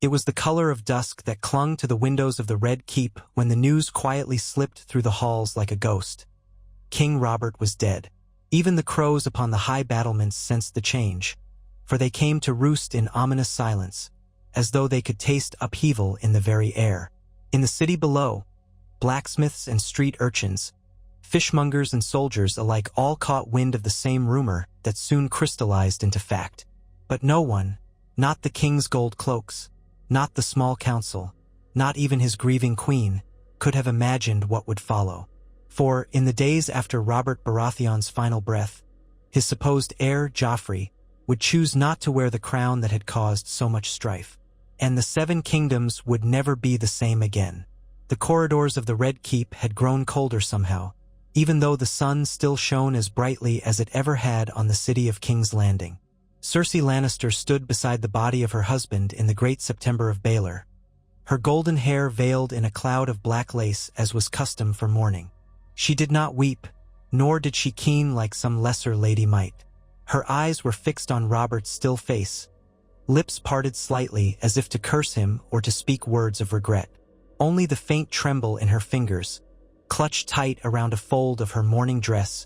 It was the color of dusk that clung to the windows of the Red Keep when the news quietly slipped through the halls like a ghost. King Robert was dead. Even the crows upon the high battlements sensed the change, for they came to roost in ominous silence, as though they could taste upheaval in the very air. In the city below, blacksmiths and street urchins, fishmongers and soldiers alike all caught wind of the same rumor that soon crystallized into fact. But no one, not the king's gold cloaks, not the small council, not even his grieving queen, could have imagined what would follow. For, in the days after Robert Baratheon's final breath, his supposed heir, Joffrey, would choose not to wear the crown that had caused so much strife. And the Seven Kingdoms would never be the same again. The corridors of the Red Keep had grown colder somehow, even though the sun still shone as brightly as it ever had on the city of King's Landing. Cersei Lannister stood beside the body of her husband in the great September of Baelor, her golden hair veiled in a cloud of black lace as was custom for mourning. She did not weep, nor did she keen like some lesser lady might. Her eyes were fixed on Robert's still face, lips parted slightly as if to curse him or to speak words of regret. Only the faint tremble in her fingers, clutched tight around a fold of her mourning dress,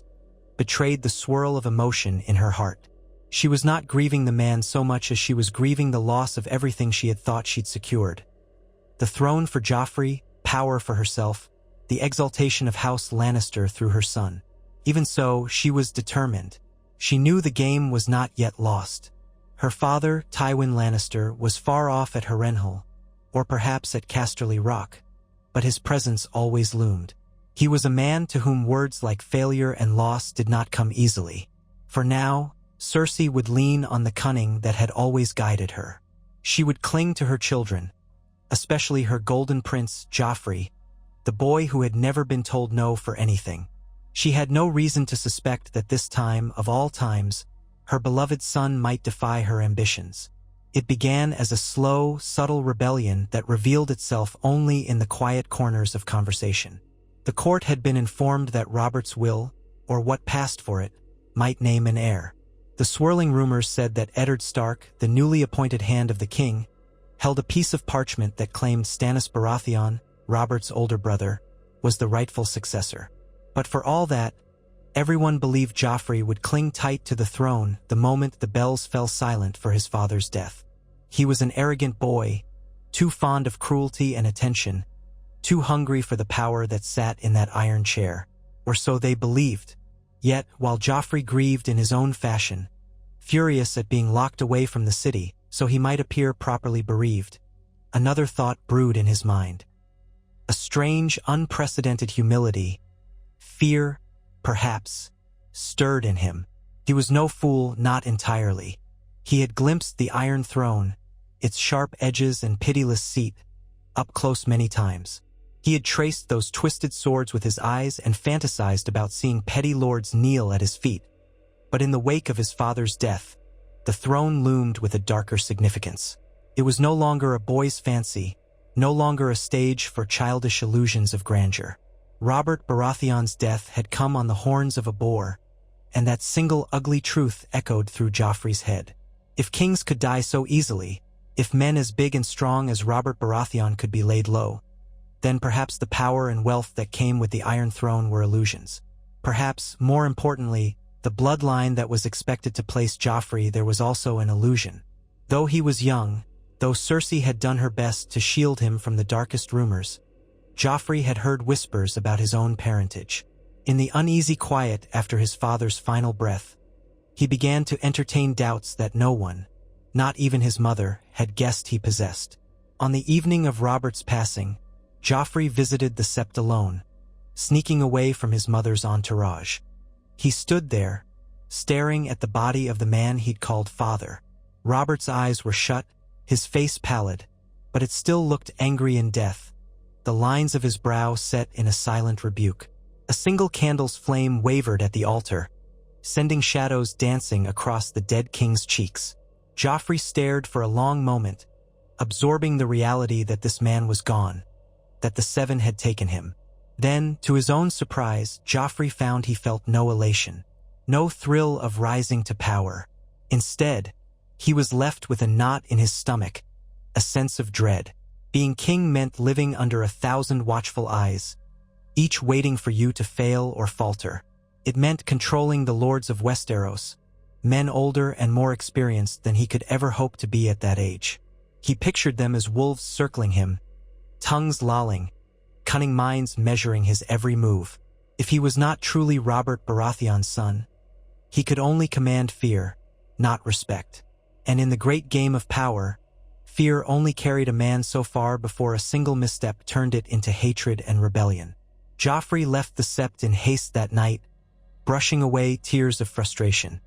betrayed the swirl of emotion in her heart. She was not grieving the man so much as she was grieving the loss of everything she had thought she'd secured. The throne for Joffrey, power for herself, the exaltation of House Lannister through her son. Even so, she was determined. She knew the game was not yet lost. Her father, Tywin Lannister, was far off at Harrenhal, or perhaps at Casterly Rock, but his presence always loomed. He was a man to whom words like failure and loss did not come easily. For now, Cersei would lean on the cunning that had always guided her. She would cling to her children, especially her golden prince, Joffrey, the boy who had never been told no for anything. She had no reason to suspect that this time, of all times, her beloved son might defy her ambitions. It began as a slow, subtle rebellion that revealed itself only in the quiet corners of conversation. The court had been informed that Robert's will, or what passed for it, might name an heir. The swirling rumors said that Eddard Stark, the newly appointed hand of the king, held a piece of parchment that claimed Stannis Baratheon, Robert's older brother, was the rightful successor. But for all that, everyone believed Joffrey would cling tight to the throne the moment the bells fell silent for his father's death. He was an arrogant boy, too fond of cruelty and attention, too hungry for the power that sat in that iron chair, or so they believed. Yet, while Joffrey grieved in his own fashion, furious at being locked away from the city so he might appear properly bereaved, another thought brewed in his mind. A strange, unprecedented humility, fear, perhaps, stirred in him. He was no fool, not entirely. He had glimpsed the Iron Throne, its sharp edges and pitiless seat, up close many times. He had traced those twisted swords with his eyes and fantasized about seeing petty lords kneel at his feet. But in the wake of his father's death, the throne loomed with a darker significance. It was no longer a boy's fancy, no longer a stage for childish illusions of grandeur. Robert Baratheon's death had come on the horns of a boar, and that single ugly truth echoed through Joffrey's head. If kings could die so easily, if men as big and strong as Robert Baratheon could be laid low, then perhaps the power and wealth that came with the Iron Throne were illusions. Perhaps, more importantly, the bloodline that was expected to place Joffrey there was also an illusion. Though he was young, though Cersei had done her best to shield him from the darkest rumors, Joffrey had heard whispers about his own parentage. In the uneasy quiet after his father's final breath, he began to entertain doubts that no one, not even his mother, had guessed he possessed. On the evening of Robert's passing, Joffrey visited the sept alone, sneaking away from his mother's entourage. He stood there, staring at the body of the man he'd called father. Robert's eyes were shut, his face pallid, but it still looked angry in death, the lines of his brow set in a silent rebuke. A single candle's flame wavered at the altar, sending shadows dancing across the dead king's cheeks. Joffrey stared for a long moment, absorbing the reality that this man was gone, that the Seven had taken him. Then, to his own surprise, Joffrey found he felt no elation, no thrill of rising to power. Instead, he was left with a knot in his stomach, a sense of dread. Being king meant living under 1,000 watchful eyes, each waiting for you to fail or falter. It meant controlling the lords of Westeros, men older and more experienced than he could ever hope to be at that age. He pictured them as wolves circling him, tongues lolling, cunning minds measuring his every move. If he was not truly Robert Baratheon's son, he could only command fear, not respect. And in the great game of power, fear only carried a man so far before a single misstep turned it into hatred and rebellion. Joffrey left the sept in haste that night, brushing away tears of frustration.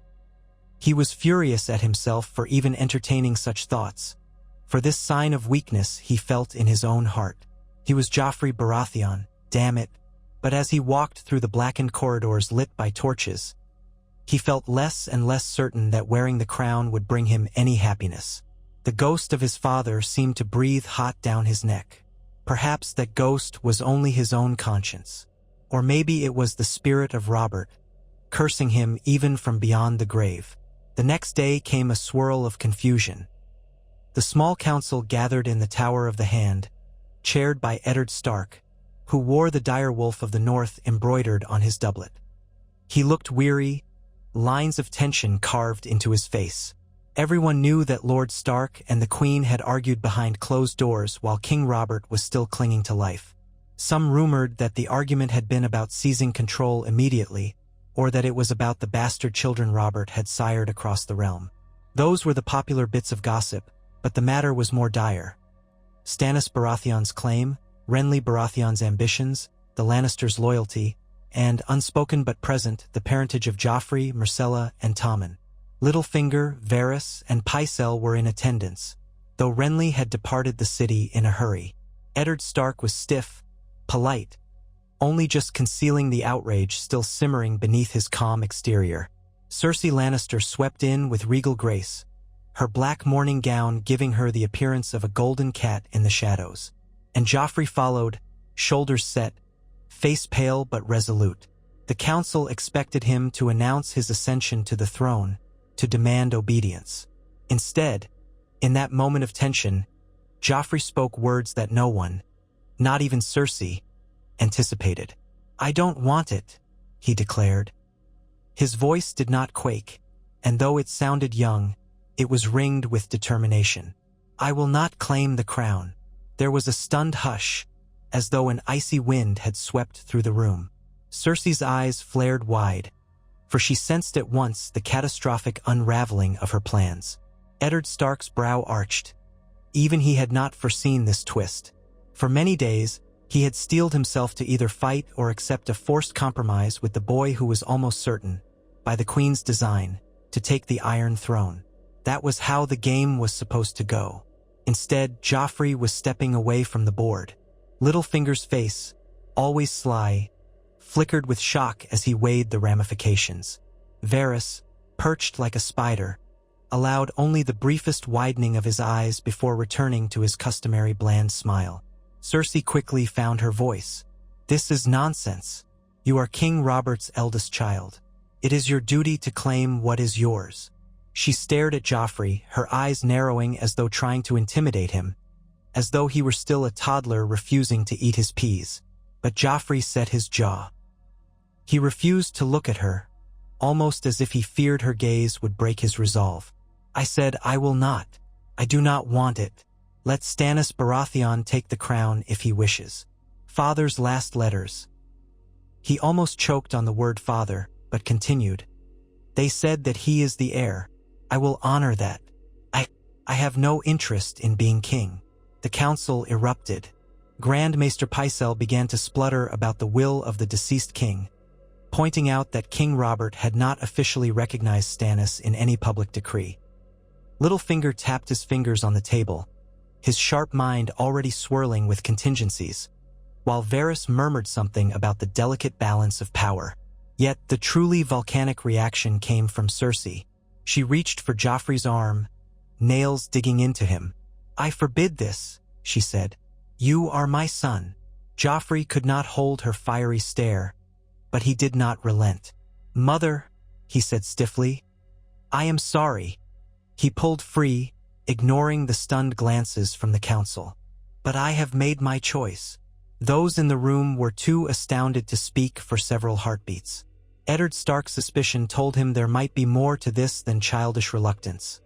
He was furious at himself for even entertaining such thoughts, for this sign of weakness he felt in his own heart. He was Joffrey Baratheon, damn it, but as he walked through the blackened corridors lit by torches, he felt less and less certain that wearing the crown would bring him any happiness. The ghost of his father seemed to breathe hot down his neck. Perhaps that ghost was only his own conscience, or maybe it was the spirit of Robert, cursing him even from beyond the grave. The next day came a swirl of confusion. The small council gathered in the Tower of the Hand, chaired by Eddard Stark, who wore the direwolf of the North embroidered on his doublet. He looked weary, lines of tension carved into his face. Everyone knew that Lord Stark and the Queen had argued behind closed doors while King Robert was still clinging to life. Some rumored that the argument had been about seizing control immediately, or that it was about the bastard children Robert had sired across the realm. Those were the popular bits of gossip, but the matter was more dire. Stannis Baratheon's claim, Renly Baratheon's ambitions, the Lannisters' loyalty, and, unspoken but present, the parentage of Joffrey, Myrcella, and Tommen. Littlefinger, Varys, and Pycelle were in attendance, though Renly had departed the city in a hurry. Eddard Stark was stiff, polite, only just concealing the outrage still simmering beneath his calm exterior. Cersei Lannister swept in with regal grace, her black morning gown giving her the appearance of a golden cat in the shadows. And Joffrey followed, shoulders set, face pale but resolute. The council expected him to announce his ascension to the throne, to demand obedience. Instead, in that moment of tension, Joffrey spoke words that no one, not even Cersei, anticipated. "I don't want it," he declared. His voice did not quake, and though it sounded young, it was ringed with determination. "I will not claim the crown." There was a stunned hush, as though an icy wind had swept through the room. Cersei's eyes flared wide, for she sensed at once the catastrophic unraveling of her plans. Eddard Stark's brow arched. Even he had not foreseen this twist. For many days, he had steeled himself to either fight or accept a forced compromise with the boy who was almost certain, by the Queen's design, to take the Iron Throne. That was how the game was supposed to go. Instead, Joffrey was stepping away from the board. Littlefinger's face, always sly, flickered with shock as he weighed the ramifications. Varys, perched like a spider, allowed only the briefest widening of his eyes before returning to his customary bland smile. Cersei quickly found her voice. "This is nonsense. You are King Robert's eldest child. It is your duty to claim what is yours." She stared at Joffrey, her eyes narrowing as though trying to intimidate him, as though he were still a toddler refusing to eat his peas. But Joffrey set his jaw. He refused to look at her, almost as if he feared her gaze would break his resolve. "I said I will not. I do not want it. Let Stannis Baratheon take the crown if he wishes." Father's last letters. He almost choked on the word father, but continued. "They said that he is the heir. I will honor that. I have no interest in being king." The council erupted. Grand Maester Pycelle began to splutter about the will of the deceased king, pointing out that King Robert had not officially recognized Stannis in any public decree. Littlefinger tapped his fingers on the table, his sharp mind already swirling with contingencies, while Varys murmured something about the delicate balance of power. Yet the truly volcanic reaction came from Cersei. She reached for Joffrey's arm, nails digging into him. "I forbid this," she said. "You are my son." Joffrey could not hold her fiery stare, but he did not relent. "Mother," he said stiffly, "I am sorry." He pulled free, ignoring the stunned glances from the council. "But I have made my choice." Those in the room were too astounded to speak for several heartbeats. Eddard Stark's suspicion told him there might be more to this than childish reluctance.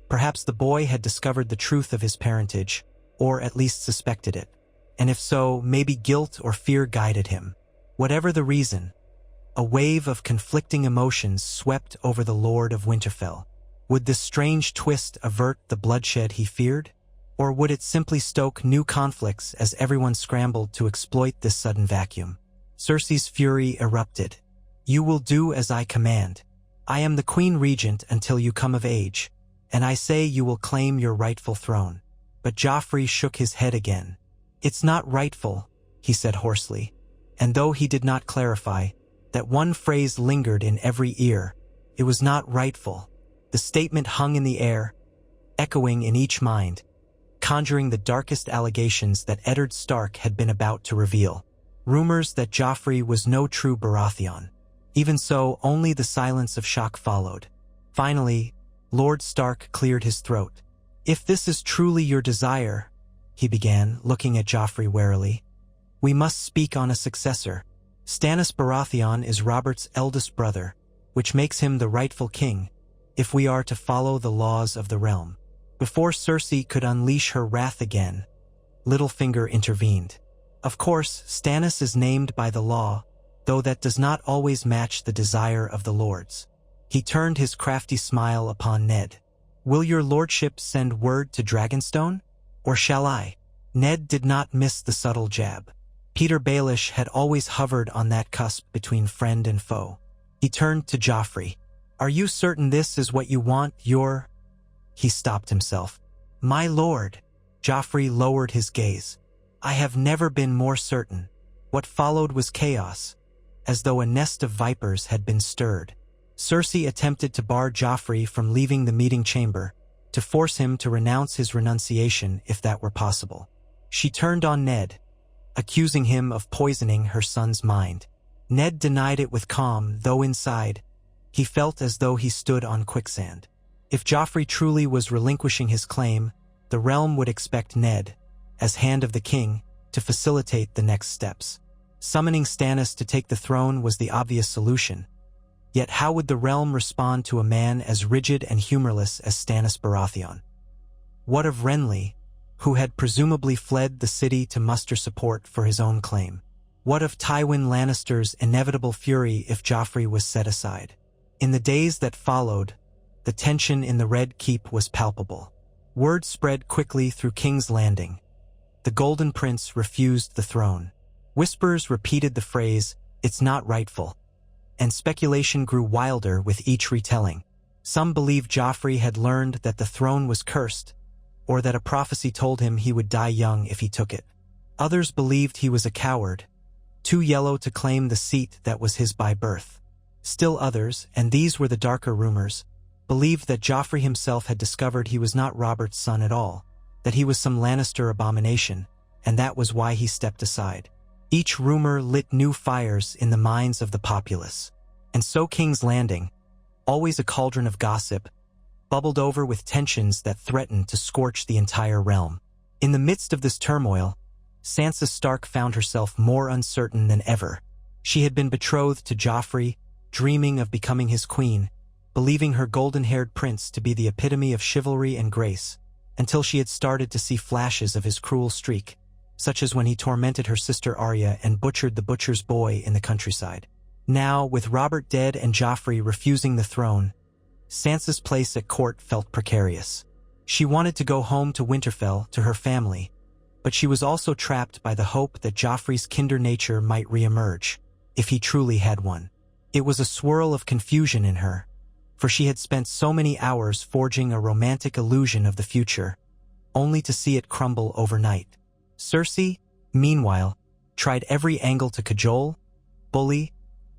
Perhaps the boy had discovered the truth of his parentage, or at least suspected it. And if so, maybe guilt or fear guided him. Whatever the reason, a wave of conflicting emotions swept over the Lord of Winterfell. Would this strange twist avert the bloodshed he feared? Or would it simply stoke new conflicts as everyone scrambled to exploit this sudden vacuum? Cersei's fury erupted. "You will do as I command. I am the Queen Regent until you come of age, and I say you will claim your rightful throne." But Joffrey shook his head again. "It's not rightful," he said hoarsely, and though he did not clarify, that one phrase lingered in every ear. It was not rightful. The statement hung in the air, echoing in each mind, conjuring the darkest allegations that Eddard Stark had been about to reveal. Rumors that Joffrey was no true Baratheon. Even so, only the silence of shock followed. Finally, Lord Stark cleared his throat. "If this is truly your desire," he began, looking at Joffrey warily, "we must speak on a successor. Stannis Baratheon is Robert's eldest brother, which makes him the rightful king, if we are to follow the laws of the realm." Before Cersei could unleash her wrath again, Littlefinger intervened. "Of course, Stannis is named by the law, though that does not always match the desire of the lords." He turned his crafty smile upon Ned. "Will your lordship send word to Dragonstone? Or shall I?" Ned did not miss the subtle jab. Peter Baelish had always hovered on that cusp between friend and foe. He turned to Joffrey. "Are you certain this is what you want, your—" He stopped himself. "My lord." Joffrey lowered his gaze. "I have never been more certain." What followed was chaos, as though a nest of vipers had been stirred. Cersei attempted to bar Joffrey from leaving the meeting chamber, to force him to renounce his renunciation if that were possible. She turned on Ned, accusing him of poisoning her son's mind. Ned denied it with calm, though inside, he felt as though he stood on quicksand. If Joffrey truly was relinquishing his claim, the realm would expect Ned, as Hand of the King, to facilitate the next steps. Summoning Stannis to take the throne was the obvious solution. Yet how would the realm respond to a man as rigid and humorless as Stannis Baratheon? What of Renly, who had presumably fled the city to muster support for his own claim? What of Tywin Lannister's inevitable fury if Joffrey was set aside? In the days that followed, the tension in the Red Keep was palpable. Word spread quickly through King's Landing. The Golden Prince refused the throne. Whispers repeated the phrase, "It's not rightful," and speculation grew wilder with each retelling. Some believed Joffrey had learned that the throne was cursed, or that a prophecy told him he would die young if he took it. Others believed he was a coward, too yellow to claim the seat that was his by birth. Still others, and these were the darker rumors, believed that Joffrey himself had discovered he was not Robert's son at all, that he was some Lannister abomination, and that was why he stepped aside. Each rumor lit new fires in the minds of the populace. And so King's Landing, always a cauldron of gossip, bubbled over with tensions that threatened to scorch the entire realm. In the midst of this turmoil, Sansa Stark found herself more uncertain than ever. She had been betrothed to Joffrey, dreaming of becoming his queen, believing her golden-haired prince to be the epitome of chivalry and grace, until she had started to see flashes of his cruel streak, such as when he tormented her sister Arya and butchered the butcher's boy in the countryside. Now, with Robert dead and Joffrey refusing the throne, Sansa's place at court felt precarious. She wanted to go home to Winterfell, to her family, but she was also trapped by the hope that Joffrey's kinder nature might reemerge, if he truly had one. It was a swirl of confusion in her, for she had spent so many hours forging a romantic illusion of the future, only to see it crumble overnight. Cersei, meanwhile, tried every angle to cajole, bully,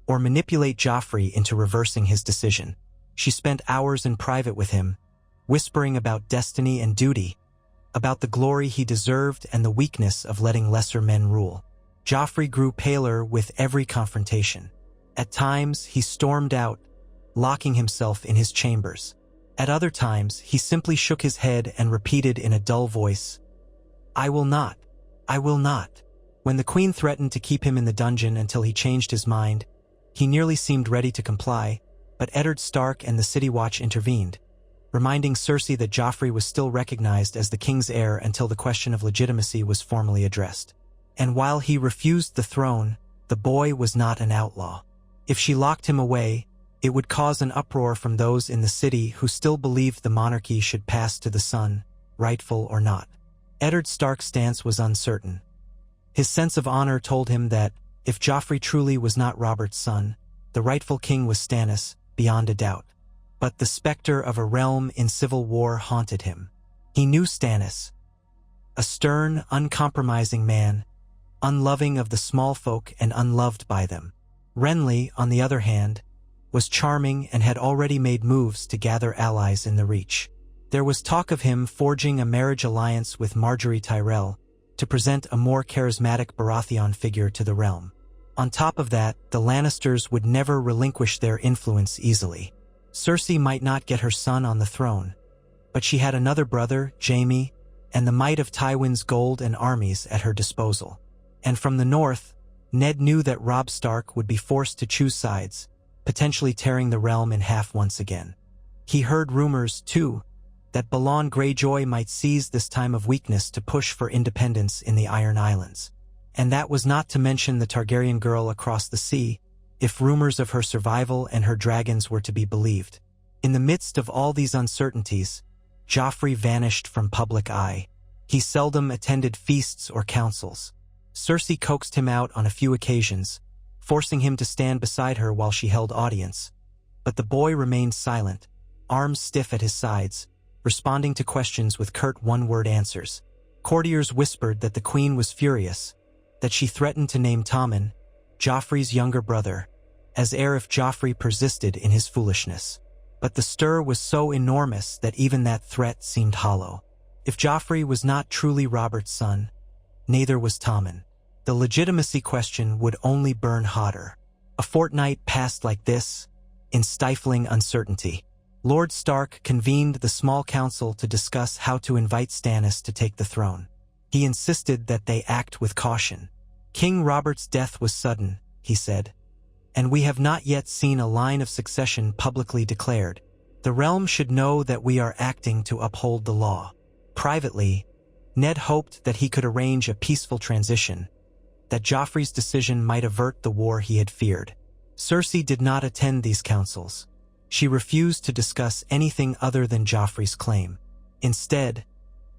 or manipulate Joffrey into reversing his decision. She spent hours in private with him, whispering about destiny and duty, about the glory he deserved and the weakness of letting lesser men rule. Joffrey grew paler with every confrontation. At times, he stormed out, locking himself in his chambers. At other times, he simply shook his head and repeated in a dull voice, "I will not. I will not." When the queen threatened to keep him in the dungeon until he changed his mind, he nearly seemed ready to comply, but Eddard Stark and the City Watch intervened, reminding Cersei that Joffrey was still recognized as the king's heir until the question of legitimacy was formally addressed. And while he refused the throne, the boy was not an outlaw. If she locked him away, it would cause an uproar from those in the city who still believed the monarchy should pass to the son, rightful or not. Eddard Stark's stance was uncertain. His sense of honor told him that, if Joffrey truly was not Robert's son, the rightful king was Stannis, beyond a doubt. But the specter of a realm in civil war haunted him. He knew Stannis. A stern, uncompromising man, unloving of the small folk and unloved by them. Renly, on the other hand, was charming and had already made moves to gather allies in the Reach. There was talk of him forging a marriage alliance with Margaery Tyrell to present a more charismatic Baratheon figure to the realm. On top of that, the Lannisters would never relinquish their influence easily. Cersei might not get her son on the throne, but she had another brother, Jaime, and the might of Tywin's gold and armies at her disposal. And from the north, Ned knew that Robb Stark would be forced to choose sides, potentially tearing the realm in half once again. He heard rumors, too, that Balon Greyjoy might seize this time of weakness to push for independence in the Iron Islands. And that was not to mention the Targaryen girl across the sea, if rumors of her survival and her dragons were to be believed. In the midst of all these uncertainties, Joffrey vanished from public eye. He seldom attended feasts or councils. Cersei coaxed him out on a few occasions, forcing him to stand beside her while she held audience. But the boy remained silent, arms stiff at his sides, responding to questions with curt one-word answers. Courtiers whispered that the queen was furious, that she threatened to name Tommen, Joffrey's younger brother, as heir if Joffrey persisted in his foolishness. But the stir was so enormous that even that threat seemed hollow. If Joffrey was not truly Robert's son, neither was Tommen. The legitimacy question would only burn hotter. A fortnight passed like this, in stifling uncertainty. Lord Stark convened the small council to discuss how to invite Stannis to take the throne. He insisted that they act with caution. King Robert's death was sudden, he said, and we have not yet seen a line of succession publicly declared. The realm should know that we are acting to uphold the law. Privately, Ned hoped that he could arrange a peaceful transition, that Joffrey's decision might avert the war he had feared. Cersei did not attend these councils. She refused to discuss anything other than Joffrey's claim. Instead,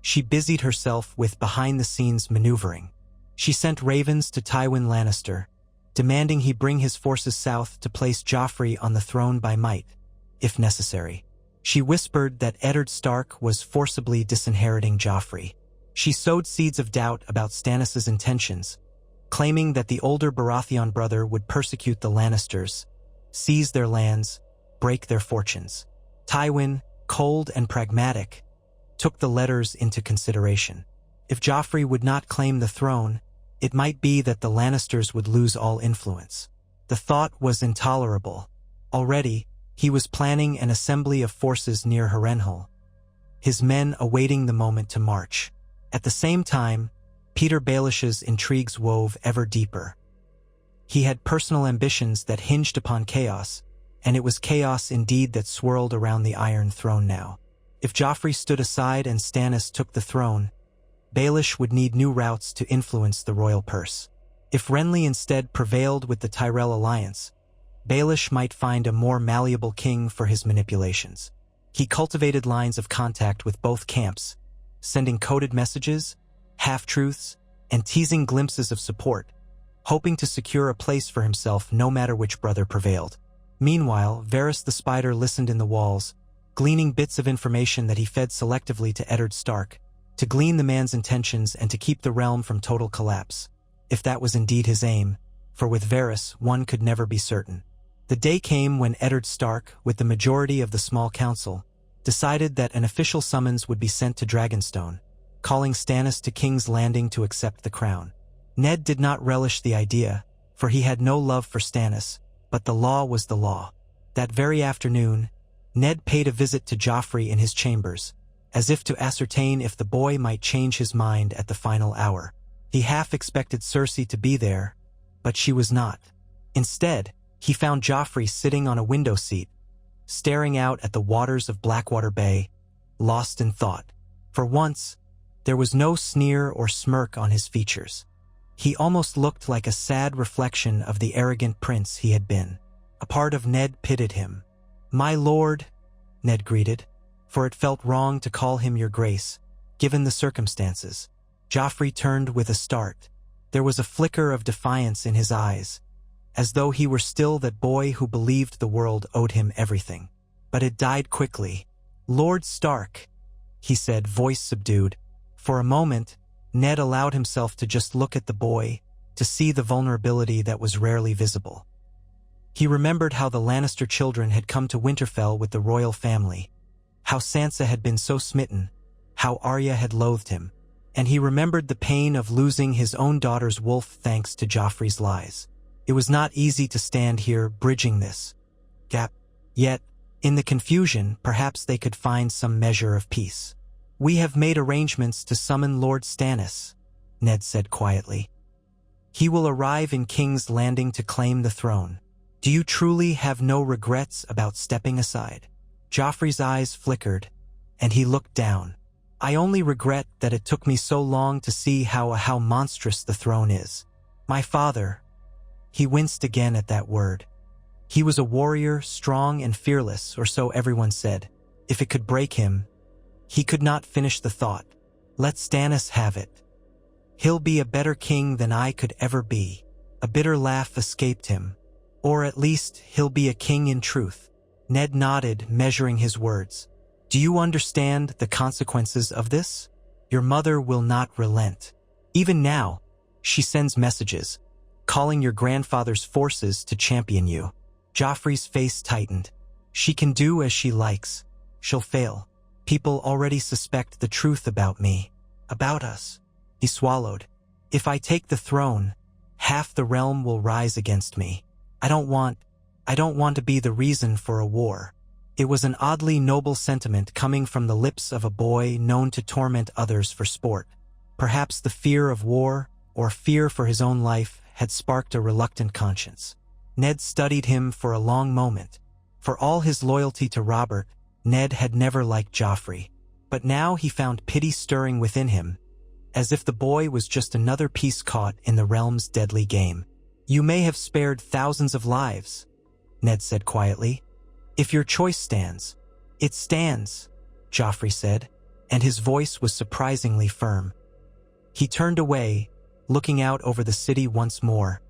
she busied herself with behind-the-scenes maneuvering. She sent ravens to Tywin Lannister, demanding he bring his forces south to place Joffrey on the throne by might, if necessary. She whispered that Eddard Stark was forcibly disinheriting Joffrey. She sowed seeds of doubt about Stannis' intentions, claiming that the older Baratheon brother would persecute the Lannisters, seize their lands, break their fortunes. Tywin, cold and pragmatic, took the letters into consideration. If Joffrey would not claim the throne, it might be that the Lannisters would lose all influence. The thought was intolerable. Already, he was planning an assembly of forces near Harrenhal, his men awaiting the moment to march. At the same time, Petyr Baelish's intrigues wove ever deeper. He had personal ambitions that hinged upon chaos, and it was chaos indeed that swirled around the Iron Throne now. If Joffrey stood aside and Stannis took the throne, Baelish would need new routes to influence the royal purse. If Renly instead prevailed with the Tyrell alliance, Baelish might find a more malleable king for his manipulations. He cultivated lines of contact with both camps, sending coded messages, half-truths, and teasing glimpses of support, hoping to secure a place for himself no matter which brother prevailed. Meanwhile, Varys the Spider listened in the walls, gleaning bits of information that he fed selectively to Eddard Stark, to glean the man's intentions and to keep the realm from total collapse, if that was indeed his aim, for with Varys one could never be certain. The day came when Eddard Stark, with the majority of the small council, decided that an official summons would be sent to Dragonstone, calling Stannis to King's Landing to accept the crown. Ned did not relish the idea, for he had no love for Stannis, but the law was the law. That very afternoon, Ned paid a visit to Joffrey in his chambers, as if to ascertain if the boy might change his mind at the final hour. He half expected Cersei to be there, but she was not. Instead, he found Joffrey sitting on a window seat, staring out at the waters of Blackwater Bay, lost in thought. For once, there was no sneer or smirk on his features. He almost looked like a sad reflection of the arrogant prince he had been. A part of Ned pitied him. "My lord," Ned greeted, for it felt wrong to call him your grace, given the circumstances. Joffrey turned with a start. There was a flicker of defiance in his eyes, as though he were still that boy who believed the world owed him everything. But it died quickly. "Lord Stark," he said, voice subdued. For a moment, Ned allowed himself to just look at the boy, to see the vulnerability that was rarely visible. He remembered how the Lannister children had come to Winterfell with the royal family, how Sansa had been so smitten, how Arya had loathed him, and he remembered the pain of losing his own daughter's wolf thanks to Joffrey's lies. It was not easy to stand here bridging this gap. Yet, in the confusion, perhaps they could find some measure of peace. "We have made arrangements to summon Lord Stannis," Ned said quietly. "He will arrive in King's Landing to claim the throne. Do you truly have no regrets about stepping aside?" Joffrey's eyes flickered, and he looked down. "I only regret that it took me so long to see how monstrous the throne is. My father..." He winced again at that word. He was a warrior, strong and fearless, or so everyone said. If it could break him, he could not finish the thought. "Let Stannis have it. He'll be a better king than I could ever be." A bitter laugh escaped him. "Or at least, he'll be a king in truth." Ned nodded, measuring his words. "Do you understand the consequences of this? Your mother will not relent. Even now, she sends messages, calling your grandfather's forces to champion you." Joffrey's face tightened. "She can do as she likes. She'll fail. People already suspect the truth about me. About us." He swallowed. "If I take the throne, half the realm will rise against me. I don't want to be the reason for a war." It was an oddly noble sentiment coming from the lips of a boy known to torment others for sport. Perhaps the fear of war, or fear for his own life, had sparked a reluctant conscience. Ned studied him for a long moment. For all his loyalty to Robert, Ned had never liked Joffrey. But now he found pity stirring within him, as if the boy was just another piece caught in the realm's deadly game. "You may have spared thousands of lives," Ned said quietly. "If your choice stands." "It stands," Joffrey said, and his voice was surprisingly firm. He turned away, looking out over the city once more,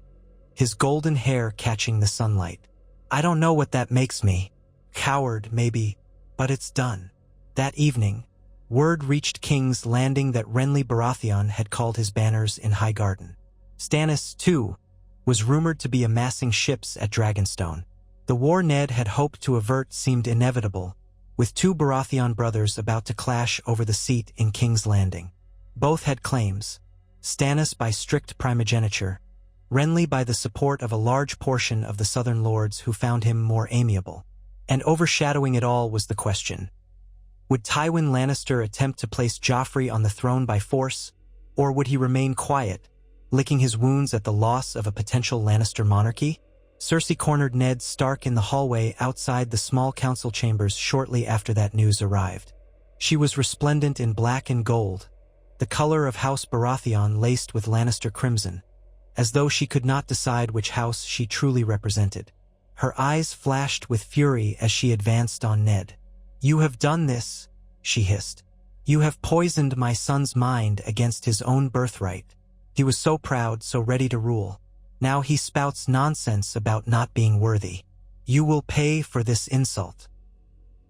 his golden hair catching the sunlight. "I don't know what that makes me. Coward, maybe, but it's done." That evening, word reached King's Landing that Renly Baratheon had called his banners in Highgarden. Stannis, too, was rumored to be amassing ships at Dragonstone. The war Ned had hoped to avert seemed inevitable, with two Baratheon brothers about to clash over the seat in King's Landing. Both had claims, Stannis by strict primogeniture, Renly by the support of a large portion of the southern lords who found him more amiable. And overshadowing it all was the question: would Tywin Lannister attempt to place Joffrey on the throne by force, or would he remain quiet, licking his wounds at the loss of a potential Lannister monarchy? Cersei cornered Ned Stark in the hallway outside the small council chambers shortly after that news arrived. She was resplendent in black and gold, the color of House Baratheon laced with Lannister crimson, as though she could not decide which house she truly represented. Her eyes flashed with fury as she advanced on Ned. "You have done this," she hissed. "You have poisoned my son's mind against his own birthright. He was so proud, so ready to rule. Now he spouts nonsense about not being worthy. You will pay for this insult."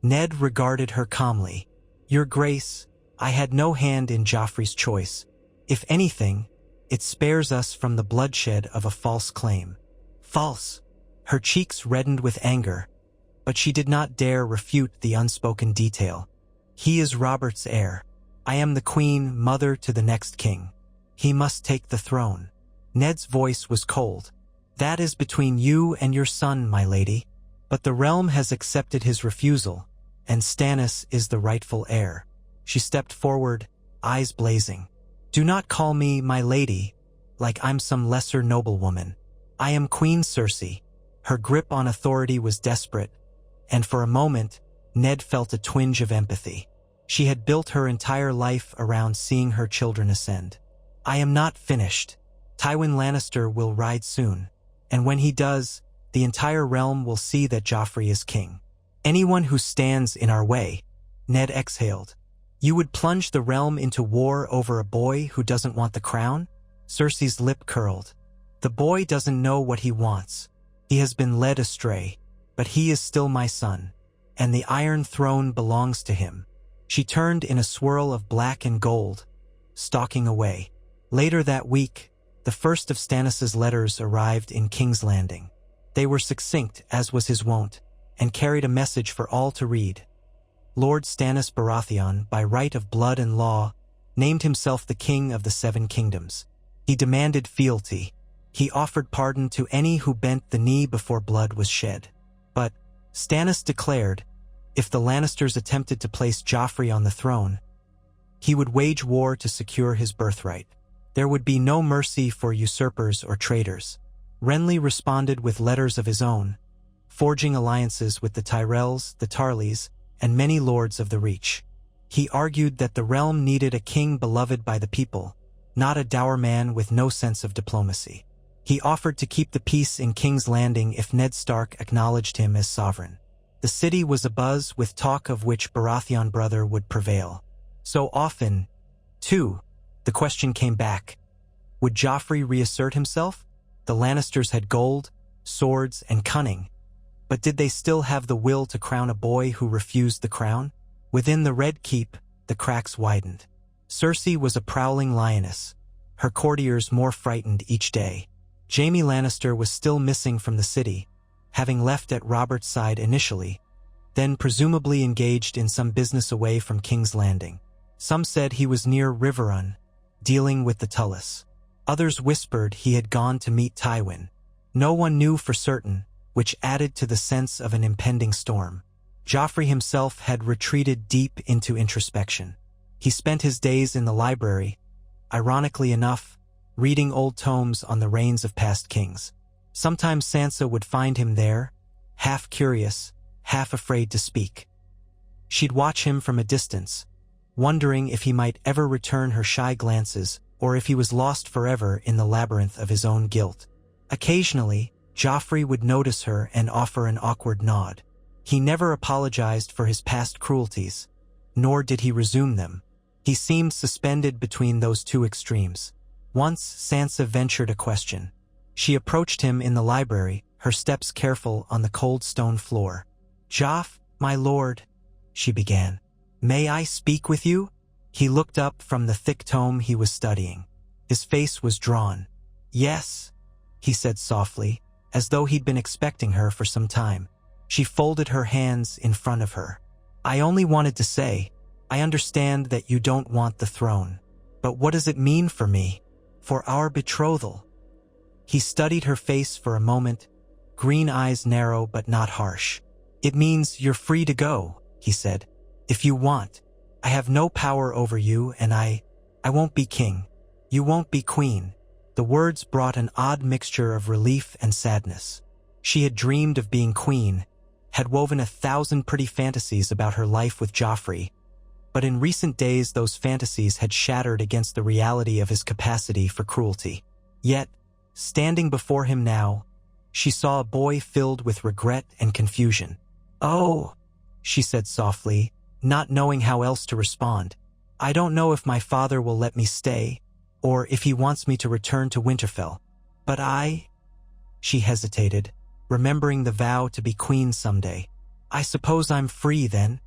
Ned regarded her calmly. "Your Grace, I had no hand in Joffrey's choice. If anything, it spares us from the bloodshed of a false claim." "False?" Her cheeks reddened with anger, but she did not dare refute the unspoken detail. "He is Robert's heir. I am the queen, mother to the next king. He must take the throne." Ned's voice was cold. "That is between you and your son, my lady. But the realm has accepted his refusal, and Stannis is the rightful heir. She stepped forward, eyes blazing. Do not call me my lady, like I'm some lesser noblewoman. I am Queen Cersei. Her grip on authority was desperate, and for a moment, Ned felt a twinge of empathy. She had built her entire life around seeing her children ascend. I am not finished. Tywin Lannister will ride soon, and when he does, the entire realm will see that Joffrey is king. Anyone who stands in our way, Ned exhaled. You would plunge the realm into war over a boy who doesn't want the crown? Cersei's lip curled. The boy doesn't know what he wants. He has been led astray, but he is still my son, and the Iron Throne belongs to him. She turned in a swirl of black and gold, stalking away. Later that week, the first of Stannis's letters arrived in King's Landing. They were succinct, as was his wont, and carried a message for all to read. Lord Stannis Baratheon, by right of blood and law, named himself the King of the Seven Kingdoms. He demanded fealty. He offered pardon to any who bent the knee before blood was shed. But, Stannis declared, if the Lannisters attempted to place Joffrey on the throne, he would wage war to secure his birthright. There would be no mercy for usurpers or traitors. Renly responded with letters of his own, forging alliances with the Tyrells, the Tarleys, and many lords of the Reach. He argued that the realm needed a king beloved by the people, not a dour man with no sense of diplomacy. He offered to keep the peace in King's Landing if Ned Stark acknowledged him as sovereign. The city was abuzz with talk of which Baratheon brother would prevail. So often, too, the question came back. Would Joffrey reassert himself? The Lannisters had gold, swords, and cunning, but did they still have the will to crown a boy who refused the crown? Within the Red Keep, the cracks widened. Cersei was a prowling lioness, her courtiers more frightened each day. Jaime Lannister was still missing from the city, having left at Robert's side initially, then presumably engaged in some business away from King's Landing. Some said he was near Riverrun, dealing with the Tullus. Others whispered he had gone to meet Tywin. No one knew for certain, which added to the sense of an impending storm. Joffrey himself had retreated deep into introspection. He spent his days in the library, ironically enough, reading old tomes on the reigns of past kings. Sometimes Sansa would find him there, half curious, half afraid to speak. She'd watch him from a distance, wondering if he might ever return her shy glances or if he was lost forever in the labyrinth of his own guilt. Occasionally, Joffrey would notice her and offer an awkward nod. He never apologized for his past cruelties, nor did he resume them. He seemed suspended between those two extremes. Once, Sansa ventured a question. She approached him in the library, her steps careful on the cold stone floor. "Joff, my lord," she began. "May I speak with you?" He looked up from the thick tome he was studying. His face was drawn. "Yes," he said softly, as though he'd been expecting her for some time. She folded her hands in front of her. "I only wanted to say, I understand that you don't want the throne. But what does it mean for me? For our betrothal?" He studied her face for a moment, green eyes narrow but not harsh. "It means you're free to go," he said. "If you want. I have no power over you, and I won't be king. You won't be queen." The words brought an odd mixture of relief and sadness. She had dreamed of being queen, had woven 1,000 pretty fantasies about her life with Joffrey, but in recent days those fantasies had shattered against the reality of his capacity for cruelty. Yet, standing before him now, she saw a boy filled with regret and confusion. "Oh," she said softly, not knowing how else to respond. "I don't know if my father will let me stay, or if he wants me to return to Winterfell. But She hesitated, remembering the vow to be queen someday. "I suppose I'm free then?"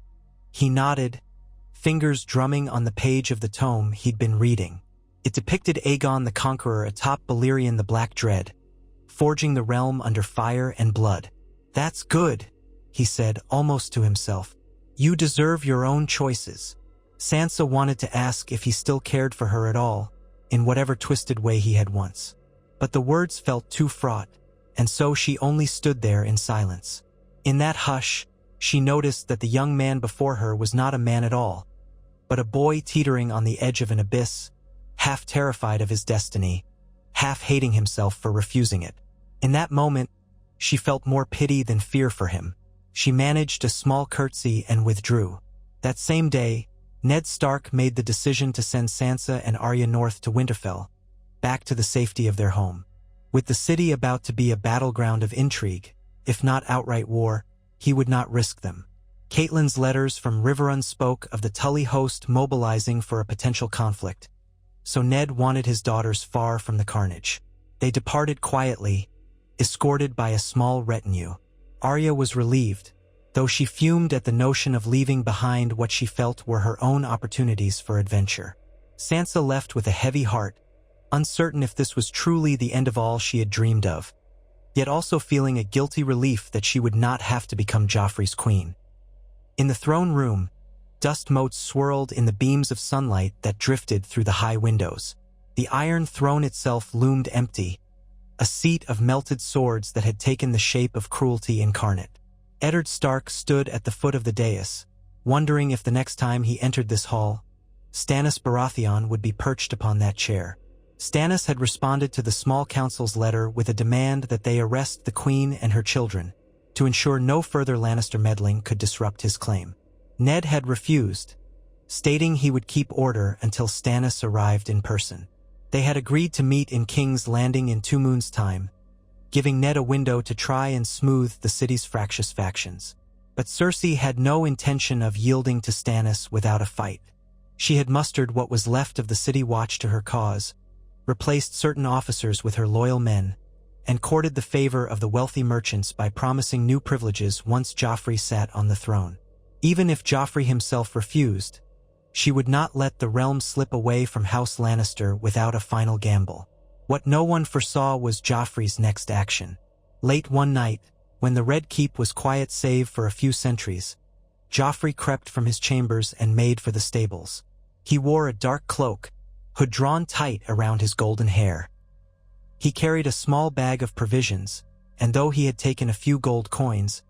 He nodded, fingers drumming on the page of the tome he'd been reading. It depicted Aegon the Conqueror atop Balerion the Black Dread, forging the realm under fire and blood. "That's good," he said, almost to himself. "You deserve your own choices." Sansa wanted to ask if he still cared for her at all, in whatever twisted way he had once. But the words felt too fraught, and so she only stood there in silence. In that hush, she noticed that the young man before her was not a man at all, but a boy teetering on the edge of an abyss, half terrified of his destiny, half hating himself for refusing it. In that moment, she felt more pity than fear for him. She managed a small curtsy and withdrew. That same day, Ned Stark made the decision to send Sansa and Arya north to Winterfell, back to the safety of their home. With the city about to be a battleground of intrigue, if not outright war, he would not risk them. Catelyn's letters from Riverrun spoke of the Tully host mobilizing for a potential conflict, so Ned wanted his daughters far from the carnage. They departed quietly, escorted by a small retinue. Arya was relieved, though she fumed at the notion of leaving behind what she felt were her own opportunities for adventure. Sansa left with a heavy heart, uncertain if this was truly the end of all she had dreamed of, yet also feeling a guilty relief that she would not have to become Joffrey's queen. In the throne room, dust motes swirled in the beams of sunlight that drifted through the high windows. The Iron Throne itself loomed empty, a seat of melted swords that had taken the shape of cruelty incarnate. Eddard Stark stood at the foot of the dais, wondering if the next time he entered this hall, Stannis Baratheon would be perched upon that chair. Stannis had responded to the small council's letter with a demand that they arrest the queen and her children, to ensure no further Lannister meddling could disrupt his claim. Ned had refused, stating he would keep order until Stannis arrived in person. They had agreed to meet in King's Landing in 2 moons' time, giving Ned a window to try and smooth the city's fractious factions. But Cersei had no intention of yielding to Stannis without a fight. She had mustered what was left of the city watch to her cause, replaced certain officers with her loyal men, and courted the favor of the wealthy merchants by promising new privileges once Joffrey sat on the throne. Even if Joffrey himself refused, she would not let the realm slip away from House Lannister without a final gamble. What no one foresaw was Joffrey's next action. Late one night, when the Red Keep was quiet save for a few sentries, Joffrey crept from his chambers and made for the stables. He wore a dark cloak, hood drawn tight around his golden hair. He carried a small bag of provisions, and though he had taken a few gold coins,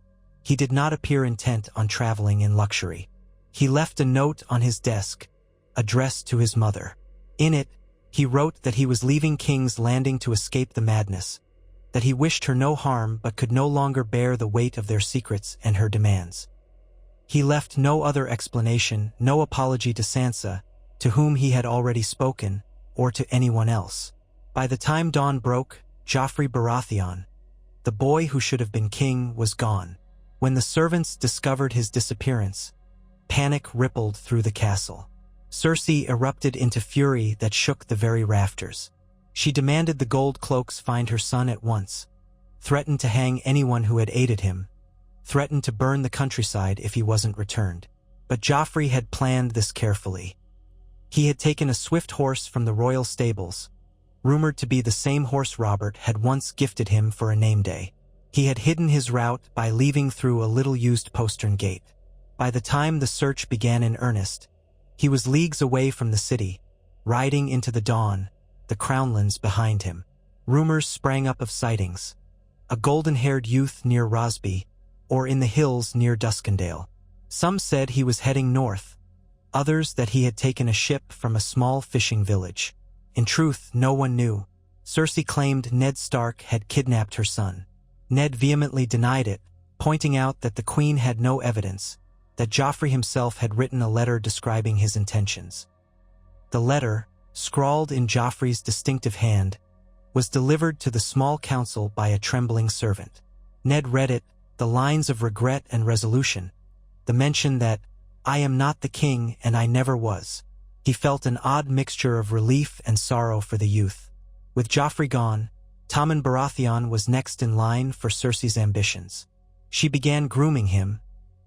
he did not appear intent on traveling in luxury. He left a note on his desk, addressed to his mother. In it, he wrote that he was leaving King's Landing to escape the madness, that he wished her no harm but could no longer bear the weight of their secrets and her demands. He left no other explanation, no apology to Sansa, to whom he had already spoken, or to anyone else. By the time dawn broke, Joffrey Baratheon, the boy who should have been king, was gone. When the servants discovered his disappearance, panic rippled through the castle. Cersei erupted into fury that shook the very rafters. She demanded the gold cloaks find her son at once, threatened to hang anyone who had aided him, threatened to burn the countryside if he wasn't returned. But Joffrey had planned this carefully. He had taken a swift horse from the royal stables, rumored to be the same horse Robert had once gifted him for a name day. He had hidden his route by leaving through a little-used postern gate. By the time the search began in earnest, he was leagues away from the city, riding into the dawn, the crownlands behind him. Rumors sprang up of sightings: a golden-haired youth near Rosby, or in the hills near Duskendale. Some said he was heading north, others that he had taken a ship from a small fishing village. In truth, no one knew. Cersei claimed Ned Stark had kidnapped her son. Ned vehemently denied it, pointing out that the Queen had no evidence, that Joffrey himself had written a letter describing his intentions. The letter, scrawled in Joffrey's distinctive hand, was delivered to the small council by a trembling servant. Ned read it, the lines of regret and resolution, the mention that, "I am not the king and I never was." He felt an odd mixture of relief and sorrow for the youth. With Joffrey gone, Tommen Baratheon was next in line for Cersei's ambitions. She began grooming him,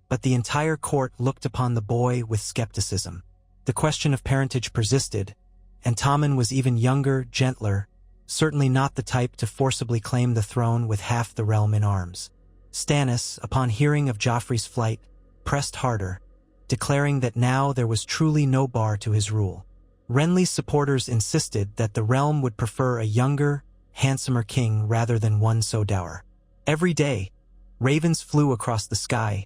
but the entire court looked upon the boy with skepticism. The question of parentage persisted, and Tommen was even younger, gentler, certainly not the type to forcibly claim the throne with half the realm in arms. Stannis, upon hearing of Joffrey's flight, pressed harder, declaring that now there was truly no bar to his rule. Renly's supporters insisted that the realm would prefer a younger, handsomer king rather than one so dour. Every day, Ravens flew across the sky,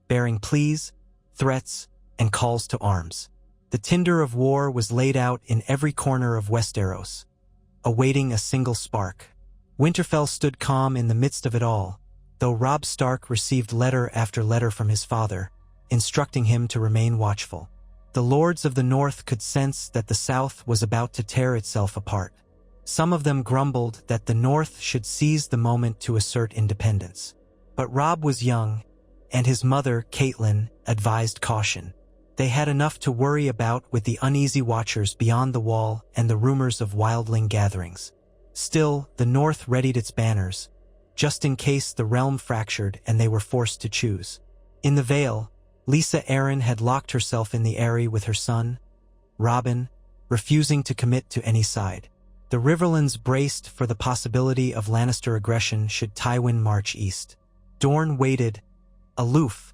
bearing pleas, threats, and calls to arms. The tinder of war was laid out in every corner of Westeros, awaiting a single spark. Winterfell stood calm in the midst of it all, though Robb Stark received letter after letter from his father, instructing him to remain watchful. The lords of the north could sense that the south was about to tear itself apart. Some of them grumbled that the north should seize the moment to assert independence. But Robb was young, and his mother, Catelyn, advised caution. They had enough to worry about with the uneasy watchers beyond the wall and the rumors of wildling gatherings. Still, the north readied its banners, just in case the realm fractured and they were forced to choose. In the Vale, Lisa Arryn had locked herself in the Eyrie with her son, Robin, refusing to commit to any side. The Riverlands braced for the possibility of Lannister aggression should Tywin march east. Dorne waited, aloof,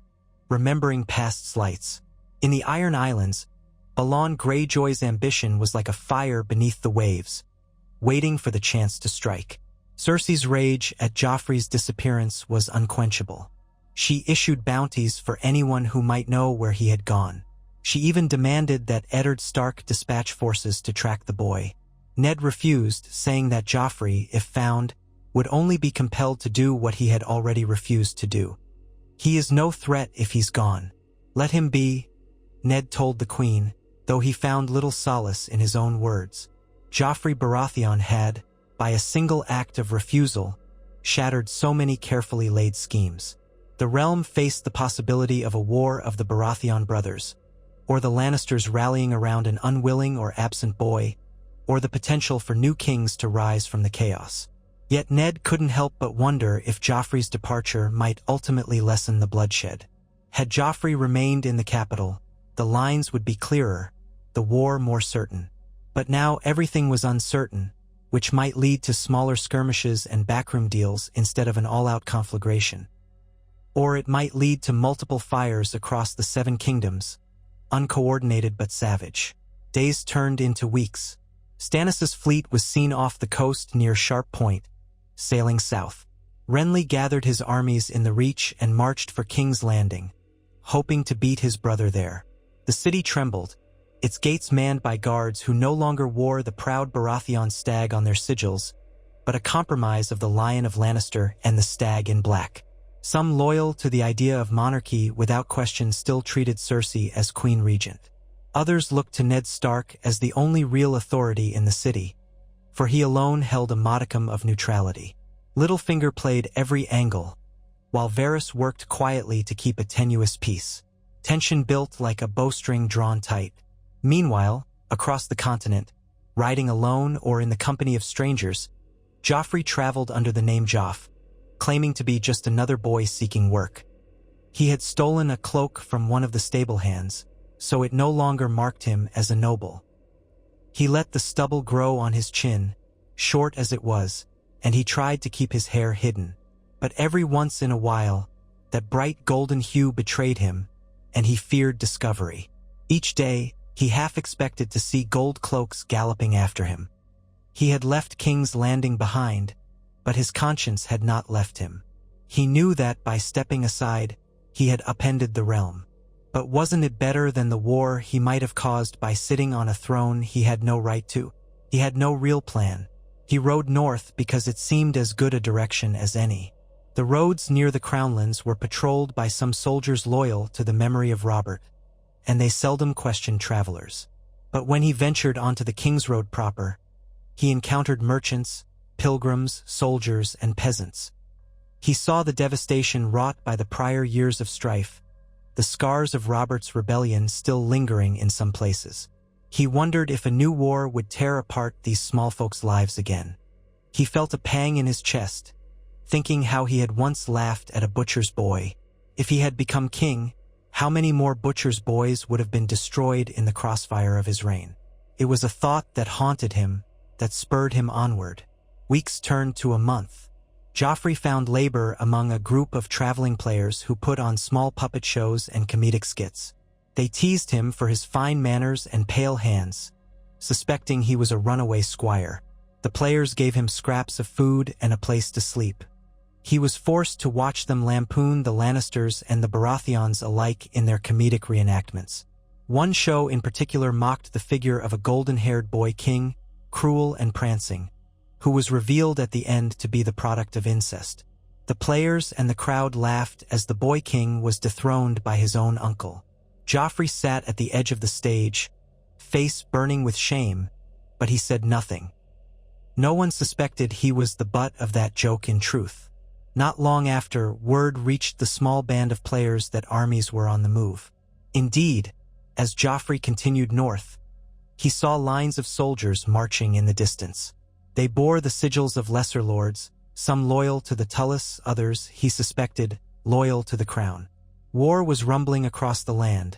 remembering past slights. In the Iron Islands, Balon Greyjoy's ambition was like a fire beneath the waves, waiting for the chance to strike. Cersei's rage at Joffrey's disappearance was unquenchable. She issued bounties for anyone who might know where he had gone. She even demanded that Eddard Stark dispatch forces to track the boy. Ned refused, saying that Joffrey, if found, would only be compelled to do what he had already refused to do. "He is no threat if he's gone. Let him be," Ned told the Queen, though he found little solace in his own words. Joffrey Baratheon had, by a single act of refusal, shattered so many carefully laid schemes. The realm faced the possibility of a war of the Baratheon brothers, or the Lannisters rallying around an unwilling or absent boy, or the potential for new kings to rise from the chaos. Yet Ned couldn't help but wonder if Joffrey's departure might ultimately lessen the bloodshed. Had Joffrey remained in the capital, the lines would be clearer, the war more certain. But now everything was uncertain, which might lead to smaller skirmishes and backroom deals instead of an all-out conflagration. Or it might lead to multiple fires across the Seven Kingdoms, uncoordinated but savage. Days turned into weeks. Stannis' fleet was seen off the coast near Sharp Point, sailing south. Renly gathered his armies in the Reach and marched for King's Landing, hoping to beat his brother there. The city trembled, its gates manned by guards who no longer wore the proud Baratheon stag on their sigils, but a compromise of the Lion of Lannister and the stag in black. Some loyal to the idea of monarchy without question still treated Cersei as Queen Regent. Others looked to Ned Stark as the only real authority in the city, for he alone held a modicum of neutrality. Littlefinger played every angle, while Varys worked quietly to keep a tenuous peace. Tension built like a bowstring drawn tight. Meanwhile, across the continent, riding alone or in the company of strangers, Joffrey traveled under the name Joff, claiming to be just another boy seeking work. He had stolen a cloak from one of the stable hands, so it no longer marked him as a noble. He let the stubble grow on his chin, short as it was, and he tried to keep his hair hidden. But every once in a while, that bright golden hue betrayed him, and he feared discovery. Each day, he half expected to see gold cloaks galloping after him. He had left King's Landing behind, but his conscience had not left him. He knew that by stepping aside, he had upended the realm. But wasn't it better than the war he might have caused by sitting on a throne he had no right to? He had no real plan. He rode north because it seemed as good a direction as any. The roads near the Crownlands were patrolled by some soldiers loyal to the memory of Robert, and they seldom questioned travelers. But when he ventured onto the King's Road proper, he encountered merchants, pilgrims, soldiers, and peasants. He saw the devastation wrought by the prior years of strife, the scars of Robert's rebellion still lingering in some places. He wondered if a new war would tear apart these small folks' lives again. He felt a pang in his chest, thinking how he had once laughed at a butcher's boy. If he had become king, how many more butcher's boys would have been destroyed in the crossfire of his reign? It was a thought that haunted him, that spurred him onward. Weeks turned to a month. Joffrey found labor among a group of traveling players who put on small puppet shows and comedic skits. They teased him for his fine manners and pale hands, suspecting he was a runaway squire. The players gave him scraps of food and a place to sleep. He was forced to watch them lampoon the Lannisters and the Baratheons alike in their comedic reenactments. One show in particular mocked the figure of a golden-haired boy king, cruel and prancing, who was revealed at the end to be the product of incest. The players and the crowd laughed as the boy king was dethroned by his own uncle. Joffrey sat at the edge of the stage, face burning with shame, but he said nothing. No one suspected he was the butt of that joke in truth. Not long after, word reached the small band of players that armies were on the move. Indeed, as Joffrey continued north, he saw lines of soldiers marching in the distance. They bore the sigils of lesser lords, some loyal to the Tullus, others, he suspected, loyal to the crown. War was rumbling across the land,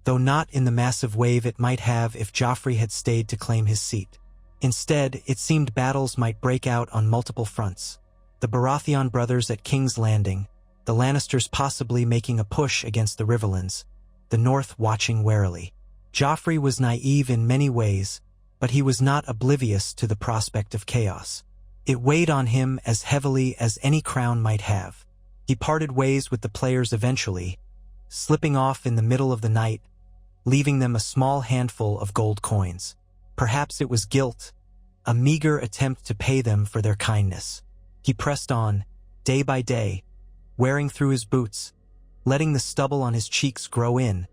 though not in the massive wave it might have if Joffrey had stayed to claim his seat. Instead, it seemed battles might break out on multiple fronts. The Baratheon brothers at King's Landing, the Lannisters possibly making a push against the Riverlands, the North watching warily. Joffrey was naive in many ways, but he was not oblivious to the prospect of chaos. It weighed on him as heavily as any crown might have. He parted ways with the players eventually, slipping off in the middle of the night, leaving them a small handful of gold coins. Perhaps it was guilt, a meager attempt to pay them for their kindness. He pressed on, day by day, wearing through his boots, letting the stubble on his cheeks grow in,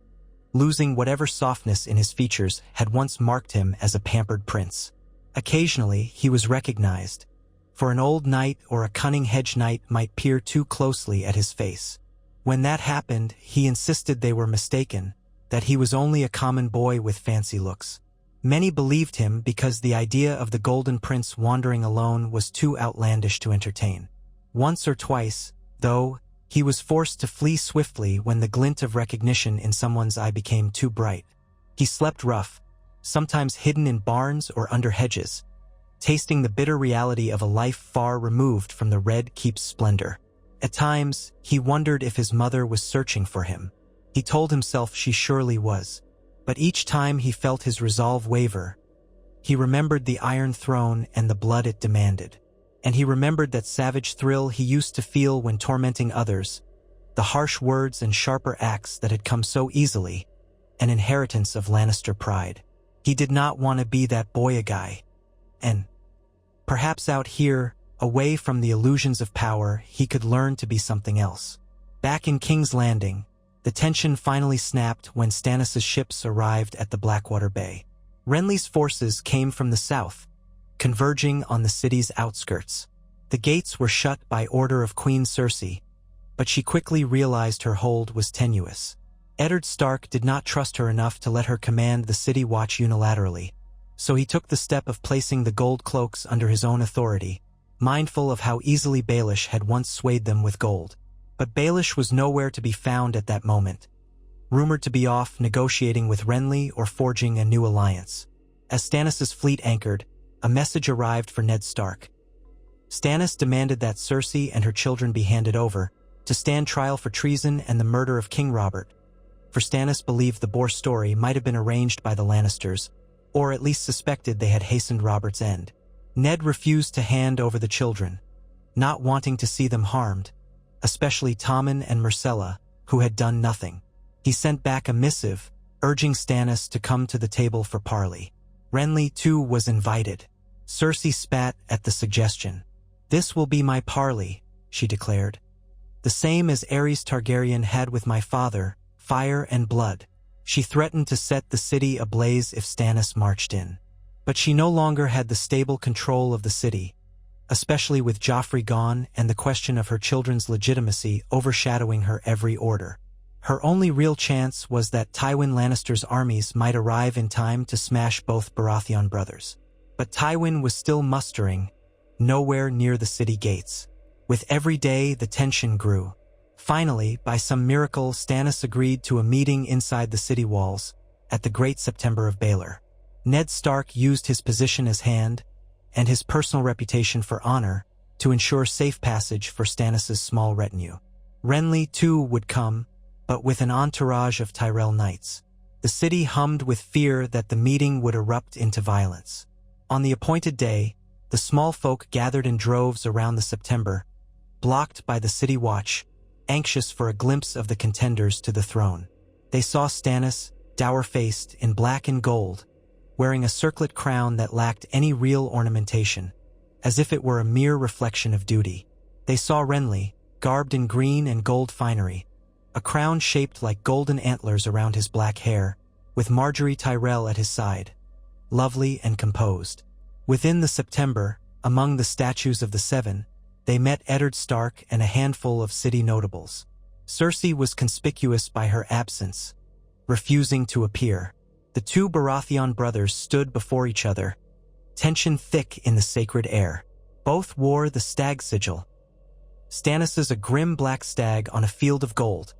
losing whatever softness in his features had once marked him as a pampered prince. Occasionally, he was recognized, for an old knight or a cunning hedge knight might peer too closely at his face. When that happened, he insisted they were mistaken, that he was only a common boy with fancy looks. Many believed him because the idea of the Golden Prince wandering alone was too outlandish to entertain. Once or twice, though, he was forced to flee swiftly when the glint of recognition in someone's eye became too bright. He slept rough, sometimes hidden in barns or under hedges, tasting the bitter reality of a life far removed from the Red Keep's splendor. At times, he wondered if his mother was searching for him. He told himself she surely was. But each time he felt his resolve waver, he remembered the Iron Throne and the blood it demanded. And he remembered that savage thrill he used to feel when tormenting others, the harsh words and sharper acts that had come so easily, an inheritance of Lannister pride. He did not want to be that boy guy. And perhaps out here, away from the illusions of power, he could learn to be something else. Back in King's Landing, the tension finally snapped when Stannis' ships arrived at the Blackwater Bay. Renly's forces came from the south, converging on the city's outskirts. The gates were shut by order of Queen Cersei, but she quickly realized her hold was tenuous. Eddard Stark did not trust her enough to let her command the city watch unilaterally, so he took the step of placing the gold cloaks under his own authority, mindful of how easily Baelish had once swayed them with gold. But Baelish was nowhere to be found at that moment, rumored to be off negotiating with Renly or forging a new alliance. As Stannis' fleet anchored, a message arrived for Ned Stark. Stannis demanded that Cersei and her children be handed over, to stand trial for treason and the murder of King Robert, for Stannis believed the Boar story might have been arranged by the Lannisters, or at least suspected they had hastened Robert's end. Ned refused to hand over the children, not wanting to see them harmed, especially Tommen and Myrcella, who had done nothing. He sent back a missive, urging Stannis to come to the table for parley. Renly, too, was invited. Cersei spat at the suggestion. "This will be my parley," she declared. "The same as Aerys Targaryen had with my father, fire and blood." She threatened to set the city ablaze if Stannis marched in. But she no longer had the stable control of the city, especially with Joffrey gone and the question of her children's legitimacy overshadowing her every order. Her only real chance was that Tywin Lannister's armies might arrive in time to smash both Baratheon brothers. But Tywin was still mustering, nowhere near the city gates. With every day, the tension grew. Finally, by some miracle, Stannis agreed to a meeting inside the city walls, at the Great September of Baelor. Ned Stark used his position as hand, and his personal reputation for honor, to ensure safe passage for Stannis' small retinue. Renly, too, would come, but with an entourage of Tyrell knights. The city hummed with fear that the meeting would erupt into violence. On the appointed day, the small folk gathered in droves around the September, blocked by the city watch, anxious for a glimpse of the contenders to the throne. They saw Stannis, dour-faced, in black and gold, wearing a circlet crown that lacked any real ornamentation, as if it were a mere reflection of duty. They saw Renly, garbed in green and gold finery, a crown shaped like golden antlers around his black hair, with Margaery Tyrell at his side, lovely and composed. Within the September, among the statues of the Seven, they met Eddard Stark and a handful of city notables. Cersei was conspicuous by her absence, refusing to appear. The two Baratheon brothers stood before each other, tension thick in the sacred air. Both wore the stag sigil. Stannis's a grim black stag on a field of gold.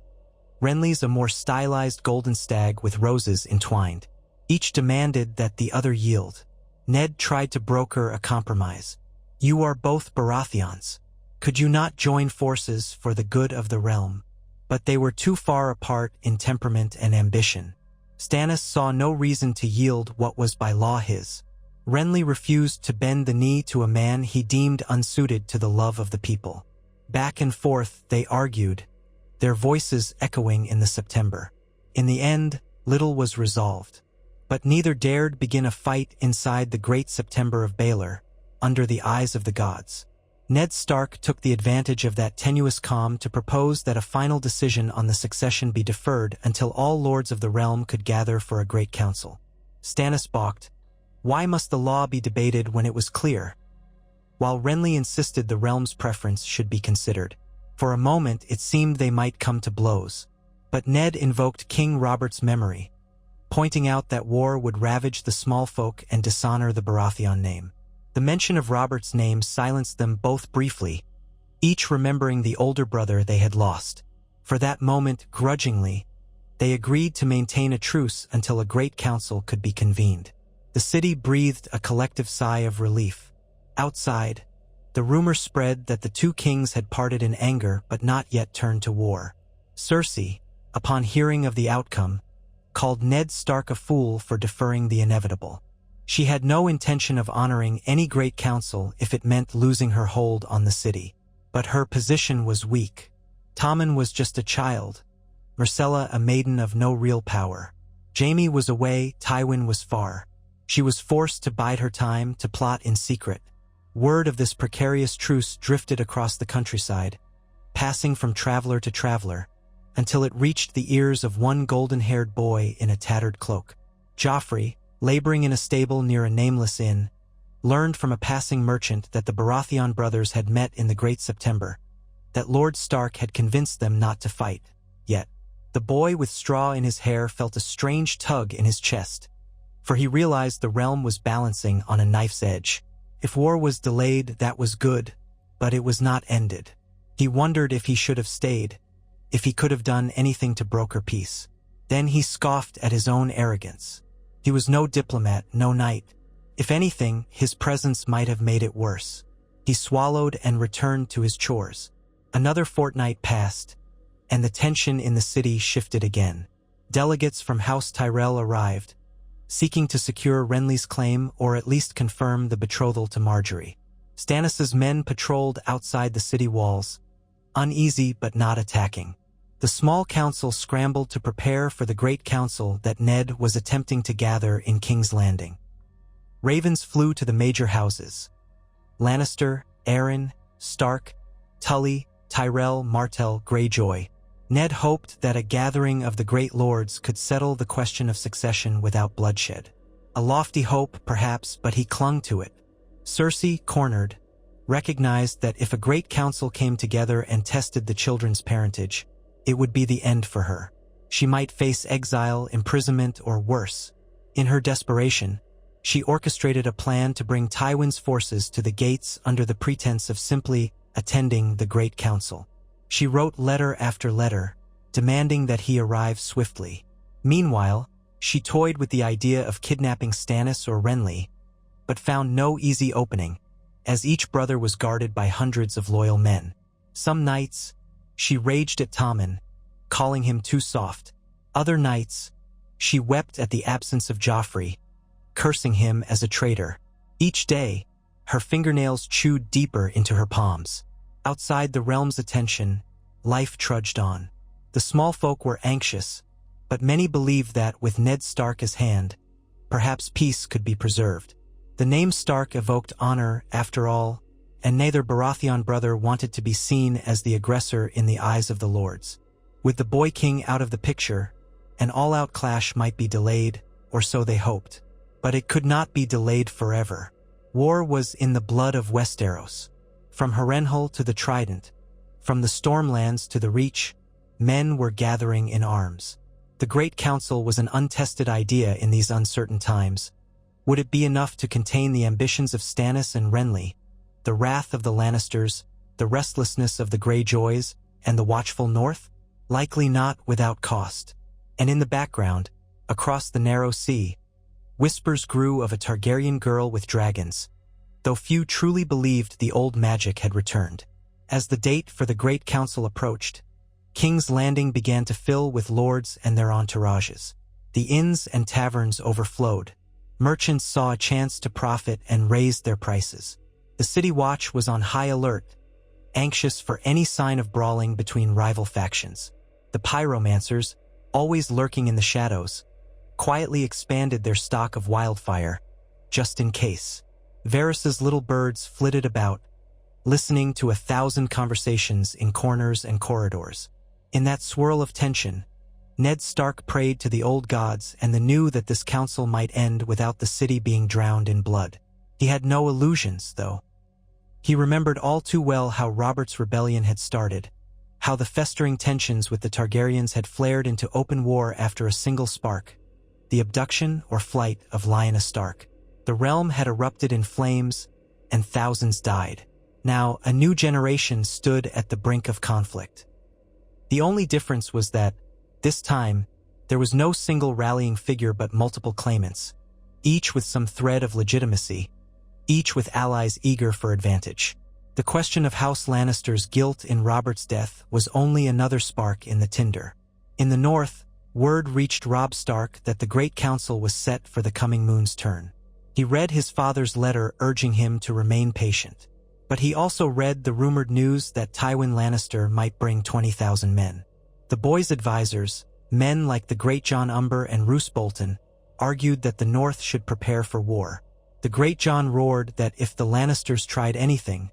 Renly's a more stylized golden stag with roses entwined. Each demanded that the other yield. Ned tried to broker a compromise. "You are both Baratheons. Could you not join forces for the good of the realm?" But they were too far apart in temperament and ambition. Stannis saw no reason to yield what was by law his. Renly refused to bend the knee to a man he deemed unsuited to the love of the people. Back and forth they argued, their voices echoing in the September. In the end, little was resolved. But neither dared begin a fight inside the great September of Baelor, under the eyes of the gods. Ned Stark took the advantage of that tenuous calm to propose that a final decision on the succession be deferred until all lords of the realm could gather for a great council. Stannis balked. Why must the law be debated when it was clear? While Renly insisted the realm's preference should be considered. For a moment it seemed they might come to blows. But Ned invoked King Robert's memory, pointing out that war would ravage the small folk and dishonor the Baratheon name. The mention of Robert's name silenced them both briefly, each remembering the older brother they had lost. For that moment, grudgingly, they agreed to maintain a truce until a great council could be convened. The city breathed a collective sigh of relief. Outside, the rumor spread that the two kings had parted in anger but not yet turned to war. Cersei, upon hearing of the outcome, called Ned Stark a fool for deferring the inevitable. She had no intention of honoring any great council if it meant losing her hold on the city. But her position was weak. Tommen was just a child, Myrcella a maiden of no real power. Jaime was away, Tywin was far. She was forced to bide her time, to plot in secret. Word of this precarious truce drifted across the countryside, passing from traveler to traveler, until it reached the ears of one golden-haired boy in a tattered cloak. Joffrey, laboring in a stable near a nameless inn, learned from a passing merchant that the Baratheon brothers had met in the Great September, that Lord Stark had convinced them not to fight. Yet, the boy with straw in his hair felt a strange tug in his chest, for he realized the realm was balancing on a knife's edge. If war was delayed, that was good, but it was not ended. He wondered if he should have stayed, if he could have done anything to broker peace. Then he scoffed at his own arrogance. He was no diplomat, no knight. If anything, his presence might have made it worse. He swallowed and returned to his chores. Another fortnight passed, and the tension in the city shifted again. Delegates from House Tyrell arrived, seeking to secure Renly's claim or at least confirm the betrothal to Margaery. Stannis's men patrolled outside the city walls, uneasy but not attacking. The small council scrambled to prepare for the great council that Ned was attempting to gather in King's Landing. Ravens flew to the major houses. Lannister, Arryn, Stark, Tully, Tyrell, Martell, Greyjoy. Ned hoped that a gathering of the great lords could settle the question of succession without bloodshed. A lofty hope, perhaps, but he clung to it. Cersei, cornered, recognized that if a great council came together and tested the children's parentage, it would be the end for her. She might face exile, imprisonment, or worse. In her desperation, she orchestrated a plan to bring Tywin's forces to the gates under the pretense of simply attending the Great Council. She wrote letter after letter, demanding that he arrive swiftly. Meanwhile, she toyed with the idea of kidnapping Stannis or Renly, but found no easy opening, as each brother was guarded by hundreds of loyal men. Some nights, she raged at Tommen, calling him too soft. Other nights, she wept at the absence of Joffrey, cursing him as a traitor. Each day, her fingernails chewed deeper into her palms. Outside the realm's attention, life trudged on. The small folk were anxious, but many believed that, with Ned Stark as hand, perhaps peace could be preserved. The name Stark evoked honor, after all, and neither Baratheon brother wanted to be seen as the aggressor in the eyes of the lords. With the boy king out of the picture, an all-out clash might be delayed, or so they hoped. But it could not be delayed forever. War was in the blood of Westeros. From Harrenhal to the Trident, from the Stormlands to the Reach, men were gathering in arms. The Great Council was an untested idea in these uncertain times. Would it be enough to contain the ambitions of Stannis and Renly, the wrath of the Lannisters, the restlessness of the Greyjoys, and the watchful North? Likely not without cost. And in the background, across the narrow sea, whispers grew of a Targaryen girl with dragons, though few truly believed the old magic had returned. As the date for the Great Council approached, King's Landing began to fill with lords and their entourages. The inns and taverns overflowed. Merchants saw a chance to profit and raised their prices. The city watch was on high alert, anxious for any sign of brawling between rival factions. The pyromancers, always lurking in the shadows, quietly expanded their stock of wildfire, just in case. Varys's little birds flitted about, listening to 1,000 conversations in corners and corridors. In that swirl of tension, Ned Stark prayed to the old gods and knew that this council might end without the city being drowned in blood. He had no illusions, though. He remembered all too well how Robert's rebellion had started, how the festering tensions with the Targaryens had flared into open war after a single spark, the abduction or flight of Lyanna Stark. The realm had erupted in flames, and thousands died. Now, a new generation stood at the brink of conflict. The only difference was that, this time, there was no single rallying figure but multiple claimants, each with some thread of legitimacy, each with allies eager for advantage. The question of House Lannister's guilt in Robert's death was only another spark in the tinder. In the north, word reached Robb Stark that the Great Council was set for the coming moon's turn. He read his father's letter urging him to remain patient. But he also read the rumored news that Tywin Lannister might bring 20,000 men. The boy's advisors, men like the great Jon Umber and Roose Bolton, argued that the North should prepare for war. The great Jon roared that if the Lannisters tried anything,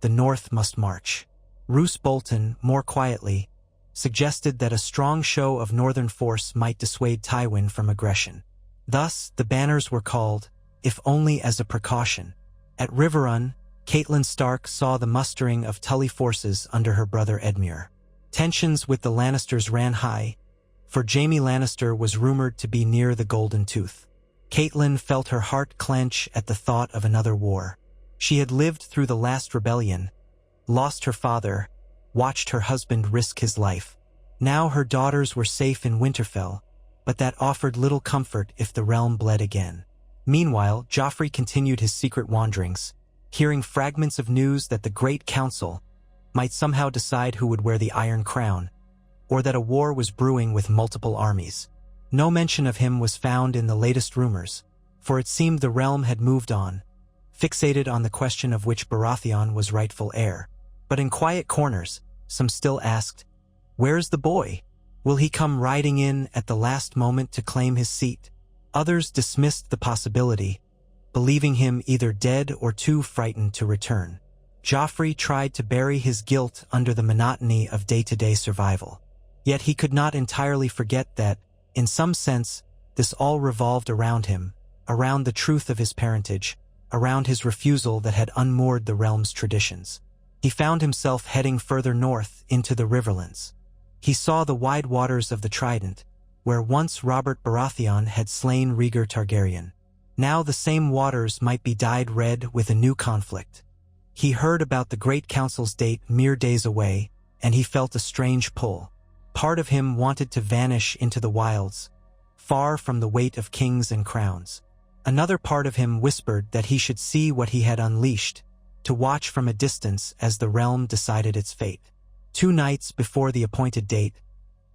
the North must march. Roose Bolton, more quietly, suggested that a strong show of northern force might dissuade Tywin from aggression. Thus, the banners were called, if only as a precaution. At Riverrun, Catelyn Stark saw the mustering of Tully forces under her brother Edmure. Tensions with the Lannisters ran high, for Jaime Lannister was rumored to be near the Golden Tooth. Catelyn felt her heart clench at the thought of another war. She had lived through the last rebellion, lost her father, watched her husband risk his life. Now her daughters were safe in Winterfell, but that offered little comfort if the realm bled again. Meanwhile, Joffrey continued his secret wanderings, hearing fragments of news that the Great Council might somehow decide who would wear the Iron Crown, or that a war was brewing with multiple armies. No mention of him was found in the latest rumors, for it seemed the realm had moved on, fixated on the question of which Baratheon was rightful heir. But in quiet corners, some still asked, "Where's the boy? Will he come riding in at the last moment to claim his seat?" Others dismissed the possibility, believing him either dead or too frightened to return. Joffrey tried to bury his guilt under the monotony of day-to-day survival. Yet he could not entirely forget that, in some sense, this all revolved around him, around the truth of his parentage, around his refusal that had unmoored the realm's traditions. He found himself heading further north into the Riverlands. He saw the wide waters of the Trident, where once Robert Baratheon had slain Rhaegar Targaryen. Now the same waters might be dyed red with a new conflict. He heard about the Great Council's date mere days away, and he felt a strange pull. Part of him wanted to vanish into the wilds, far from the weight of kings and crowns. Another part of him whispered that he should see what he had unleashed, to watch from a distance as the realm decided its fate. 2 nights before the appointed date,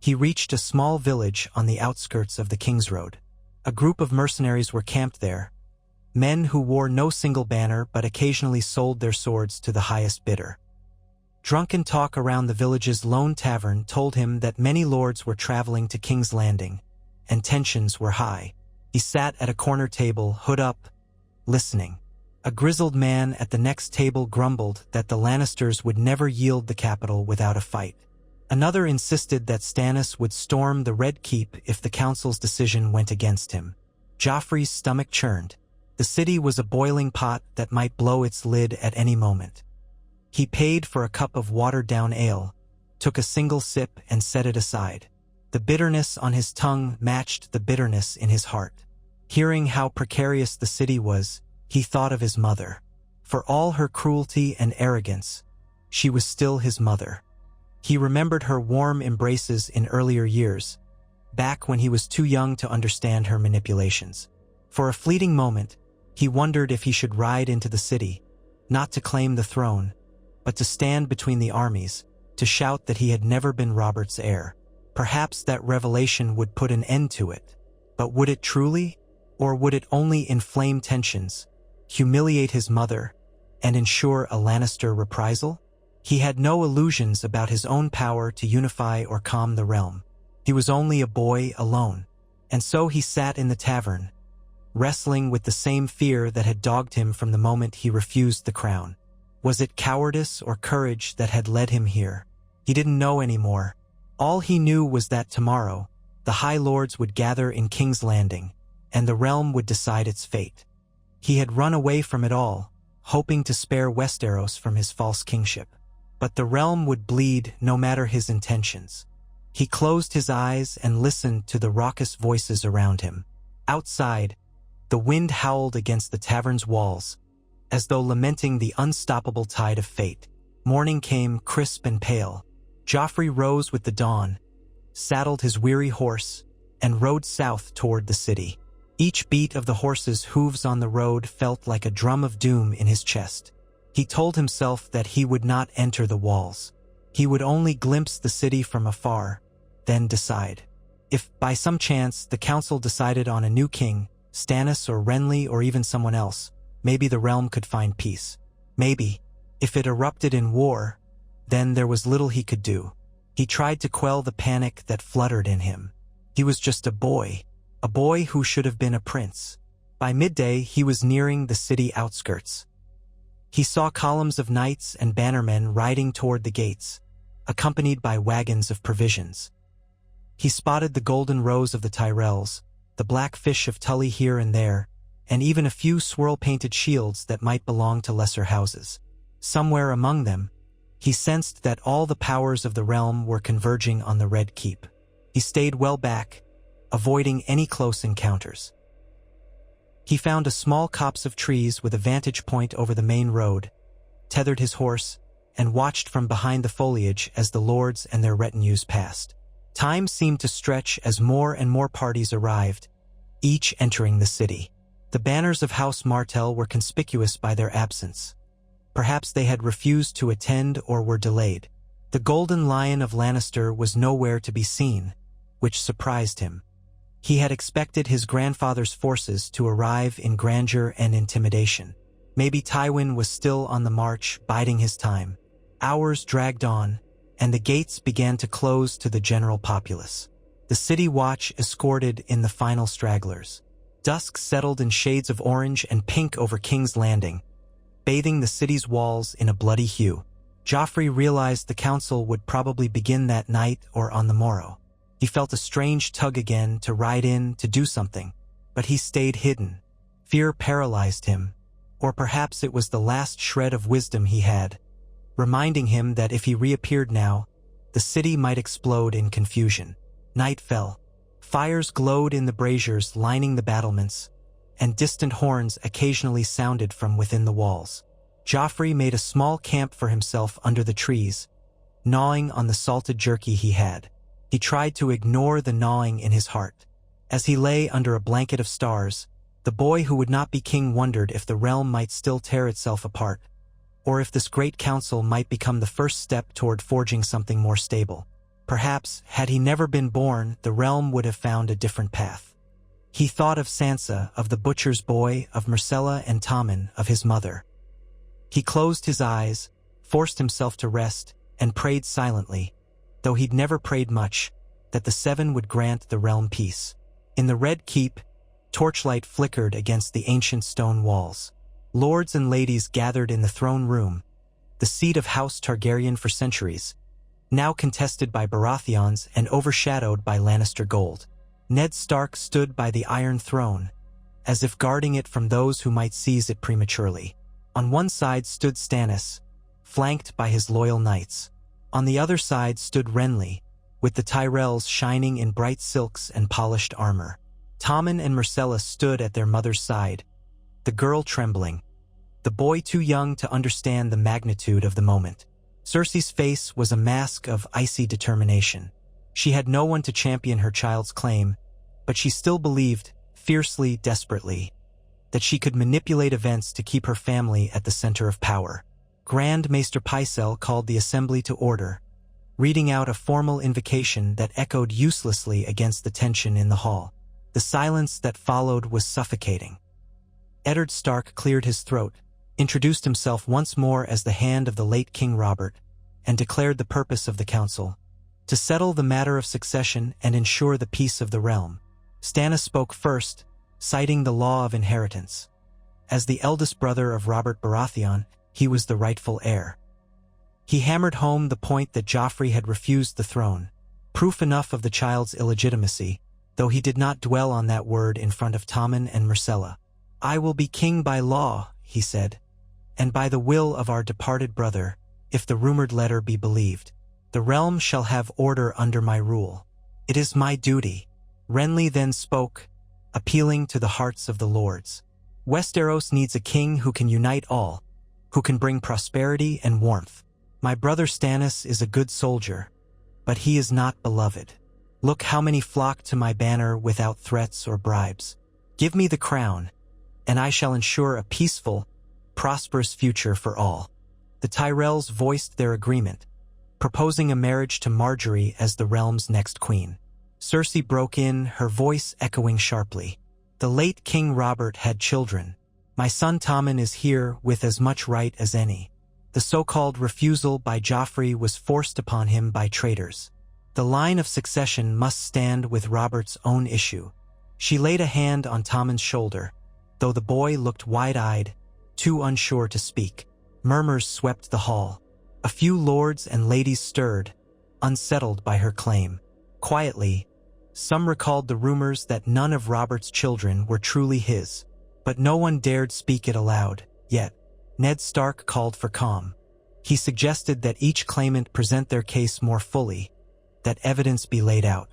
he reached a small village on the outskirts of the King's Road. A group of mercenaries were camped there, men who wore no single banner but occasionally sold their swords to the highest bidder. Drunken talk around the village's lone tavern told him that many lords were traveling to King's Landing, and tensions were high. He sat at a corner table, hood up, listening. A grizzled man at the next table grumbled that the Lannisters would never yield the capital without a fight. Another insisted that Stannis would storm the Red Keep if the council's decision went against him. Joffrey's stomach churned. The city was a boiling pot that might blow its lid at any moment. He paid for a cup of watered-down ale, took a single sip and set it aside. The bitterness on his tongue matched the bitterness in his heart. Hearing how precarious the city was, he thought of his mother. For all her cruelty and arrogance, she was still his mother. He remembered her warm embraces in earlier years, back when he was too young to understand her manipulations. For a fleeting moment, he wondered if he should ride into the city, not to claim the throne, but to stand between the armies, to shout that he had never been Robert's heir. Perhaps that revelation would put an end to it. But would it truly? Or would it only inflame tensions, humiliate his mother, and ensure a Lannister reprisal? He had no illusions about his own power to unify or calm the realm. He was only a boy alone, and so he sat in the tavern, wrestling with the same fear that had dogged him from the moment he refused the crown. Was it cowardice or courage that had led him here? He didn't know anymore. All he knew was that tomorrow, the High Lords would gather in King's Landing, and the realm would decide its fate. He had run away from it all, hoping to spare Westeros from his false kingship. But the realm would bleed no matter his intentions. He closed his eyes and listened to the raucous voices around him. Outside, the wind howled against the tavern's walls, as though lamenting the unstoppable tide of fate. Morning came crisp and pale. Joffrey rose with the dawn, saddled his weary horse, and rode south toward the city. Each beat of the horse's hooves on the road felt like a drum of doom in his chest. He told himself that he would not enter the walls. He would only glimpse the city from afar, then decide. If, by some chance, the council decided on a new king, Stannis or Renly or even someone else, maybe the realm could find peace. Maybe, if it erupted in war, then there was little he could do. He tried to quell the panic that fluttered in him. He was just a boy who should have been a prince. By midday, he was nearing the city outskirts. He saw columns of knights and bannermen riding toward the gates, accompanied by wagons of provisions. He spotted the golden rows of the Tyrells, the black fish of Tully here and there, and even a few swirl-painted shields that might belong to lesser houses. Somewhere among them, he sensed that all the powers of the realm were converging on the Red Keep. He stayed well back, avoiding any close encounters. He found a small copse of trees with a vantage point over the main road, tethered his horse, and watched from behind the foliage as the lords and their retinues passed. Time seemed to stretch as more and more parties arrived, each entering the city. The banners of House Martell were conspicuous by their absence. Perhaps they had refused to attend or were delayed. The Golden Lion of Lannister was nowhere to be seen, which surprised him. He had expected his grandfather's forces to arrive in grandeur and intimidation. Maybe Tywin was still on the march, biding his time. Hours dragged on, and the gates began to close to the general populace. The city watch escorted in the final stragglers. Dusk settled in shades of orange and pink over King's Landing, bathing the city's walls in a bloody hue. Joffrey realized the council would probably begin that night or on the morrow. He felt a strange tug again to ride in, to do something, but he stayed hidden. Fear paralyzed him, or perhaps it was the last shred of wisdom he had, reminding him that if he reappeared now, the city might explode in confusion. Night fell. Fires glowed in the braziers lining the battlements, and distant horns occasionally sounded from within the walls. Joffrey made a small camp for himself under the trees, gnawing on the salted jerky he had. He tried to ignore the gnawing in his heart. As he lay under a blanket of stars, the boy who would not be king wondered if the realm might still tear itself apart, or if this great council might become the first step toward forging something more stable. Perhaps, had he never been born, the realm would have found a different path. He thought of Sansa, of the butcher's boy, of Myrcella and Tommen, of his mother. He closed his eyes, forced himself to rest, and prayed silently, though he'd never prayed much, that the seven would grant the realm peace. In the Red Keep, torchlight flickered against the ancient stone walls. Lords and ladies gathered in the throne room, the seat of House Targaryen for centuries, now contested by Baratheons and overshadowed by Lannister gold. Ned Stark stood by the Iron Throne, as if guarding it from those who might seize it prematurely. On one side stood Stannis, flanked by his loyal knights. On the other side stood Renly, with the Tyrells shining in bright silks and polished armor. Tommen and Myrcella stood at their mother's side, the girl trembling, the boy too young to understand the magnitude of the moment. Cersei's face was a mask of icy determination. She had no one to champion her child's claim, but she still believed, fiercely, desperately, that she could manipulate events to keep her family at the center of power. Grand Maester Pycelle called the assembly to order, reading out a formal invocation that echoed uselessly against the tension in the hall. The silence that followed was suffocating. Eddard Stark cleared his throat, introduced himself once more as the hand of the late King Robert, and declared the purpose of the council: to settle the matter of succession and ensure the peace of the realm. Stannis spoke first, citing the law of inheritance. As the eldest brother of Robert Baratheon, he was the rightful heir. He hammered home the point that Joffrey had refused the throne, proof enough of the child's illegitimacy, though he did not dwell on that word in front of Tommen and Myrcella. "I will be king by law," he said, "and by the will of our departed brother, if the rumored letter be believed. The realm shall have order under my rule. It is my duty." Renly then spoke, appealing to the hearts of the lords. "Westeros needs a king who can unite all, who can bring prosperity and warmth. My brother Stannis is a good soldier, but he is not beloved. Look how many flock to my banner without threats or bribes. Give me the crown, and I shall ensure a peaceful, prosperous future for all." The Tyrells voiced their agreement, proposing a marriage to Marjorie as the realm's next queen. Cersei broke in, her voice echoing sharply. "The late King Robert had children. My son Tommen is here with as much right as any. The so-called refusal by Joffrey was forced upon him by traitors. The line of succession must stand with Robert's own issue." She laid a hand on Tommen's shoulder, though the boy looked wide-eyed, too unsure to speak. Murmurs swept the hall. A few lords and ladies stirred, unsettled by her claim. Quietly, some recalled the rumors that none of Robert's children were truly his, but no one dared speak it aloud. Yet, Ned Stark called for calm. He suggested that each claimant present their case more fully, that evidence be laid out.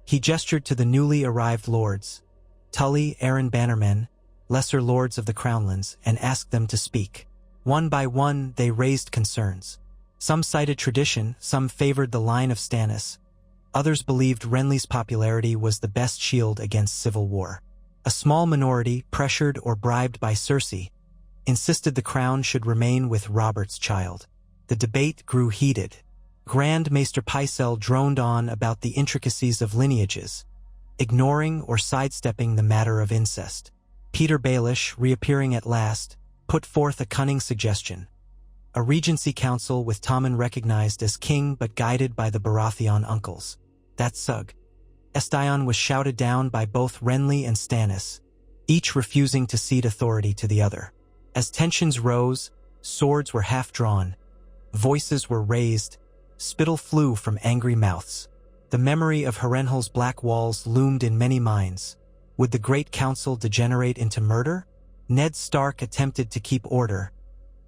He gestured to the newly arrived lords, Tully, Aaron Bannermen, lesser lords of the Crownlands, and asked them to speak. One by one, they raised concerns. Some cited tradition, some favored the line of Stannis. Others believed Renly's popularity was the best shield against civil war. A small minority, pressured or bribed by Cersei, insisted the crown should remain with Robert's child. The debate grew heated. Grand Maester Pycelle droned on about the intricacies of lineages, ignoring or sidestepping the matter of incest. Peter Baelish, reappearing at last, put forth a cunning suggestion: a regency council with Tommen recognized as king but guided by the Baratheon uncles. That sug. Estion was shouted down by both Renly and Stannis, each refusing to cede authority to the other. As tensions rose, swords were half-drawn, voices were raised, spittle flew from angry mouths. The memory of Harrenhal's black walls loomed in many minds. Would the Great Council degenerate into murder? Ned Stark attempted to keep order,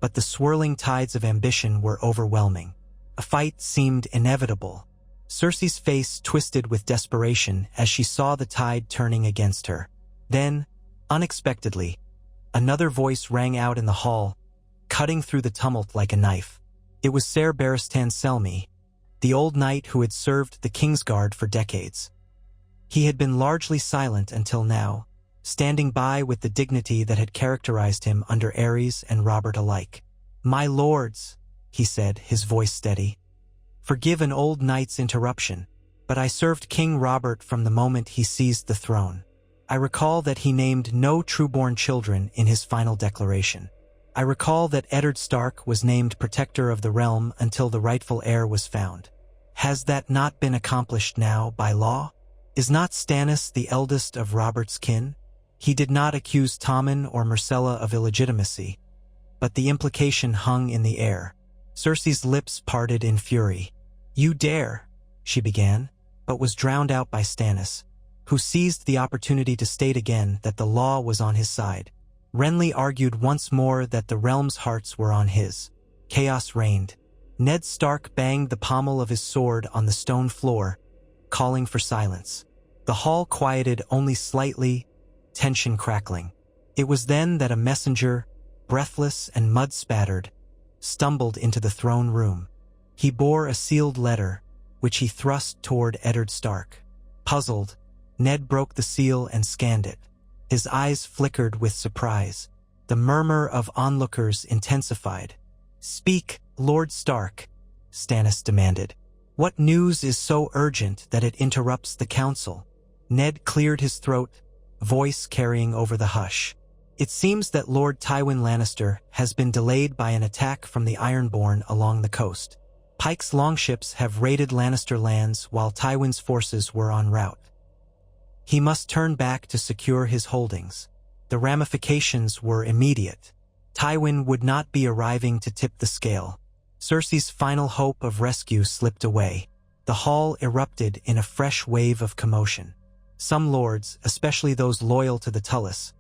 but the swirling tides of ambition were overwhelming. A fight seemed inevitable. Cersei's face twisted with desperation as she saw the tide turning against her. Then, unexpectedly, another voice rang out in the hall, cutting through the tumult like a knife. It was Ser Barristan Selmy, the old knight who had served the Kingsguard for decades. He had been largely silent until now, standing by with the dignity that had characterized him under Aerys and Robert alike. "My lords," he said, his voice steady, "forgive an old knight's interruption, but I served King Robert from the moment he seized the throne. I recall that he named no true-born children in his final declaration. I recall that Eddard Stark was named protector of the realm until the rightful heir was found. Has that not been accomplished now by law? Is not Stannis the eldest of Robert's kin? He did not accuse Tommen or Myrcella of illegitimacy, but the implication hung in the air. Cersei's lips parted in fury. "You dare," she began, but was drowned out by Stannis, who seized the opportunity to state again that the law was on his side. Renly argued once more that the realm's hearts were on his. Chaos reigned. Ned Stark banged the pommel of his sword on the stone floor, calling for silence. The hall quieted only slightly, tension crackling. It was then that a messenger, breathless and mud-spattered, stumbled into the throne room. He bore a sealed letter, which he thrust toward Eddard Stark. Puzzled, Ned broke the seal and scanned it. His eyes flickered with surprise. The murmur of onlookers intensified. "Speak, Lord Stark," Stannis demanded. "What news is so urgent that it interrupts the council?" Ned cleared his throat, voice carrying over the hush. "It seems that Lord Tywin Lannister has been delayed by an attack from the Ironborn along the coast. Pike's longships have raided Lannister lands while Tywin's forces were en route. He must turn back to secure his holdings. The ramifications were immediate. Tywin would not be arriving to tip the scale. Cersei's final hope of rescue slipped away. The hall erupted in a fresh wave of commotion. Some lords, especially those loyal to the Tullis,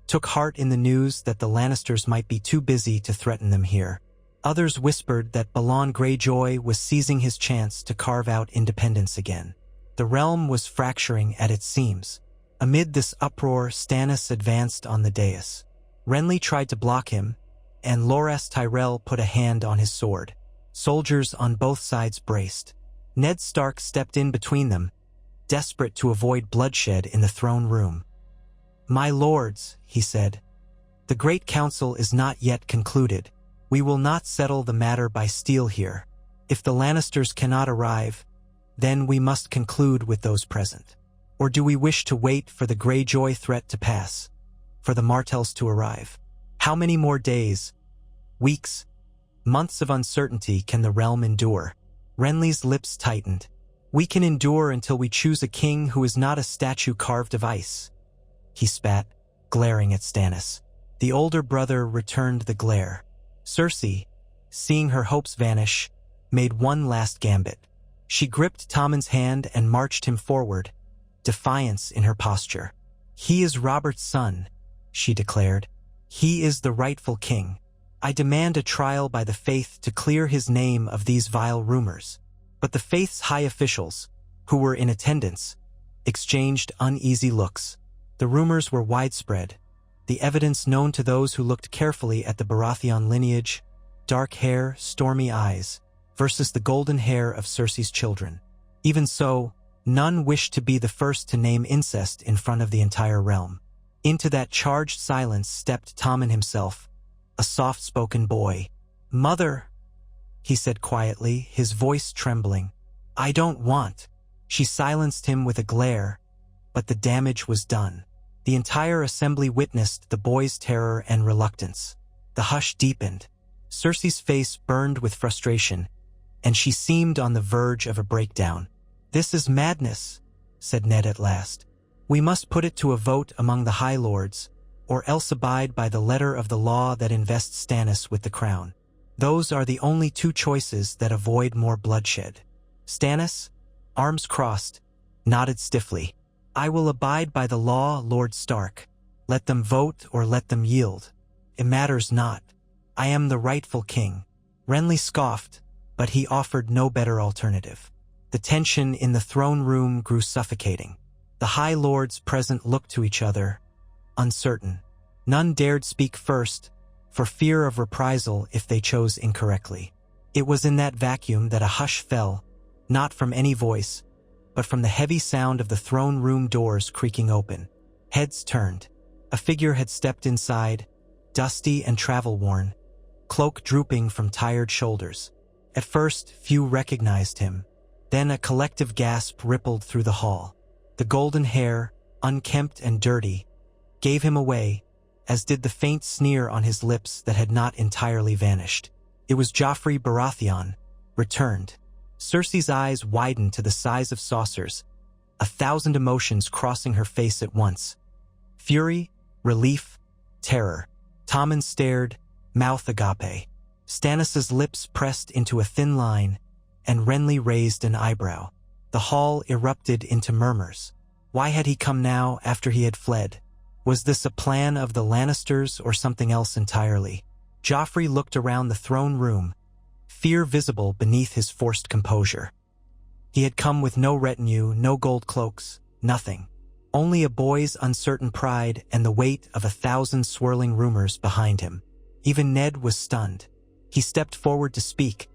took heart in the news that the Lannisters might be too busy to threaten them here. Others whispered that Balon Greyjoy was seizing his chance to carve out independence again. The realm was fracturing at its seams. Amid this uproar, Stannis advanced on the dais. Renly tried to block him, and Loras Tyrell put a hand on his sword. Soldiers on both sides braced. Ned Stark stepped in between them, desperate to avoid bloodshed in the throne room. "My lords," he said, "the Great Council is not yet concluded. We will not settle the matter by steel here. If the Lannisters cannot arrive, then we must conclude with those present. Or do we wish to wait for the Greyjoy threat to pass, for the Martells to arrive? How many more days, weeks, months of uncertainty can the realm endure?" Renly's lips tightened. "We can endure until we choose a king who is not a statue carved of ice," he spat, glaring at Stannis. The older brother returned the glare. Cersei, seeing her hopes vanish, made one last gambit. She gripped Tommen's hand and marched him forward, defiance in her posture. "He is Robert's son," she declared. "He is the rightful king. I demand a trial by the faith to clear his name of these vile rumors." But the faith's high officials, who were in attendance, exchanged uneasy looks. The rumors were widespread, the evidence known to those who looked carefully at the Baratheon lineage: dark hair, stormy eyes, versus the golden hair of Cersei's children. Even so, none wished to be the first to name incest in front of the entire realm. Into that charged silence stepped Tommen himself, a soft-spoken boy. "Mother," he said quietly, his voice trembling, "I don't want." She silenced him with a glare, but the damage was done. The entire assembly witnessed the boy's terror and reluctance. The hush deepened. Cersei's face burned with frustration, and she seemed on the verge of a breakdown. "This is madness," said Ned at last. "We must put it to a vote among the High Lords, or else abide by the letter of the law that invests Stannis with the crown. Those are the only two choices that avoid more bloodshed." Stannis, arms crossed, nodded stiffly. "I will abide by the law, Lord Stark. Let them vote or let them yield. It matters not. I am the rightful king." Renly scoffed, but he offered no better alternative. The tension in the throne room grew suffocating. The High Lords present looked to each other, uncertain. None dared speak first, for fear of reprisal if they chose incorrectly. It was in that vacuum that a hush fell, not from any voice, but from the heavy sound of the throne room doors creaking open. Heads turned. A figure had stepped inside, dusty and travel-worn, cloak drooping from tired shoulders. At first, few recognized him. Then a collective gasp rippled through the hall. The golden hair, unkempt and dirty, gave him away, as did the faint sneer on his lips that had not entirely vanished. It was Joffrey Baratheon, returned. Cersei's eyes widened to the size of saucers, 1,000 emotions crossing her face at once. Fury, relief, terror. Tommen stared, mouth agape. Stannis' lips pressed into a thin line, and Renly raised an eyebrow. The hall erupted into murmurs. Why had he come now after he had fled? Was this a plan of the Lannisters or something else entirely? Joffrey looked around the throne room, fear visible beneath his forced composure. He had come with no retinue, no gold cloaks, nothing. Only a boy's uncertain pride and the weight of 1,000 swirling rumors behind him. Even Ned was stunned. He stepped forward to speak,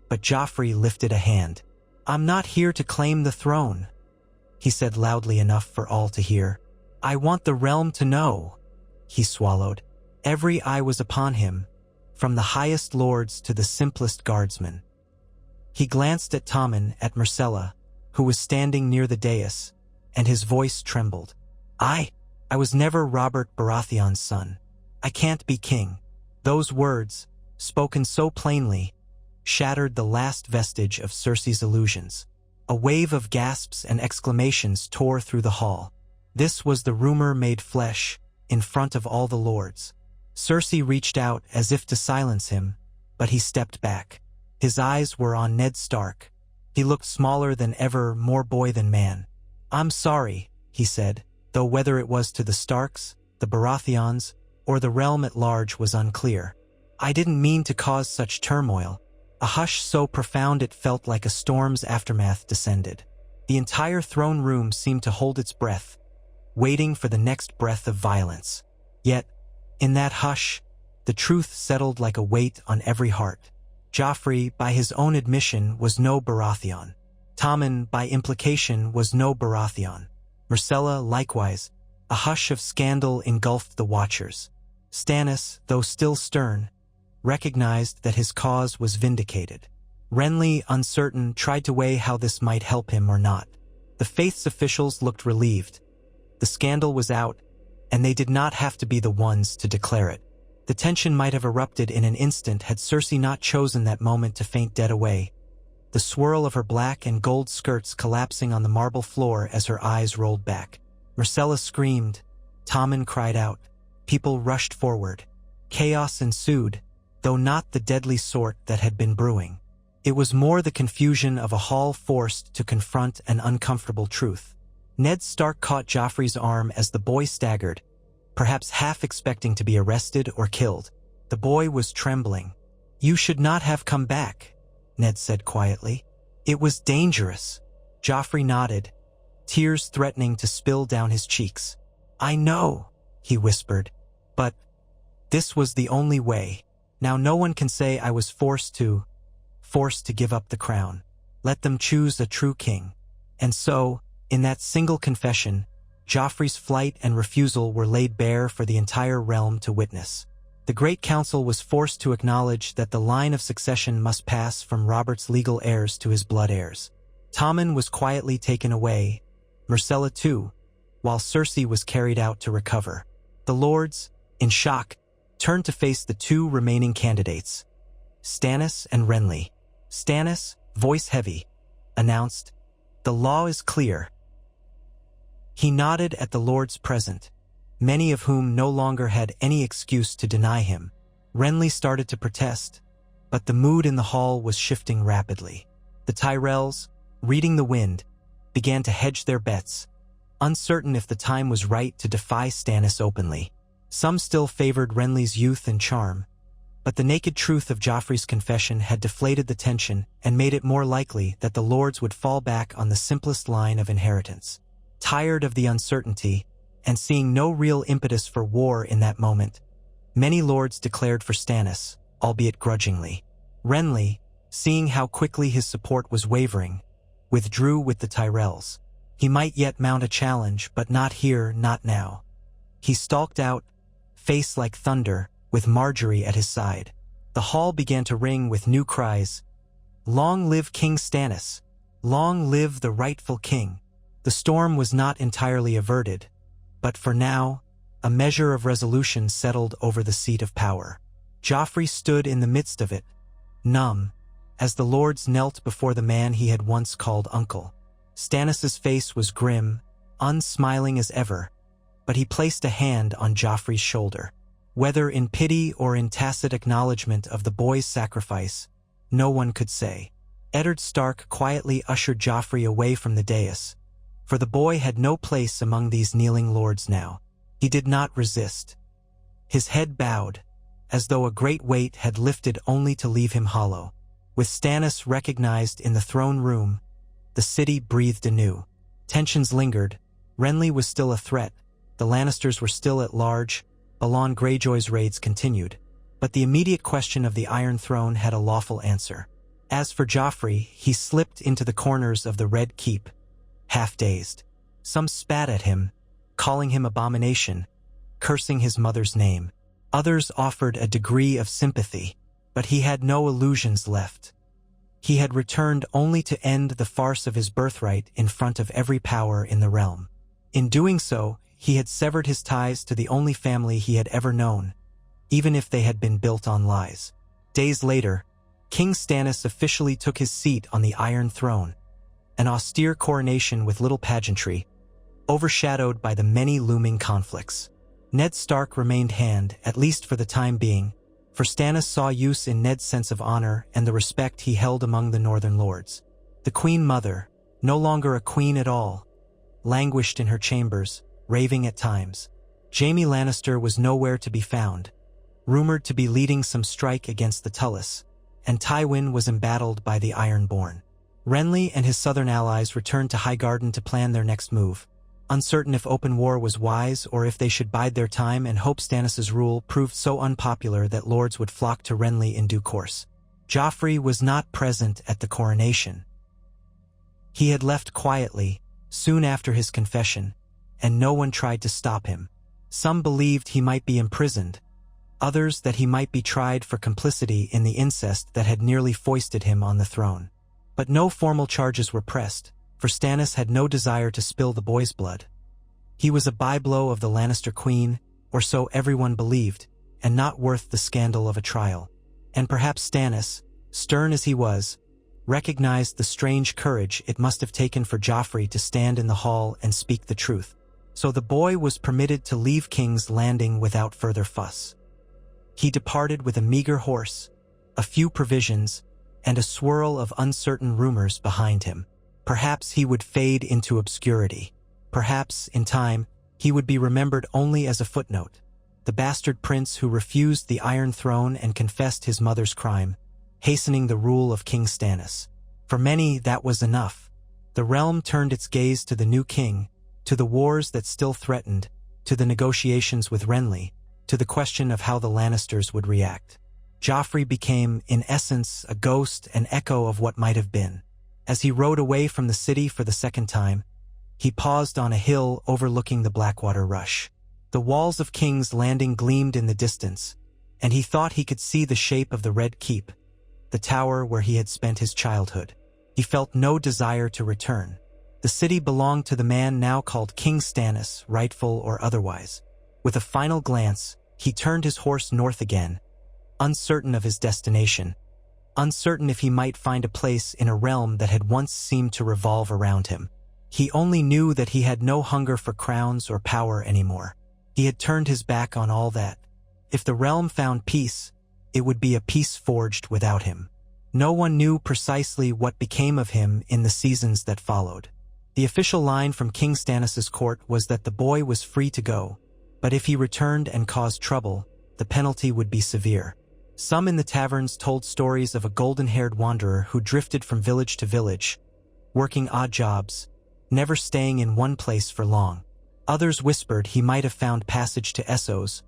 but Joffrey lifted a hand. "I'm not here to claim the throne," he said loudly enough for all to hear. "I want the realm to know." He swallowed. Every eye was upon him, from the highest lords to the simplest guardsmen. He glanced at Tommen, at Myrcella, who was standing near the dais, and his voice trembled. I was never Robert Baratheon's son. I can't be king." Those words, spoken so plainly, shattered the last vestige of Cersei's illusions. A wave of gasps and exclamations tore through the hall. This was the rumor made flesh, in front of all the lords. Cersei reached out as if to silence him, but he stepped back. His eyes were on Ned Stark. He looked smaller than ever, more boy than man. "I'm sorry," he said, though whether it was to the Starks, the Baratheons, or the realm at large was unclear. "I didn't mean to cause such turmoil." A hush so profound it felt like a storm's aftermath descended. The entire throne room seemed to hold its breath, waiting for the next breath of violence. Yet, in that hush, the truth settled like a weight on every heart. Joffrey, by his own admission, was no Baratheon. Tommen, by implication, was no Baratheon. Myrcella, likewise. A hush of scandal engulfed the watchers. Stannis, though still stern, recognized that his cause was vindicated. Renly, uncertain, tried to weigh how this might help him or not. The faith's officials looked relieved. The scandal was out, and they did not have to be the ones to declare it. The tension might have erupted in an instant had Cersei not chosen that moment to faint dead away, the swirl of her black and gold skirts collapsing on the marble floor as her eyes rolled back. Myrcella screamed. Tommen cried out. People rushed forward. Chaos ensued, though not the deadly sort that had been brewing. It was more the confusion of a hall forced to confront an uncomfortable truth. Ned Stark caught Joffrey's arm as the boy staggered, perhaps half expecting to be arrested or killed. The boy was trembling. "You should not have come back," Ned said quietly. "It was dangerous." Joffrey nodded, tears threatening to spill down his cheeks. "I know," he whispered, "but this was the only way. Now no one can say I was forced to give up the crown. Let them choose a true king." And so, in that single confession, Joffrey's flight and refusal were laid bare for the entire realm to witness. The Great Council was forced to acknowledge that the line of succession must pass from Robert's legal heirs to his blood heirs. Tommen was quietly taken away, Myrcella too, while Cersei was carried out to recover. The lords, in shock, turned to face the two remaining candidates, Stannis and Renly. Stannis, voice heavy, announced, "The law is clear." He nodded at the lords present, many of whom no longer had any excuse to deny him. Renly started to protest, but the mood in the hall was shifting rapidly. The Tyrells, reading the wind, began to hedge their bets, uncertain if the time was right to defy Stannis openly. Some still favored Renly's youth and charm, but the naked truth of Joffrey's confession had deflated the tension and made it more likely that the lords would fall back on the simplest line of inheritance. Tired of the uncertainty, and seeing no real impetus for war in that moment, many lords declared for Stannis, albeit grudgingly. Renly, seeing how quickly his support was wavering, withdrew with the Tyrells. He might yet mount a challenge, but not here, not now. He stalked out, face like thunder, with Marjorie at his side. The hall began to ring with new cries. "Long live King Stannis! Long live the rightful king!" The storm was not entirely averted, but for now, A measure of resolution settled over the seat of power. Joffrey stood in the midst of it, numb, as the lords knelt before the man he had once called uncle. Stannis' face was grim, unsmiling as ever, but he placed a hand on Joffrey's shoulder. Whether in pity or in tacit acknowledgement of the boy's sacrifice, no one could say. Eddard Stark quietly ushered Joffrey away from the dais, for the boy had no place among these kneeling lords now. He did not resist. His head bowed, as though a great weight had lifted only to leave him hollow. With Stannis recognized in the throne room, the city breathed anew. Tensions lingered. Renly was still a threat. The Lannisters were still at large. Balon Greyjoy's raids continued. But the immediate question of the Iron Throne had a lawful answer. As for Joffrey, he slipped into the corners of the Red Keep, half-dazed. Some spat at him, calling him abomination, cursing his mother's name. Others offered a degree of sympathy, but he had no illusions left. He had returned only to end the farce of his birthright in front of every power in the realm. In doing so, he had severed his ties to the only family he had ever known, even if they had been built on lies. Days later, King Stannis officially took his seat on the Iron Throne, an austere coronation with little pageantry, overshadowed by the many looming conflicts. Ned Stark remained hand, at least for the time being, for Stannis saw use in Ned's sense of honor and the respect he held among the Northern Lords. The Queen Mother, no longer a queen at all, languished in her chambers, raving at times. Jaime Lannister was nowhere to be found, rumored to be leading some strike against the Tullus, and Tywin was embattled by the Ironborn. Renly and his southern allies returned to Highgarden to plan their next move, uncertain if open war was wise or if they should bide their time and hope Stannis' rule proved so unpopular that lords would flock to Renly in due course. Joffrey was not present at the coronation. He had left quietly, soon after his confession, and no one tried to stop him. Some believed he might be imprisoned, others that he might be tried for complicity in the incest that had nearly foisted him on the throne. But no formal charges were pressed, for Stannis had no desire to spill the boy's blood. He was a byblow of the Lannister queen, or so everyone believed, and not worth the scandal of a trial. And perhaps Stannis, stern as he was, recognized the strange courage it must have taken for Joffrey to stand in the hall and speak the truth. So the boy was permitted to leave King's Landing without further fuss. He departed with a meager horse, a few provisions, and a swirl of uncertain rumors behind him. Perhaps he would fade into obscurity. Perhaps, in time, he would be remembered only as a footnote, the bastard prince who refused the Iron Throne and confessed his mother's crime, hastening the rule of King Stannis. For many, that was enough. The realm turned its gaze to the new king, to the wars that still threatened, to the negotiations with Renly, to the question of how the Lannisters would react. Joffrey became, in essence, a ghost, an echo of what might have been. As he rode away from the city for the second time, he paused on a hill overlooking the Blackwater Rush. The walls of King's Landing gleamed in the distance, and he thought he could see the shape of the Red Keep, the tower where he had spent his childhood. He felt no desire to return. The city belonged to the man now called King Stannis, rightful or otherwise. With a final glance, he turned his horse north again, uncertain of his destination, uncertain if he might find a place in a realm that had once seemed to revolve around him. He only knew that he had no hunger for crowns or power anymore. He had turned his back on all that. If the realm found peace, it would be a peace forged without him. No one knew precisely what became of him in the seasons that followed. The official line from King Stannis' court was that the boy was free to go, but if he returned and caused trouble, the penalty would be severe. Some in the taverns told stories of a golden-haired wanderer who drifted from village to village, working odd jobs, never staying in one place for long. Others whispered he might have found passage to Essos,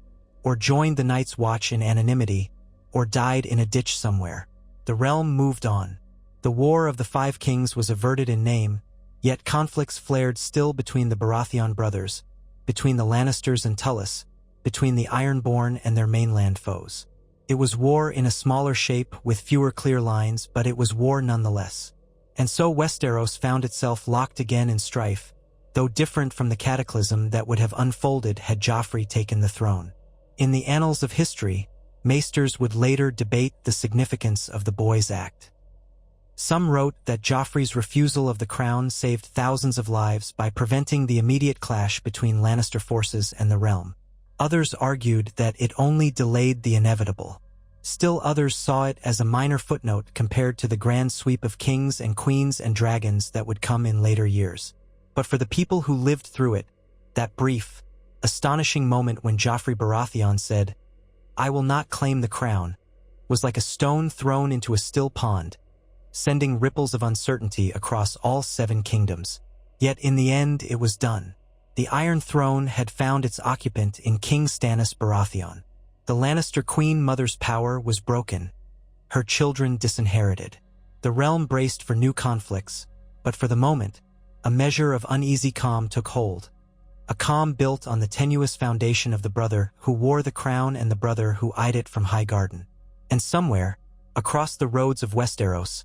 or joined the Night's Watch in anonymity, or died in a ditch somewhere. The realm moved on. The War of the Five Kings was averted in name, yet conflicts flared still between the Baratheon brothers, between the Lannisters and Tullus, between the Ironborn and their mainland foes. It was war in a smaller shape with fewer clear lines, but it was war nonetheless. And so Westeros found itself locked again in strife, though different from the cataclysm that would have unfolded had Joffrey taken the throne. In the annals of history, maesters would later debate the significance of the boy's act. Some wrote that Joffrey's refusal of the crown saved thousands of lives by preventing the immediate clash between Lannister forces and the realm. Others argued that it only delayed the inevitable. Still others saw it as a minor footnote compared to the grand sweep of kings and queens and dragons that would come in later years. But for the people who lived through it, that brief, astonishing moment when Joffrey Baratheon said, "I will not claim the crown," was like a stone thrown into a still pond, sending ripples of uncertainty across all 7 kingdoms. Yet in the end it was done. The Iron Throne had found its occupant in King Stannis Baratheon. The Lannister Queen Mother's power was broken, her children disinherited. The realm braced for new conflicts, but for the moment, a measure of uneasy calm took hold. A calm built on the tenuous foundation of the brother who wore the crown and the brother who eyed it from Highgarden. And somewhere, across the roads of Westeros,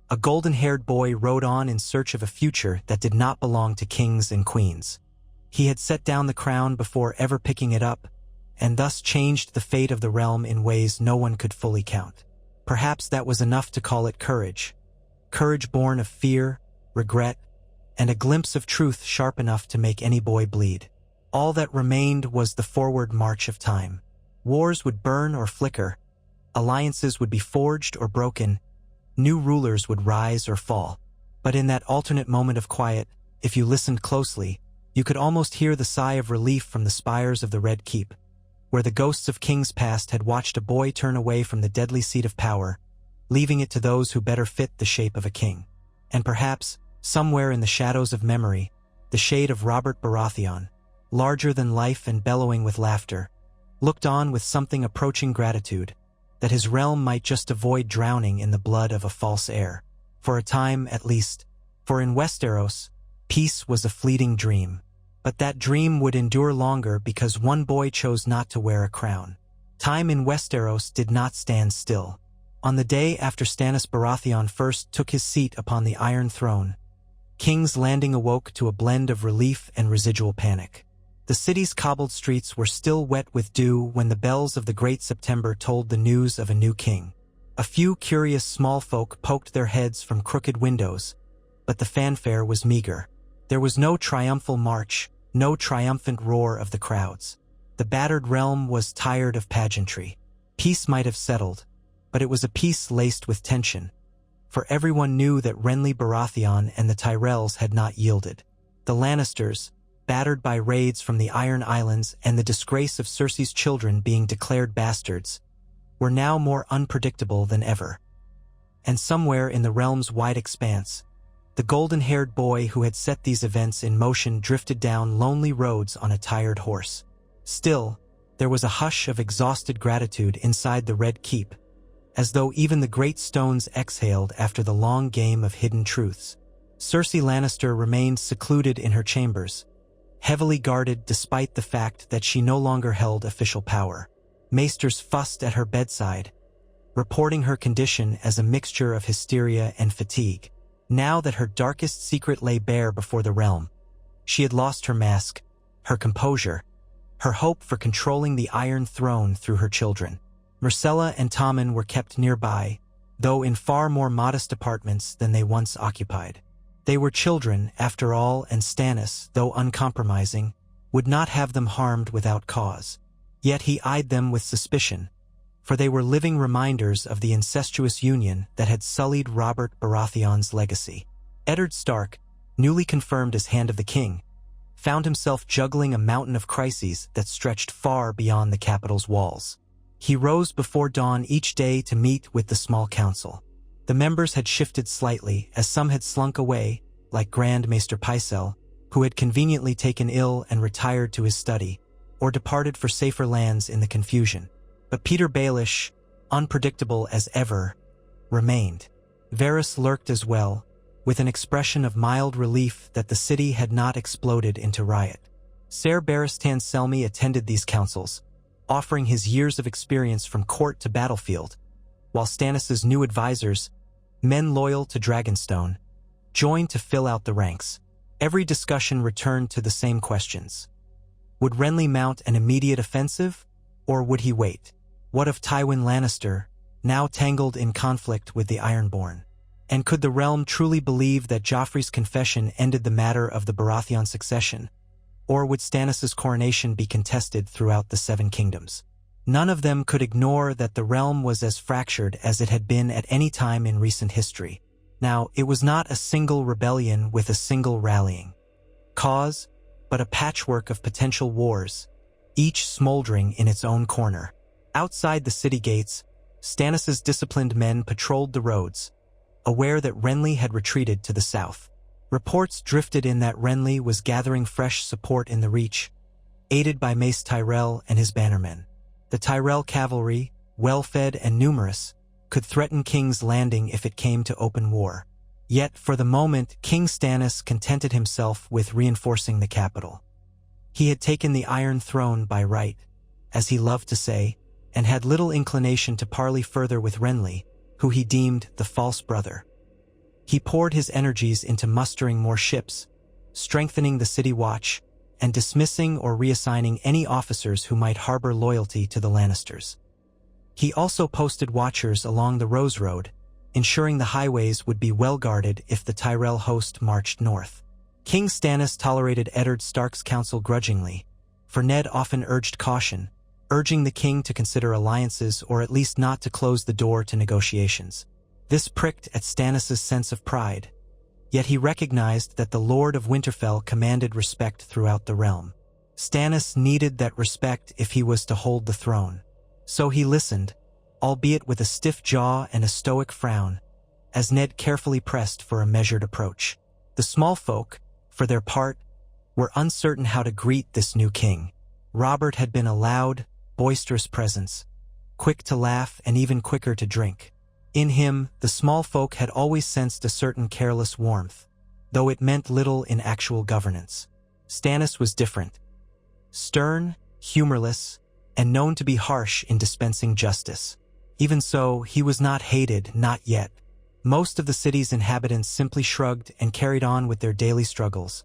a golden-haired boy rode on in search of a future that did not belong to kings and queens. He had set down the crown before ever picking it up, and thus changed the fate of the realm in ways no one could fully count. Perhaps that was enough to call it courage. Courage born of fear, regret, and a glimpse of truth sharp enough to make any boy bleed. All that remained was the forward march of time. Wars would burn or flicker, alliances would be forged or broken, new rulers would rise or fall. But in that alternate moment of quiet, if you listened closely, you could almost hear the sigh of relief from the spires of the Red Keep, where the ghosts of kings past had watched a boy turn away from the deadly seat of power, leaving it to those who better fit the shape of a king. And perhaps, somewhere in the shadows of memory, the shade of Robert Baratheon, larger than life and bellowing with laughter, looked on with something approaching gratitude, that his realm might just avoid drowning in the blood of a false heir. For a time, at least, for in Westeros, peace was a fleeting dream. But that dream would endure longer because one boy chose not to wear a crown. Time in Westeros did not stand still. On the day after Stannis Baratheon first took his seat upon the Iron Throne, King's Landing awoke to a blend of relief and residual panic. The city's cobbled streets were still wet with dew when the bells of the Great September told the news of a new king. A few curious small folk poked their heads from crooked windows, but the fanfare was meager. There was no triumphal march, no triumphant roar of the crowds. The battered realm was tired of pageantry. Peace might have settled, but it was a peace laced with tension, for everyone knew that Renly Baratheon and the Tyrells had not yielded. The Lannisters, battered by raids from the Iron Islands and the disgrace of Cersei's children being declared bastards, were now more unpredictable than ever. And somewhere in the realm's wide expanse, the golden-haired boy who had set these events in motion drifted down lonely roads on a tired horse. Still, there was a hush of exhausted gratitude inside the Red Keep, as though even the great stones exhaled after the long game of hidden truths. Cersei Lannister remained secluded in her chambers, heavily guarded despite the fact that she no longer held official power. Maesters fussed at her bedside, reporting her condition as a mixture of hysteria and fatigue. Now that her darkest secret lay bare before the realm, she had lost her mask, her composure, her hope for controlling the Iron Throne through her children. Myrcella and Tommen were kept nearby, though in far more modest apartments than they once occupied. They were children, after all, and Stannis, though uncompromising, would not have them harmed without cause. Yet he eyed them with suspicion, for they were living reminders of the incestuous union that had sullied Robert Baratheon's legacy. Eddard Stark, newly confirmed as Hand of the King, found himself juggling a mountain of crises that stretched far beyond the capital's walls. He rose before dawn each day to meet with the small council. The members had shifted slightly, as some had slunk away, like Grand Maester Pycelle, who had conveniently taken ill and retired to his study, or departed for safer lands in the confusion. But Peter Baelish, unpredictable as ever, remained. Varys lurked as well, with an expression of mild relief that the city had not exploded into riot. Ser Barristan Selmy attended these councils, offering his years of experience from court to battlefield, while Stannis's new advisors, men loyal to Dragonstone, joined to fill out the ranks. Every discussion returned to the same questions. Would Renly mount an immediate offensive, or would he wait? What of Tywin Lannister, now tangled in conflict with the Ironborn? And could the realm truly believe that Joffrey's confession ended the matter of the Baratheon succession? Or would Stannis' coronation be contested throughout the Seven Kingdoms? None of them could ignore that the realm was as fractured as it had been at any time in recent history. Now, it was not a single rebellion with a single rallying cause, but a patchwork of potential wars, each smoldering in its own corner. Outside the city gates, Stannis' disciplined men patrolled the roads, aware that Renly had retreated to the south. Reports drifted in that Renly was gathering fresh support in the Reach, aided by Mace Tyrell and his bannermen. The Tyrell cavalry, well-fed and numerous, could threaten King's Landing if it came to open war. Yet, for the moment, King Stannis contented himself with reinforcing the capital. He had taken the Iron Throne by right, as he loved to say, and had little inclination to parley further with Renly, who he deemed the false brother. He poured his energies into mustering more ships, strengthening the city watch, and dismissing or reassigning any officers who might harbor loyalty to the Lannisters. He also posted watchers along the Rose Road, ensuring the highways would be well guarded if the Tyrell host marched north. King Stannis tolerated Eddard Stark's counsel grudgingly, for Ned often urged caution, urging the king to consider alliances or at least not to close the door to negotiations. This pricked at Stannis' sense of pride, yet he recognized that the Lord of Winterfell commanded respect throughout the realm. Stannis needed that respect if he was to hold the throne. So he listened, albeit with a stiff jaw and a stoic frown, as Ned carefully pressed for a measured approach. The small folk, for their part, were uncertain how to greet this new king. Robert had been a loud, boisterous presence, quick to laugh and even quicker to drink. In him, the small folk had always sensed a certain careless warmth, though it meant little in actual governance. Stannis was different. Stern, humorless, and known to be harsh in dispensing justice. Even so, he was not hated, not yet. Most of the city's inhabitants simply shrugged and carried on with their daily struggles,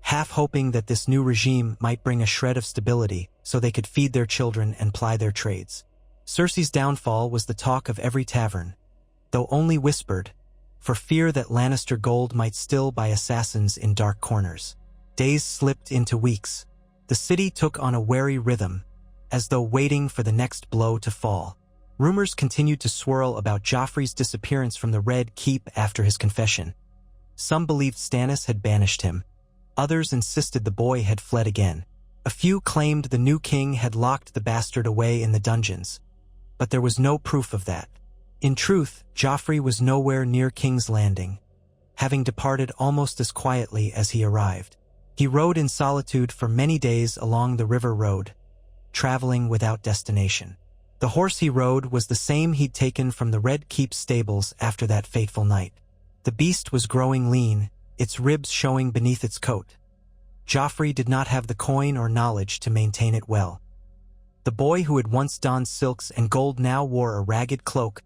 half hoping that this new regime might bring a shred of stability so they could feed their children and ply their trades. Cersei's downfall was the talk of every tavern, though only whispered, for fear that Lannister gold might still buy assassins in dark corners. Days slipped into weeks. The city took on a wary rhythm, as though waiting for the next blow to fall. Rumors continued to swirl about Joffrey's disappearance from the Red Keep after his confession. Some believed Stannis had banished him. Others insisted the boy had fled again. A few claimed the new king had locked the bastard away in the dungeons, but there was no proof of that. In truth, Joffrey was nowhere near King's Landing, having departed almost as quietly as he arrived. He rode in solitude for many days along the river road, traveling without destination. The horse he rode was the same he'd taken from the Red Keep stables after that fateful night. The beast was growing lean, its ribs showing beneath its coat. Joffrey did not have the coin or knowledge to maintain it well. The boy who had once donned silks and gold now wore a ragged cloak,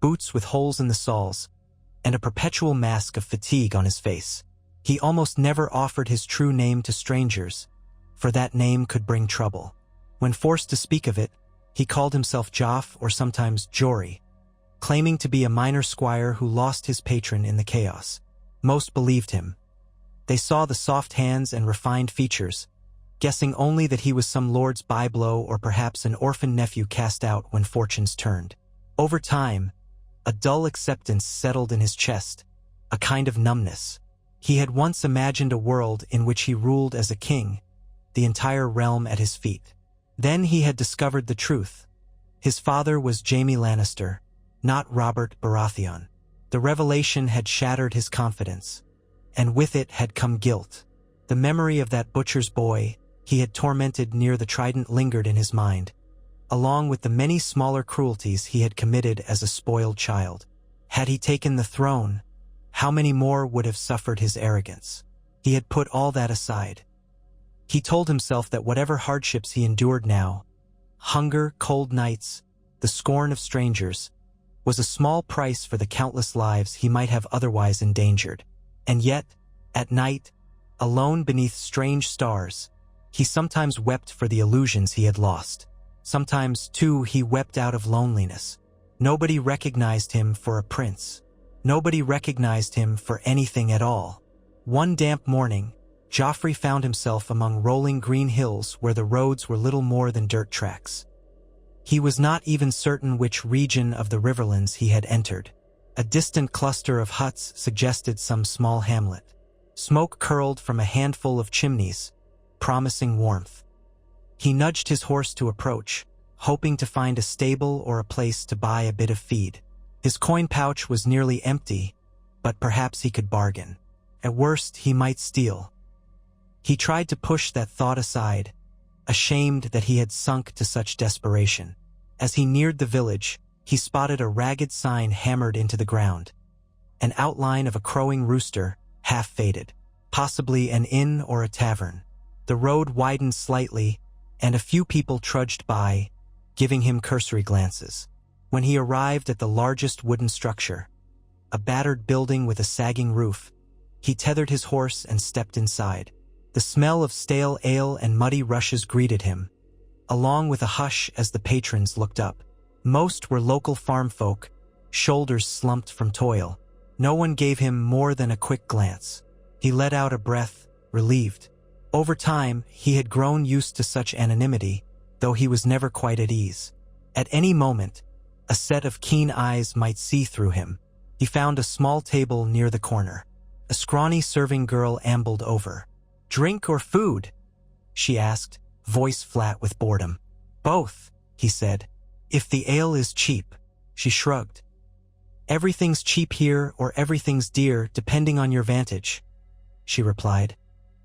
boots with holes in the soles, and a perpetual mask of fatigue on his face. He almost never offered his true name to strangers, for that name could bring trouble. When forced to speak of it, he called himself Joff or sometimes Jory, claiming to be a minor squire who lost his patron in the chaos. Most believed him. They saw the soft hands and refined features, guessing only that he was some lord's byblow or perhaps an orphan nephew cast out when fortunes turned. Over time, a dull acceptance settled in his chest, a kind of numbness. He had once imagined a world in which he ruled as a king, the entire realm at his feet. Then he had discovered the truth. His father was Jaime Lannister, not Robert Baratheon. The revelation had shattered his confidence, and with it had come guilt. The memory of that butcher's boy he had tormented near the trident lingered in his mind, along with the many smaller cruelties he had committed as a spoiled child. Had he taken the throne, how many more would have suffered his arrogance? He had put all that aside. He told himself that whatever hardships he endured now, hunger, cold nights, the scorn of strangers, was a small price for the countless lives he might have otherwise endangered. And yet, at night, alone beneath strange stars. He sometimes wept for the illusions he had lost. Sometimes, too, he wept out of loneliness. Nobody recognized him for a prince. Nobody recognized him for anything at all. One damp morning, Joffrey found himself among rolling green hills where the roads were little more than dirt tracks. He was not even certain which region of the Riverlands he had entered. A distant cluster of huts suggested some small hamlet. Smoke curled from a handful of chimneys, promising warmth. He nudged his horse to approach, hoping to find a stable or a place to buy a bit of feed. His coin pouch was nearly empty, but perhaps he could bargain. At worst, he might steal. He tried to push that thought aside, ashamed that he had sunk to such desperation. As he neared the village, he spotted a ragged sign hammered into the ground. An outline of a crowing rooster, half faded. Possibly an inn or a tavern. The road widened slightly, and a few people trudged by, giving him cursory glances. When he arrived at the largest wooden structure, a battered building with a sagging roof, he tethered his horse and stepped inside. The smell of stale ale and muddy rushes greeted him, along with a hush as the patrons looked up. Most were local farm folk, shoulders slumped from toil. No one gave him more than a quick glance. He let out a breath, relieved. Over time, he had grown used to such anonymity, though he was never quite at ease. At any moment, a set of keen eyes might see through him. He found a small table near the corner. A scrawny serving girl ambled over. "Drink or food?" she asked, voice flat with boredom. "Both," he said. "If the ale is cheap." She shrugged. "Everything's cheap here or everything's dear, depending on your vantage," she replied,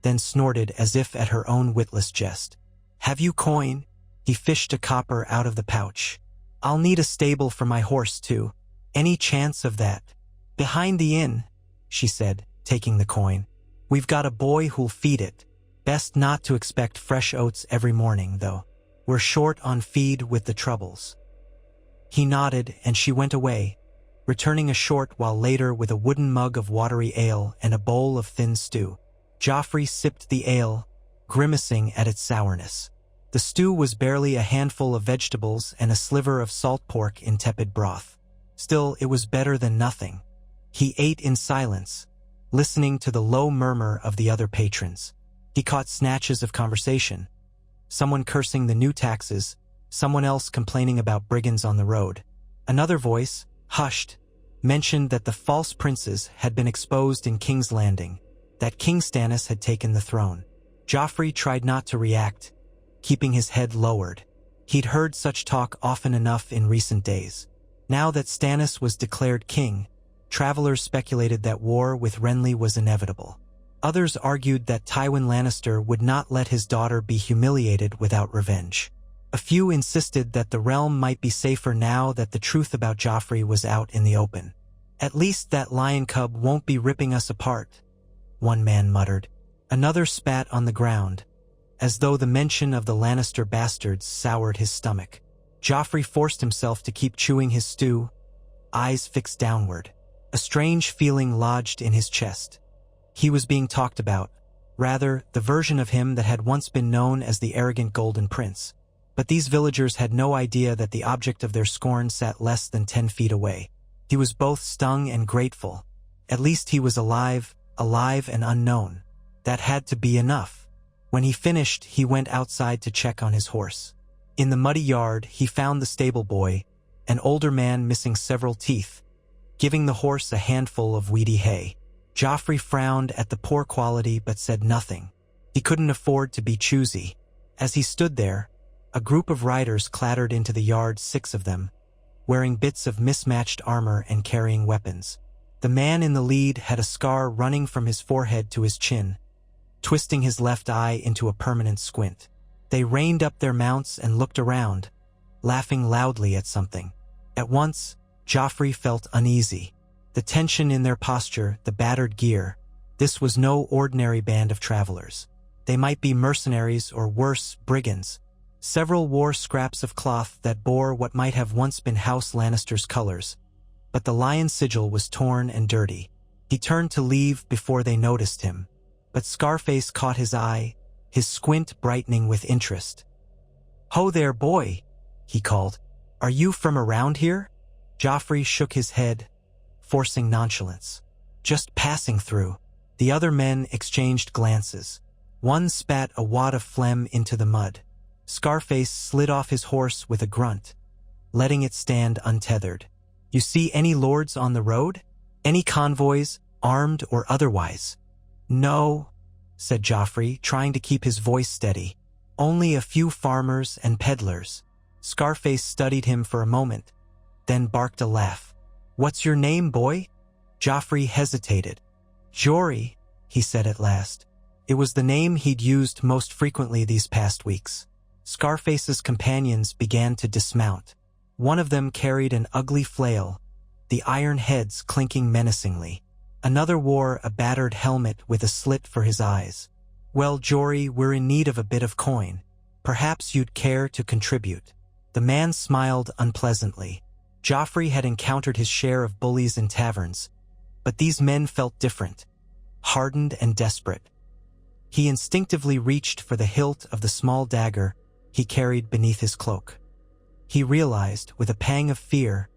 then snorted as if at her own witless jest. "Have you coin?" He fished a copper out of the pouch. "I'll need a stable for my horse, too. Any chance of that?" "Behind the inn," she said, taking the coin. "We've got a boy who'll feed it. Best not to expect fresh oats every morning, though. We're short on feed with the troubles." He nodded, and she went away, returning a short while later with a wooden mug of watery ale and a bowl of thin stew. Joffrey sipped the ale, grimacing at its sourness. The stew was barely a handful of vegetables and a sliver of salt pork in tepid broth. Still, it was better than nothing. He ate in silence, listening to the low murmur of the other patrons. He caught snatches of conversation. Someone cursing the new taxes, someone else complaining about brigands on the road. Another voice, hushed, mentioned that the false princes had been exposed in King's Landing, that King Stannis had taken the throne. Joffrey tried not to react, keeping his head lowered. He'd heard such talk often enough in recent days. Now that Stannis was declared king, travelers speculated that war with Renly was inevitable. Others argued that Tywin Lannister would not let his daughter be humiliated without revenge. A few insisted that the realm might be safer now that the truth about Joffrey was out in the open. "At least that lion cub won't be ripping us apart," one man muttered. Another spat on the ground, as though the mention of the Lannister bastards soured his stomach. Joffrey forced himself to keep chewing his stew, eyes fixed downward. A strange feeling lodged in his chest. He was being talked about, rather, the version of him that had once been known as the arrogant Golden Prince. But these villagers had no idea that the object of their scorn sat less than 10 feet away. He was both stung and grateful. At least he was alive and unknown. That had to be enough. When he finished, he went outside to check on his horse. In the muddy yard, he found the stable boy, an older man missing several teeth, giving the horse a handful of weedy hay. Joffrey frowned at the poor quality but said nothing. He couldn't afford to be choosy. As he stood there, a group of riders clattered into the yard, 6 of them, wearing bits of mismatched armor and carrying weapons. The man in the lead had a scar running from his forehead to his chin, twisting his left eye into a permanent squint. They reined up their mounts and looked around, laughing loudly at something. At once, Joffrey felt uneasy. The tension in their posture, the battered gear. This was no ordinary band of travelers. They might be mercenaries or worse, brigands. Several wore scraps of cloth that bore what might have once been House Lannister's colors, but the lion sigil was torn and dirty. He turned to leave before they noticed him, but Scarface caught his eye, his squint brightening with interest. "Ho there, boy," he called. "Are you from around here?" Joffrey shook his head, forcing nonchalance. "Just passing through." The other men exchanged glances. One spat a wad of phlegm into the mud. Scarface slid off his horse with a grunt, letting it stand untethered. "You see any lords on the road? Any convoys, armed or otherwise?" "No," said Joffrey, trying to keep his voice steady. "Only a few farmers and peddlers." Scarface studied him for a moment, then barked a laugh. "What's your name, boy?" Joffrey hesitated. "Jory," he said at last. It was the name he'd used most frequently these past weeks. Scarface's companions began to dismount. One of them carried an ugly flail, the iron heads clinking menacingly. Another wore a battered helmet with a slit for his eyes. "Well, Jory, we're in need of a bit of coin. Perhaps you'd care to contribute." The man smiled unpleasantly. Joffrey had encountered his share of bullies in taverns, but these men felt different, hardened and desperate. He instinctively reached for the hilt of the small dagger he carried beneath his cloak. He realized, with a pang of fear,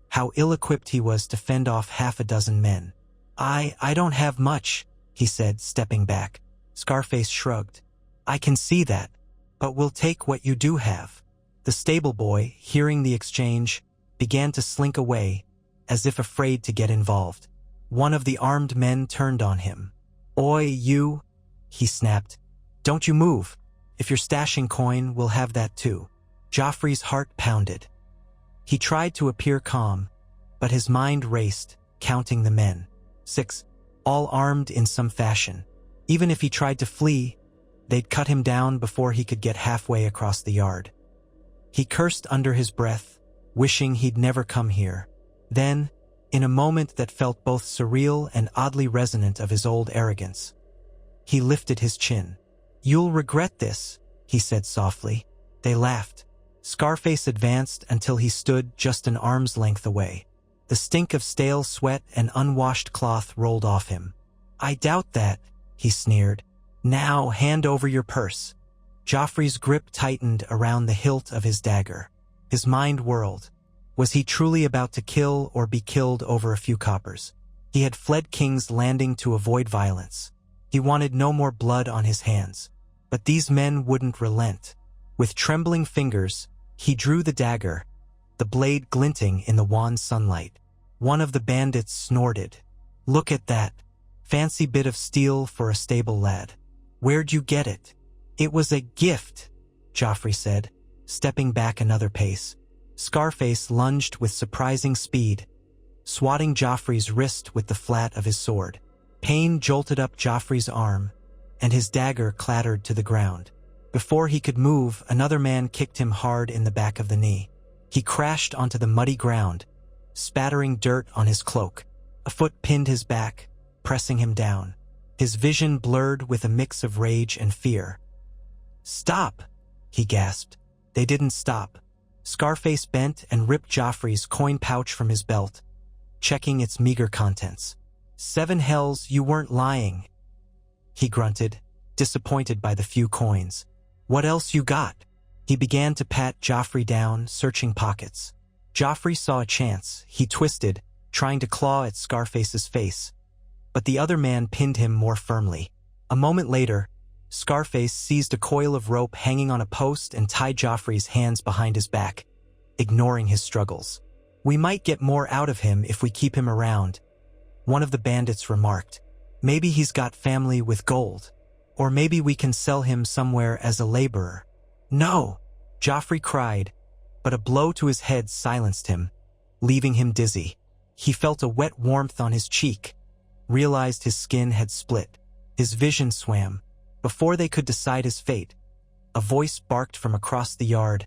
how ill-equipped he was to fend off half a dozen men. I don't have much," he said, stepping back. Scarface shrugged. "I can see that, but we'll take what you do have." The stable boy, hearing the exchange, began to slink away, as if afraid to get involved. One of the armed men turned on him. "Oi, you," he snapped. "Don't you move. If you're stashing coin, we'll have that too." Joffrey's heart pounded. He tried to appear calm, but his mind raced, counting the men. 6, all armed in some fashion. Even if he tried to flee, they'd cut him down before he could get halfway across the yard. He cursed under his breath, wishing he'd never come here. Then, in a moment that felt both surreal and oddly resonant of his old arrogance, he lifted his chin. "You'll regret this," he said softly. They laughed. Scarface advanced until he stood just an arm's length away. The stink of stale sweat and unwashed cloth rolled off him. "I doubt that," he sneered. "Now hand over your purse." Joffrey's grip tightened around the hilt of his dagger. His mind whirled. Was he truly about to kill or be killed over a few coppers? He had fled King's Landing to avoid violence. He wanted no more blood on his hands. But these men wouldn't relent. With trembling fingers, he drew the dagger, the blade glinting in the wan sunlight. One of the bandits snorted. "Look at that. Fancy bit of steel for a stable lad. Where'd you get it?" "It was a gift," Joffrey said, stepping back another pace. Scarface lunged with surprising speed, swatting Joffrey's wrist with the flat of his sword. Pain jolted up Joffrey's arm, and his dagger clattered to the ground. Before he could move, another man kicked him hard in the back of the knee. He crashed onto the muddy ground, spattering dirt on his cloak. A foot pinned his back, pressing him down. His vision blurred with a mix of rage and fear. "Stop!" he gasped. They didn't stop. Scarface bent and ripped Joffrey's coin pouch from his belt, checking its meager contents. "7 hells, you weren't lying," he grunted, disappointed by the few coins. "What else you got?" He began to pat Joffrey down, searching pockets. Joffrey saw a chance. He twisted, trying to claw at Scarface's face. But the other man pinned him more firmly. A moment later, Scarface seized a coil of rope hanging on a post and tied Joffrey's hands behind his back, ignoring his struggles. "We might get more out of him if we keep him around," one of the bandits remarked. "Maybe he's got family with gold. Or maybe we can sell him somewhere as a laborer." "No!" Joffrey cried, but a blow to his head silenced him, leaving him dizzy. He felt a wet warmth on his cheek, realized his skin had split. His vision swam. Before they could decide his fate, a voice barked from across the yard.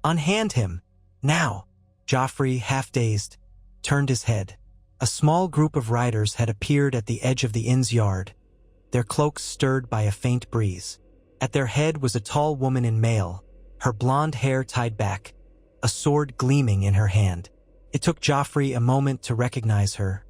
"Unhand him! Now!" Joffrey, half-dazed, turned his head. A small group of riders had appeared at the edge of the inn's yard, their cloaks stirred by a faint breeze. At their head was a tall woman in mail, her blonde hair tied back, a sword gleaming in her hand. It took Joffrey a moment to recognize her.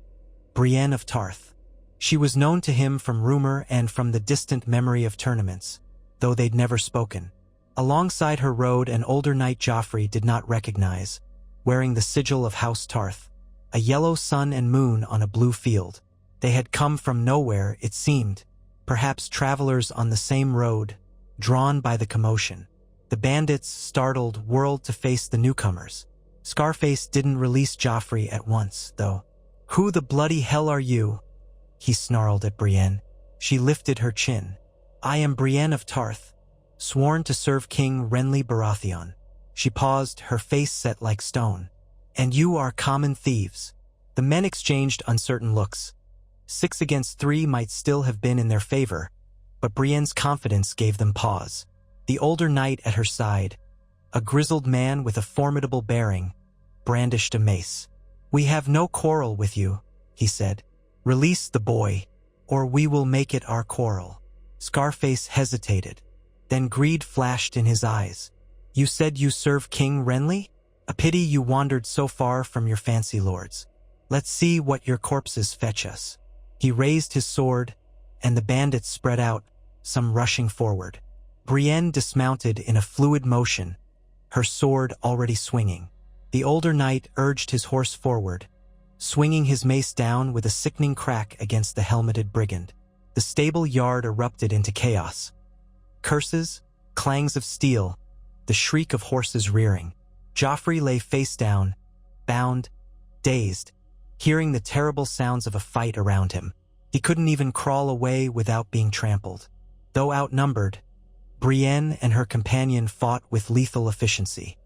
Brienne of Tarth. She was known to him from rumor and from the distant memory of tournaments, though they'd never spoken. Alongside her rode an older knight Joffrey did not recognize, wearing the sigil of House Tarth, a yellow sun and moon on a blue field. They had come from nowhere, it seemed, perhaps travelers on the same road, drawn by the commotion. The bandits, startled, whirled to face the newcomers. Scarface didn't release Joffrey at once, though. "Who the bloody hell are you?" he snarled at Brienne. She lifted her chin. "I am Brienne of Tarth, sworn to serve King Renly Baratheon." She paused, her face set like stone. "And you are common thieves." The men exchanged uncertain looks. 6 against 3 might still have been in their favor, but Brienne's confidence gave them pause. The older knight at her side, a grizzled man with a formidable bearing, brandished a mace. "We have no quarrel with you," he said. "Release the boy, or we will make it our quarrel." Scarface hesitated. Then greed flashed in his eyes. "You said you serve King Renly? A pity you wandered so far from your fancy lords. Let's see what your corpses fetch us." He raised his sword, and the bandits spread out, some rushing forward. Brienne dismounted in a fluid motion, her sword already swinging. The older knight urged his horse forward, swinging his mace down with a sickening crack against the helmeted brigand. The stable yard erupted into chaos. Curses, clangs of steel, the shriek of horses rearing. Joffrey lay face down, bound, dazed, hearing the terrible sounds of a fight around him. He couldn't even crawl away without being trampled. Though outnumbered, Brienne and her companion fought with lethal efficiency.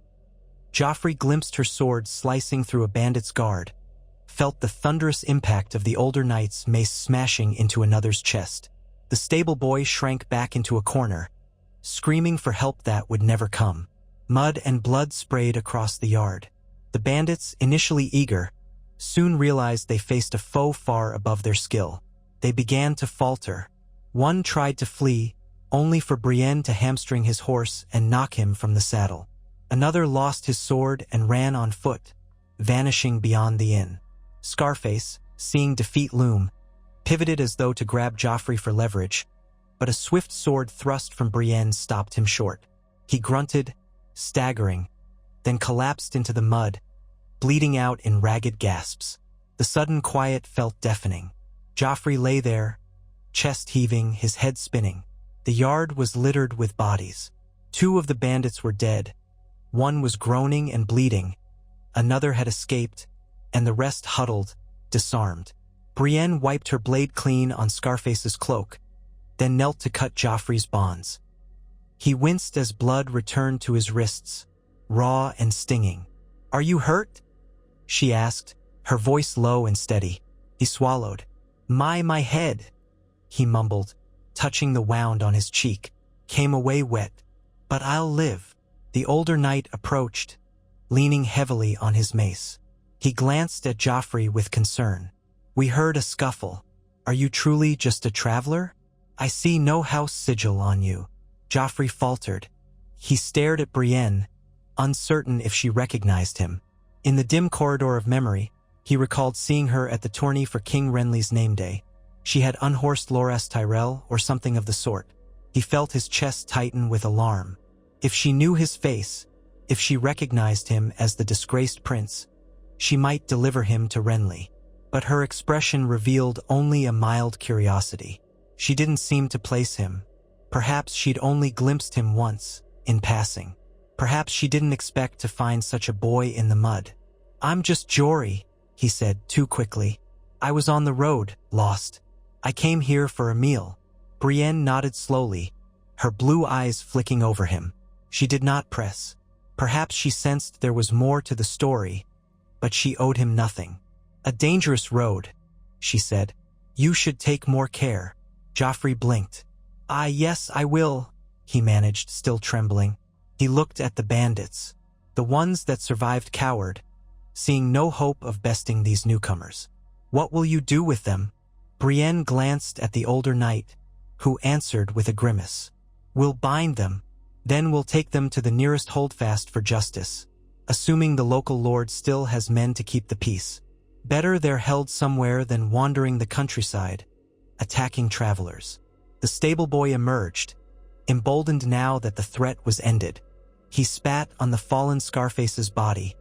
Joffrey glimpsed her sword slicing through a bandit's guard, felt the thunderous impact of the older knight's mace smashing into another's chest. The stable boy shrank back into a corner, screaming for help that would never come. Mud and blood sprayed across the yard. The bandits, initially eager, soon realized they faced a foe far above their skill. They began to falter. One tried to flee, only for Brienne to hamstring his horse and knock him from the saddle. Another lost his sword and ran on foot, vanishing beyond the inn. Scarface, seeing defeat loom, pivoted as though to grab Joffrey for leverage, but a swift sword thrust from Brienne stopped him short. He grunted, staggering, then collapsed into the mud, bleeding out in ragged gasps. The sudden quiet felt deafening. Joffrey lay there, chest heaving, his head spinning. The yard was littered with bodies. 2 of the bandits were dead. One was groaning and bleeding. Another had escaped, and the rest huddled, disarmed. Brienne wiped her blade clean on Scarface's cloak, then knelt to cut Joffrey's bonds. He winced as blood returned to his wrists, raw and stinging. "Are you hurt?" she asked, her voice low and steady. He swallowed. My head," he mumbled, touching the wound on his cheek. "Came away wet. But I'll live." The older knight approached, leaning heavily on his mace. He glanced at Joffrey with concern. "We heard a scuffle. Are you truly just a traveler? I see no house sigil on you." Joffrey faltered. He stared at Brienne, uncertain if she recognized him. In the dim corridor of memory, he recalled seeing her at the tourney for King Renly's name day. She had unhorsed Loras Tyrell or something of the sort. He felt his chest tighten with alarm. If she knew his face, if she recognized him as the disgraced prince, she might deliver him to Renly. But her expression revealed only a mild curiosity. She didn't seem to place him. Perhaps she'd only glimpsed him once, in passing. Perhaps she didn't expect to find such a boy in the mud. "I'm just Jory," he said too quickly. "I was on the road, lost. I came here for a meal." Brienne nodded slowly, her blue eyes flicking over him. She did not press. Perhaps she sensed there was more to the story, but she owed him nothing. "A dangerous road," she said. "You should take more care." Joffrey blinked. "Ah, yes, I will," he managed, still trembling. He looked at the bandits, the ones that survived cowered, seeing no hope of besting these newcomers. "What will you do with them?" Brienne glanced at the older knight, who answered with a grimace. "We'll bind them. Then we'll take them to the nearest holdfast for justice, assuming the local lord still has men to keep the peace. Better they're held somewhere than wandering the countryside." attacking travelers. The stable boy emerged, emboldened now that the threat was ended. He spat on the fallen Scarface's body,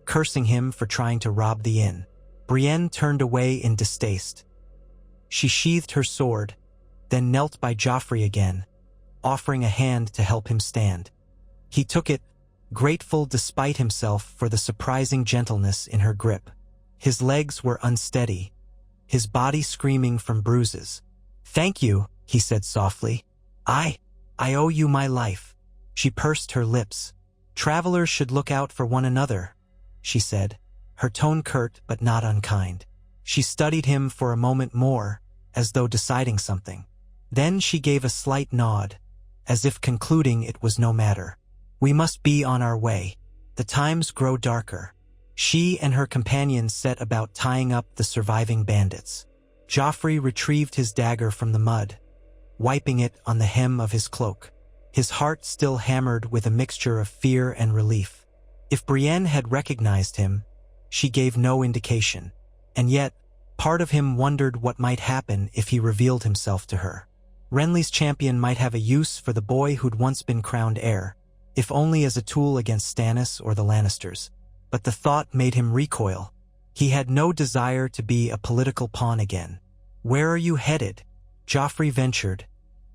cursing him for trying to rob the inn. Brienne turned away in distaste. She sheathed her sword, then knelt by Joffrey again, offering a hand to help him stand. He took it, grateful despite himself for the surprising gentleness in her grip. His legs were unsteady, his body screaming from bruises. "Thank you," he said softly. I owe you my life." She pursed her lips. "Travelers should look out for one another," she said, her tone curt but not unkind. She studied him for a moment more, as though deciding something. Then she gave a slight nod, as if concluding it was no matter. "We must be on our way. The times grow darker." She and her companions set about tying up the surviving bandits. Joffrey retrieved his dagger from the mud, wiping it on the hem of his cloak. His heart still hammered with a mixture of fear and relief. If Brienne had recognized him, she gave no indication. And yet, part of him wondered what might happen if he revealed himself to her. Renly's champion might have a use for the boy who'd once been crowned heir, if only as a tool against Stannis or the Lannisters. But the thought made him recoil. He had no desire to be a political pawn again. "Where are you headed?" Joffrey ventured,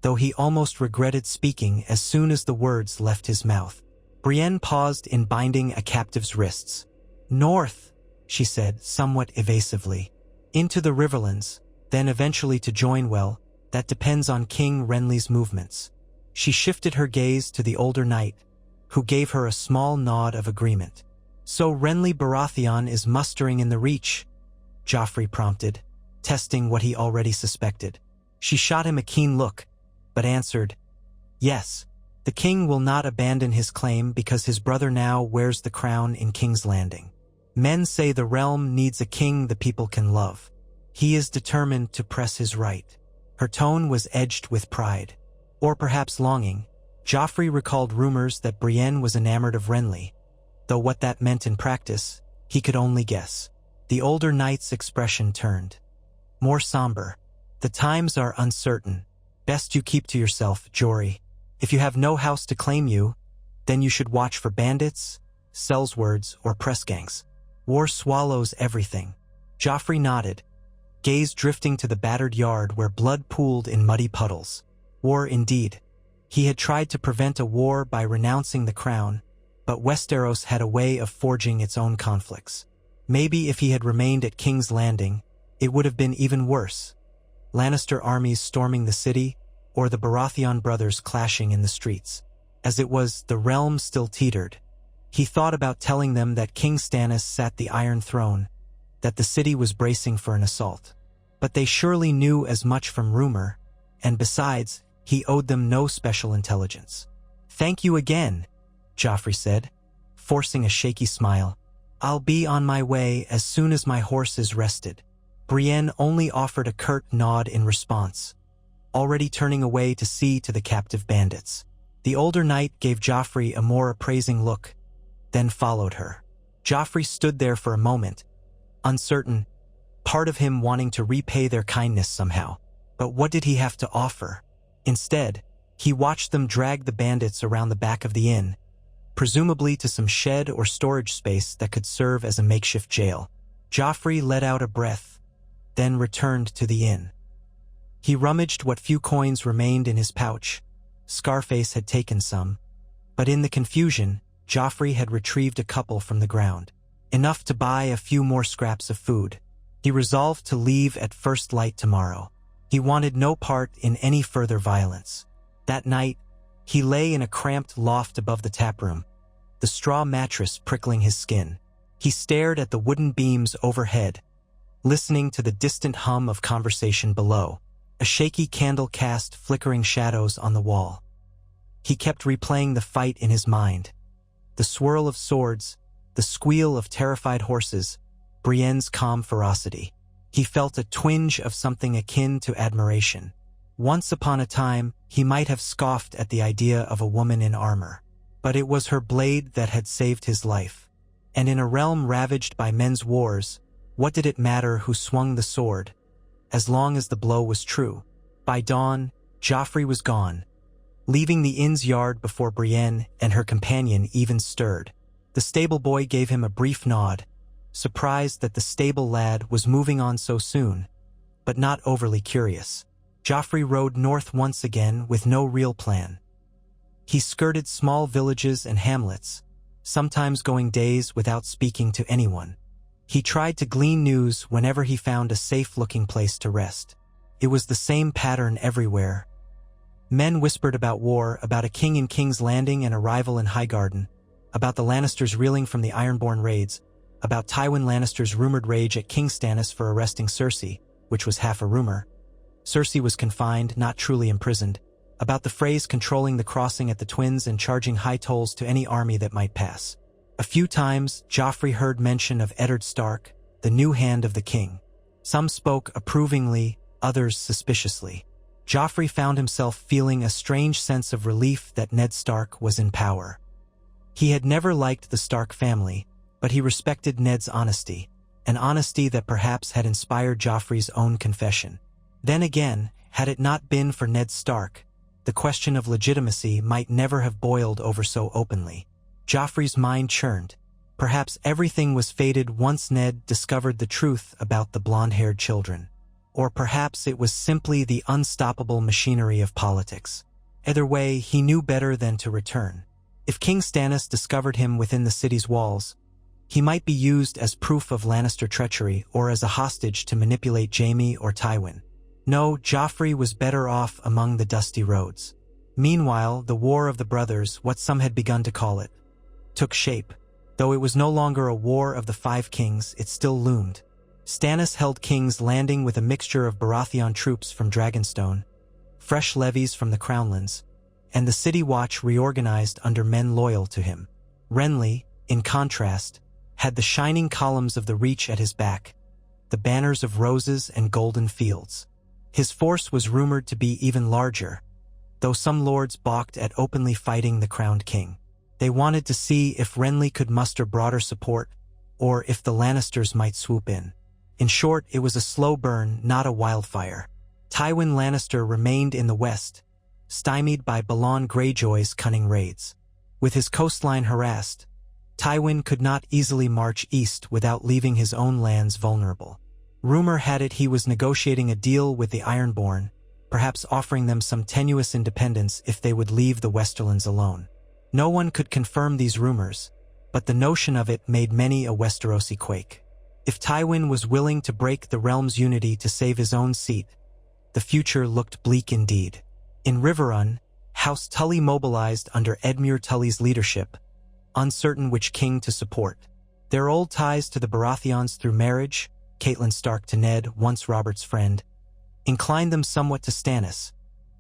though he almost regretted speaking as soon as the words left his mouth. Brienne paused in binding a captive's wrists. "North," she said, somewhat evasively. "Into the Riverlands, then eventually to Joinwell. That depends on King Renly's movements." She shifted her gaze to the older knight, who gave her a small nod of agreement. "So Renly Baratheon is mustering in the Reach?" Joffrey prompted, testing what he already suspected. She shot him a keen look, but answered, "Yes, the king will not abandon his claim because his brother now wears the crown in King's Landing. Men say the realm needs a king the people can love. He is determined to press his right." Her tone was edged with pride, or perhaps longing. Joffrey recalled rumors that Brienne was enamored of Renly, though what that meant in practice, he could only guess. The older knight's expression turned more somber. "The times are uncertain. Best you keep to yourself, Jory. If you have no house to claim you, then you should watch for bandits, sellswords, or press gangs. War swallows everything." Joffrey nodded, gaze drifting to the battered yard where blood pooled in muddy puddles. War indeed. He had tried to prevent a war by renouncing the crown, but Westeros had a way of forging its own conflicts. Maybe if he had remained at King's Landing, it would have been even worse. Lannister armies storming the city, or the Baratheon brothers clashing in the streets. As it was, the realm still teetered. He thought about telling them that King Stannis sat the Iron Throne, that the city was bracing for an assault. But they surely knew as much from rumor, and besides, he owed them no special intelligence. "Thank you again," Joffrey said, forcing a shaky smile. "I'll be on my way as soon as my horse is rested." Brienne only offered a curt nod in response, already turning away to see to the captive bandits. The older knight gave Joffrey a more appraising look, then followed her. Joffrey stood there for a moment, uncertain, part of him wanting to repay their kindness somehow. But what did he have to offer? Instead, he watched them drag the bandits around the back of the inn, presumably to some shed or storage space that could serve as a makeshift jail. Joffrey let out a breath, then returned to the inn. He rummaged what few coins remained in his pouch. Scarface had taken some, but in the confusion, Joffrey had retrieved a couple from the ground, enough to buy a few more scraps of food. He resolved to leave at first light tomorrow. He wanted no part in any further violence. That night, he lay in a cramped loft above the taproom, the straw mattress prickling his skin. He stared at the wooden beams overhead, listening to the distant hum of conversation below. A shaky candle cast flickering shadows on the wall. He kept replaying the fight in his mind. The swirl of swords, the squeal of terrified horses, Brienne's calm ferocity. He felt a twinge of something akin to admiration. Once upon a time, he might have scoffed at the idea of a woman in armor. But it was her blade that had saved his life. And in a realm ravaged by men's wars, what did it matter who swung the sword? as long as the blow was true. By dawn, Joffrey was gone, leaving the inn's yard before Brienne and her companion even stirred. The stable boy gave him a brief nod, surprised that the stable lad was moving on so soon, but not overly curious. Joffrey rode north once again with no real plan. He skirted small villages and hamlets, sometimes going days without speaking to anyone. He tried to glean news whenever he found a safe-looking place to rest. It was the same pattern everywhere. Men whispered about war, about a king in King's Landing and a rival in Highgarden, about the Lannisters reeling from the Ironborn raids, about Tywin Lannister's rumored rage at King Stannis for arresting Cersei, which was half a rumor. Cersei was confined, not truly imprisoned, about the Freys controlling the crossing at the Twins and charging high tolls to any army that might pass. A few times, Joffrey heard mention of Eddard Stark, the new hand of the king. Some spoke approvingly, others suspiciously. Joffrey found himself feeling a strange sense of relief that Ned Stark was in power. He had never liked the Stark family, but he respected Ned's honesty, an honesty that perhaps had inspired Joffrey's own confession. Then again, had it not been for Ned Stark, the question of legitimacy might never have boiled over so openly. Joffrey's mind churned. Perhaps everything was fated once Ned discovered the truth about the blonde-haired children. Or perhaps it was simply the unstoppable machinery of politics. Either way, he knew better than to return. If King Stannis discovered him within the city's walls, he might be used as proof of Lannister treachery or as a hostage to manipulate Jaime or Tywin. No, Joffrey was better off among the dusty roads. Meanwhile, the War of the Brothers, what some had begun to call it, took shape. Though it was no longer a war of the Five Kings, it still loomed. Stannis held King's Landing with a mixture of Baratheon troops from Dragonstone, fresh levies from the Crownlands, and the City Watch reorganized under men loyal to him. Renly, in contrast, had the shining columns of the Reach at his back, the banners of roses and golden fields. His force was rumored to be even larger, though some lords balked at openly fighting the crowned king. They wanted to see if Renly could muster broader support, or if the Lannisters might swoop in. In short, it was a slow burn, not a wildfire. Tywin Lannister remained in the west, stymied by Balon Greyjoy's cunning raids. With his coastline harassed, Tywin could not easily march east without leaving his own lands vulnerable. Rumor had it he was negotiating a deal with the Ironborn, perhaps offering them some tenuous independence if they would leave the Westerlands alone. No one could confirm these rumors, but the notion of it made many a Westerosi quake. If Tywin was willing to break the realm's unity to save his own seat, the future looked bleak indeed. In Riverrun, House Tully mobilized under Edmure Tully's leadership, uncertain which king to support. Their old ties to the Baratheons through marriage, Catelyn Stark to Ned, once Robert's friend, inclined them somewhat to Stannis,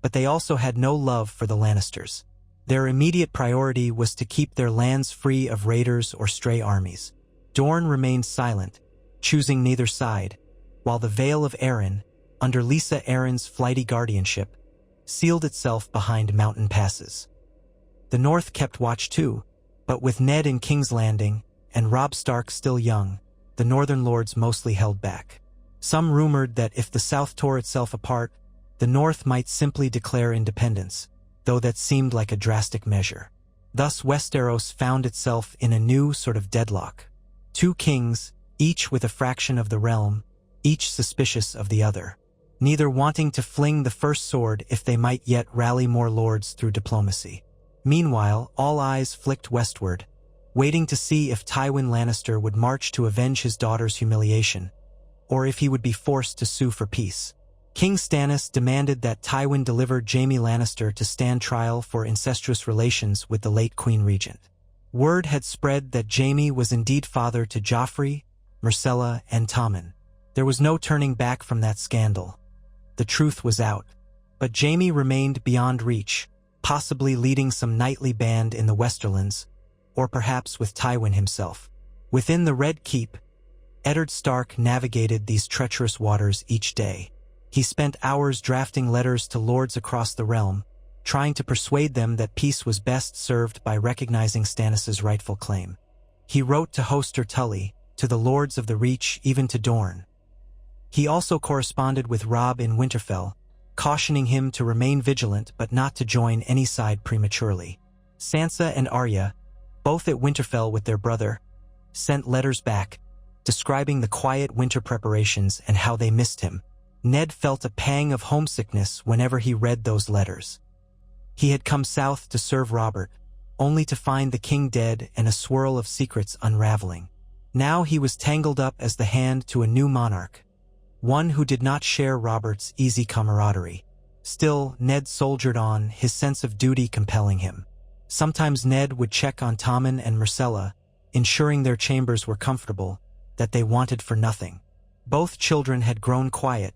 but they also had no love for the Lannisters. Their immediate priority was to keep their lands free of raiders or stray armies. Dorne remained silent, choosing neither side, while the Vale of Arryn, under Lysa Arryn's flighty guardianship, sealed itself behind mountain passes. The North kept watch too, but with Ned in King's Landing and Robb Stark still young, the Northern Lords mostly held back. Some rumored that if the South tore itself apart, the North might simply declare independence, though that seemed like a drastic measure. Thus Westeros found itself in a new sort of deadlock. Two kings, each with a fraction of the realm, each suspicious of the other, neither wanting to fling the first sword if they might yet rally more lords through diplomacy. Meanwhile, all eyes flicked westward, waiting to see if Tywin Lannister would march to avenge his daughter's humiliation, or if he would be forced to sue for peace. King Stannis demanded that Tywin deliver Jaime Lannister to stand trial for incestuous relations with the late Queen Regent. Word had spread that Jaime was indeed father to Joffrey, Myrcella, and Tommen. There was no turning back from that scandal. The truth was out. But Jaime remained beyond reach, possibly leading some knightly band in the Westerlands, or perhaps with Tywin himself. Within the Red Keep, Eddard Stark navigated these treacherous waters each day. He spent hours drafting letters to lords across the realm, trying to persuade them that peace was best served by recognizing Stannis' rightful claim. He wrote to Hoster Tully, to the lords of the Reach, even to Dorne. He also corresponded with Robb in Winterfell, cautioning him to remain vigilant but not to join any side prematurely. Sansa and Arya, both at Winterfell with their brother, sent letters back, describing the quiet winter preparations and how they missed him. Ned felt a pang of homesickness whenever he read those letters. He had come south to serve Robert, only to find the king dead and a swirl of secrets unraveling. Now he was tangled up as the hand to a new monarch, one who did not share Robert's easy camaraderie. Still, Ned soldiered on, his sense of duty compelling him. Sometimes Ned would check on Tommen and Myrcella, ensuring their chambers were comfortable, that they wanted for nothing. Both children had grown quiet,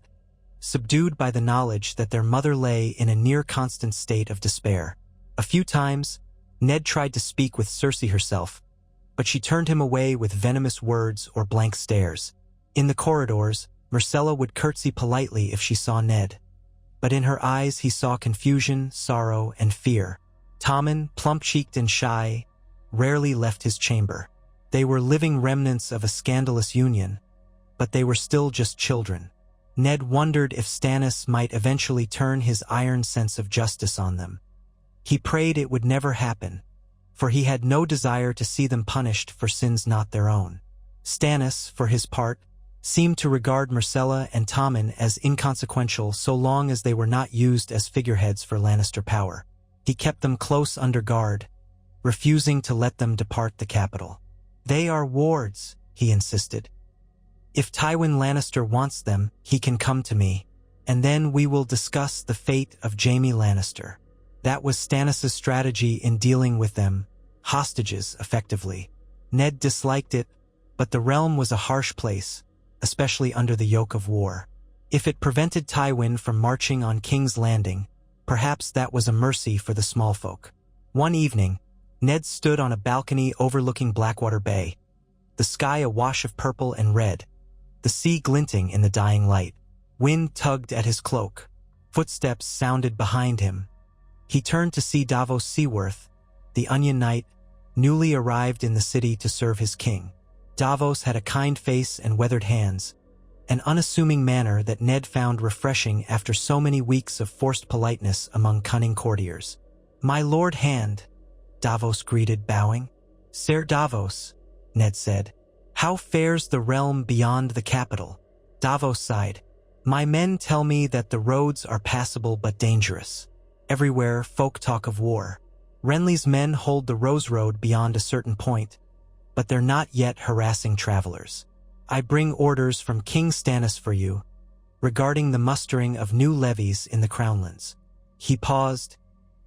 subdued by the knowledge that their mother lay in a near-constant state of despair. A few times, Ned tried to speak with Cersei herself, but she turned him away with venomous words or blank stares. In the corridors, Myrcella would curtsy politely if she saw Ned, but in her eyes he saw confusion, sorrow, and fear. Tommen, plump-cheeked and shy, rarely left his chamber. They were living remnants of a scandalous union, but they were still just children. Ned wondered if Stannis might eventually turn his iron sense of justice on them. He prayed it would never happen, for he had no desire to see them punished for sins not their own. Stannis, for his part, seemed to regard Myrcella and Tommen as inconsequential so long as they were not used as figureheads for Lannister power. He kept them close under guard, refusing to let them depart the capital. "They are wards," he insisted. "If Tywin Lannister wants them, he can come to me, and then we will discuss the fate of Jaime Lannister." That was Stannis' strategy in dealing with them, hostages, effectively. Ned disliked it, but the realm was a harsh place, especially under the yoke of war. If it prevented Tywin from marching on King's Landing, perhaps that was a mercy for the small folk. One evening, Ned stood on a balcony overlooking Blackwater Bay, the sky a wash of purple and red, the sea glinting in the dying light. Wind tugged at his cloak. Footsteps sounded behind him. He turned to see Davos Seaworth, the Onion Knight, newly arrived in the city to serve his king. Davos had a kind face and weathered hands, an unassuming manner that Ned found refreshing after so many weeks of forced politeness among cunning courtiers. "My Lord Hand," Davos greeted, bowing. "Ser Davos," Ned said. "How fares the realm beyond the capital?" Davos sighed. "My men tell me that the roads are passable but dangerous. Everywhere folk talk of war. Renly's men hold the Rose Road beyond a certain point, but they're not yet harassing travelers. I bring orders from King Stannis for you, regarding the mustering of new levies in the Crownlands." He paused,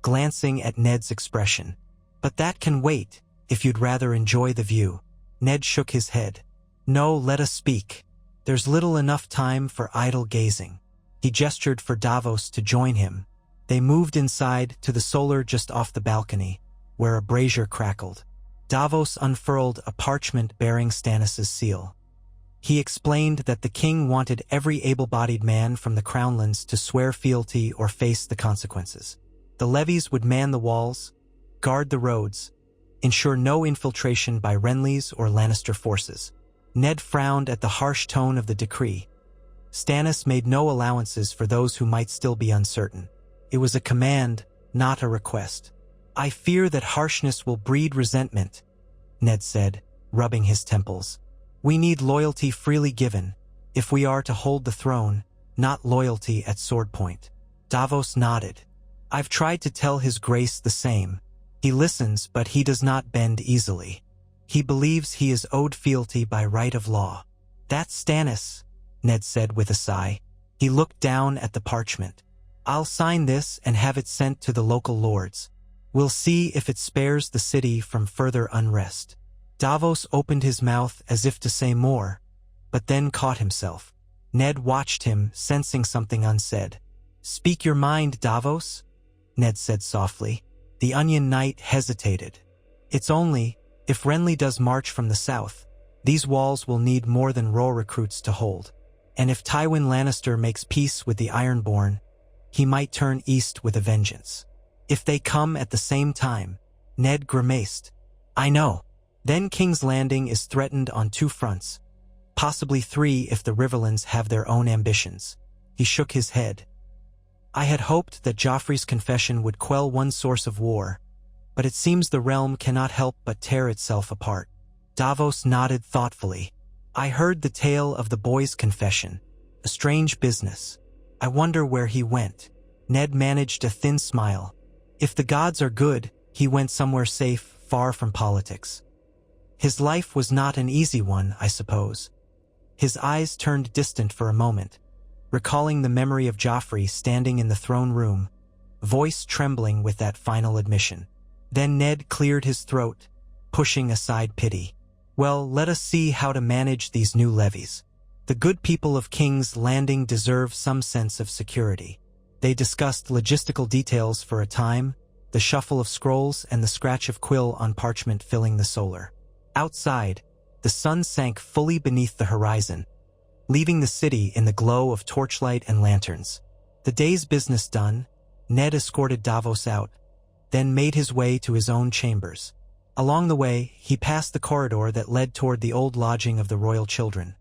glancing at Ned's expression. "But that can wait, if you'd rather enjoy the view." Ned shook his head. "No, let us speak. There's little enough time for idle gazing." He gestured for Davos to join him. They moved inside to the solar just off the balcony, where a brazier crackled. Davos unfurled a parchment bearing Stannis' seal. He explained that the king wanted every able-bodied man from the Crownlands to swear fealty or face the consequences. The levies would man the walls, guard the roads, ensure no infiltration by Renly's or Lannister forces. Ned frowned at the harsh tone of the decree. Stannis made no allowances for those who might still be uncertain. It was a command, not a request. "I fear that harshness will breed resentment," Ned said, rubbing his temples. "We need loyalty freely given, if we are to hold the throne, not loyalty at sword point." Davos nodded. "I've tried to tell his grace the same. He listens, but he does not bend easily. He believes he is owed fealty by right of law." "That's Stannis," Ned said with a sigh. He looked down at the parchment. "I'll sign this and have it sent to the local lords. We'll see if it spares the city from further unrest." Davos opened his mouth as if to say more, but then caught himself. Ned watched him, sensing something unsaid. "Speak your mind, Davos," Ned said softly. The Onion Knight hesitated. "It's only, if Renly does march from the south, these walls will need more than raw recruits to hold. And if Tywin Lannister makes peace with the Ironborn, he might turn east with a vengeance. If they come at the same time," Ned grimaced. "I know. Then King's Landing is threatened on two fronts, Possibly 3 if the Riverlands have their own ambitions. He shook his head. I had hoped that Joffrey's confession would quell one source of war, but it seems the realm cannot help but tear itself apart. Davos nodded thoughtfully. I heard the tale of the boy's confession. A strange business. I wonder where he went. Ned managed a thin smile. If the gods are good, he went somewhere safe, far from politics. His life was not an easy one, I suppose. His eyes turned distant for a moment, recalling the memory of Joffrey standing in the throne room, voice trembling with that final admission. Then Ned cleared his throat, pushing aside pity. Well, let us see how to manage these new levies. The good people of King's Landing deserve some sense of security. They discussed logistical details for a time, the shuffle of scrolls and the scratch of quill on parchment filling the solar. Outside, the sun sank fully beneath the horizon, leaving the city in the glow of torchlight and lanterns. The day's business done, Ned escorted Davos out, then made his way to his own chambers. Along the way, he passed the corridor that led toward the old lodging of the royal children.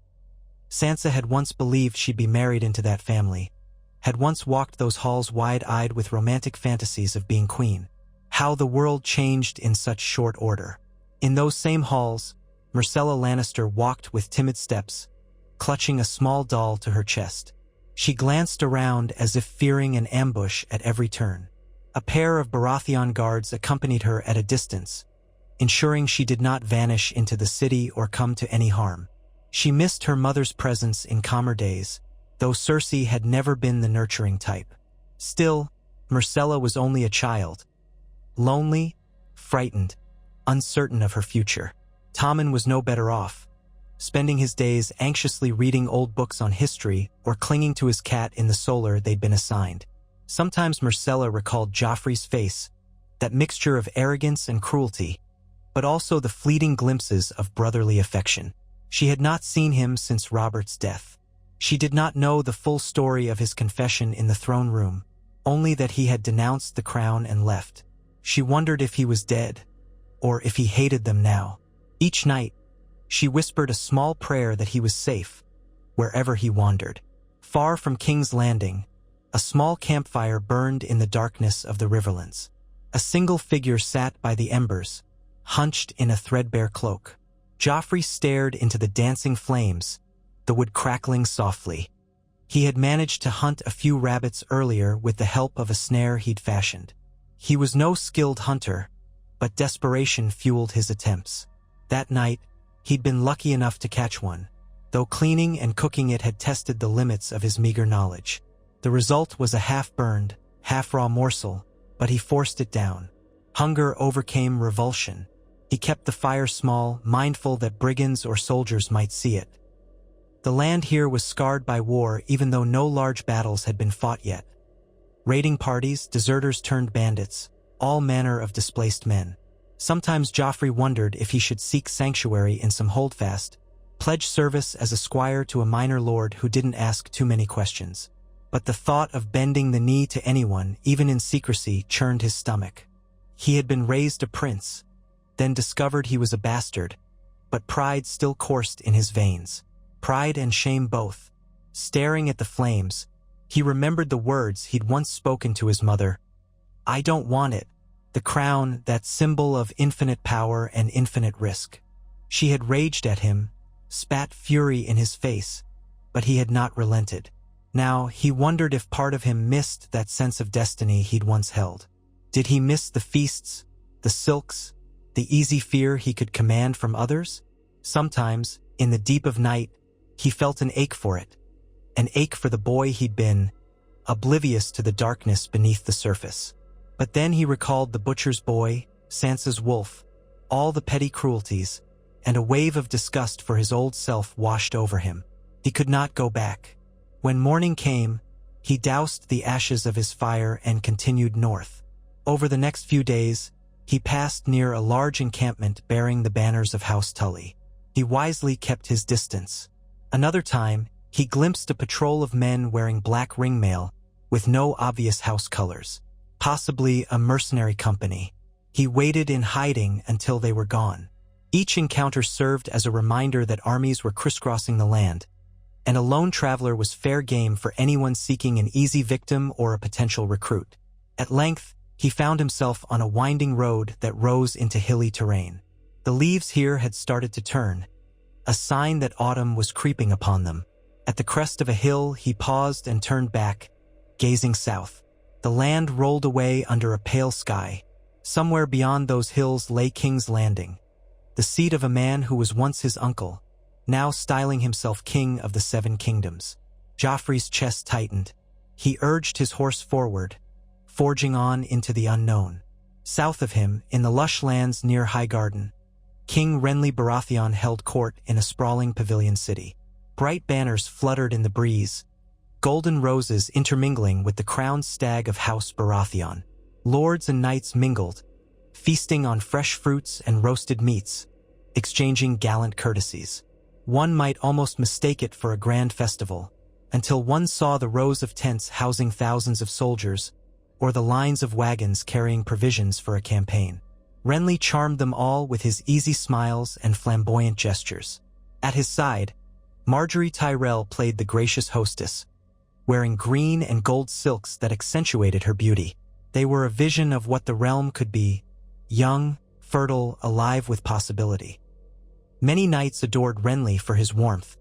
Sansa had once believed she'd be married into that family, had once walked those halls wide-eyed with romantic fantasies of being queen. How the world changed in such short order. In those same halls, Myrcella Lannister walked with timid steps, clutching a small doll to her chest. She glanced around as if fearing an ambush at every turn. A pair of Baratheon guards accompanied her at a distance, ensuring she did not vanish into the city or come to any harm. She missed her mother's presence in calmer days, though Cersei had never been the nurturing type. Still, Myrcella was only a child, lonely, frightened, uncertain of her future. Tommen was no better off, spending his days anxiously reading old books on history or clinging to his cat in the solar they'd been assigned. Sometimes Myrcella recalled Joffrey's face, that mixture of arrogance and cruelty, but also the fleeting glimpses of brotherly affection. She had not seen him since Robert's death. She did not know the full story of his confession in the throne room, only that he had denounced the crown and left. She wondered if he was dead, or if he hated them now. Each night, she whispered a small prayer that he was safe, wherever he wandered. Far from King's Landing, a small campfire burned in the darkness of the Riverlands. A single figure sat by the embers, hunched in a threadbare cloak. Joffrey stared into the dancing flames, the wood crackling softly. He had managed to hunt a few rabbits earlier with the help of a snare he'd fashioned. He was no skilled hunter, but desperation fueled his attempts. That night, he'd been lucky enough to catch one, though cleaning and cooking it had tested the limits of his meager knowledge. The result was a half-burned, half-raw morsel, but he forced it down. Hunger overcame revulsion. He kept the fire small, mindful that brigands or soldiers might see it. The land here was scarred by war even though no large battles had been fought yet. Raiding parties, deserters turned bandits, all manner of displaced men. Sometimes Joffrey wondered if he should seek sanctuary in some holdfast, pledge service as a squire to a minor lord who didn't ask too many questions. But the thought of bending the knee to anyone, even in secrecy, churned his stomach. He had been raised a prince, then discovered he was a bastard, but pride still coursed in his veins. Pride and shame both. Staring at the flames, he remembered the words he'd once spoken to his mother. I don't want it. The crown, that symbol of infinite power and infinite risk. She had raged at him, spat fury in his face, but he had not relented. Now, he wondered if part of him missed that sense of destiny he'd once held. Did he miss the feasts, the silks, the easy fear he could command from others? Sometimes, in the deep of night, he felt an ache for it. An ache for the boy he'd been, oblivious to the darkness beneath the surface. But then he recalled the butcher's boy, Sansa's wolf, all the petty cruelties, and a wave of disgust for his old self washed over him. He could not go back. When morning came, he doused the ashes of his fire and continued north. Over the next few days, he passed near a large encampment bearing the banners of House Tully. He wisely kept his distance. Another time, he glimpsed a patrol of men wearing black ringmail with no obvious house colors. Possibly a mercenary company. He waited in hiding until they were gone. Each encounter served as a reminder that armies were crisscrossing the land, and a lone traveler was fair game for anyone seeking an easy victim or a potential recruit. At length, he found himself on a winding road that rose into hilly terrain. The leaves here had started to turn, a sign that autumn was creeping upon them. At the crest of a hill, he paused and turned back, gazing south. The land rolled away under a pale sky. Somewhere beyond those hills lay King's Landing, the seat of a man who was once his uncle, now styling himself king of the Seven Kingdoms. Joffrey's chest tightened. He urged his horse forward, forging on into the unknown. South of him, in the lush lands near Highgarden, King Renly Baratheon held court in a sprawling pavilion city. Bright banners fluttered in the breeze, golden roses intermingling with the crowned stag of House Baratheon. Lords and knights mingled, feasting on fresh fruits and roasted meats, exchanging gallant courtesies. One might almost mistake it for a grand festival, until one saw the rows of tents housing thousands of soldiers, or the lines of wagons carrying provisions for a campaign. Renly charmed them all with his easy smiles and flamboyant gestures. At his side, Marjorie Tyrell played the gracious hostess, wearing green and gold silks that accentuated her beauty. They were a vision of what the realm could be, young, fertile, alive with possibility. Many knights adored Renly for his warmth,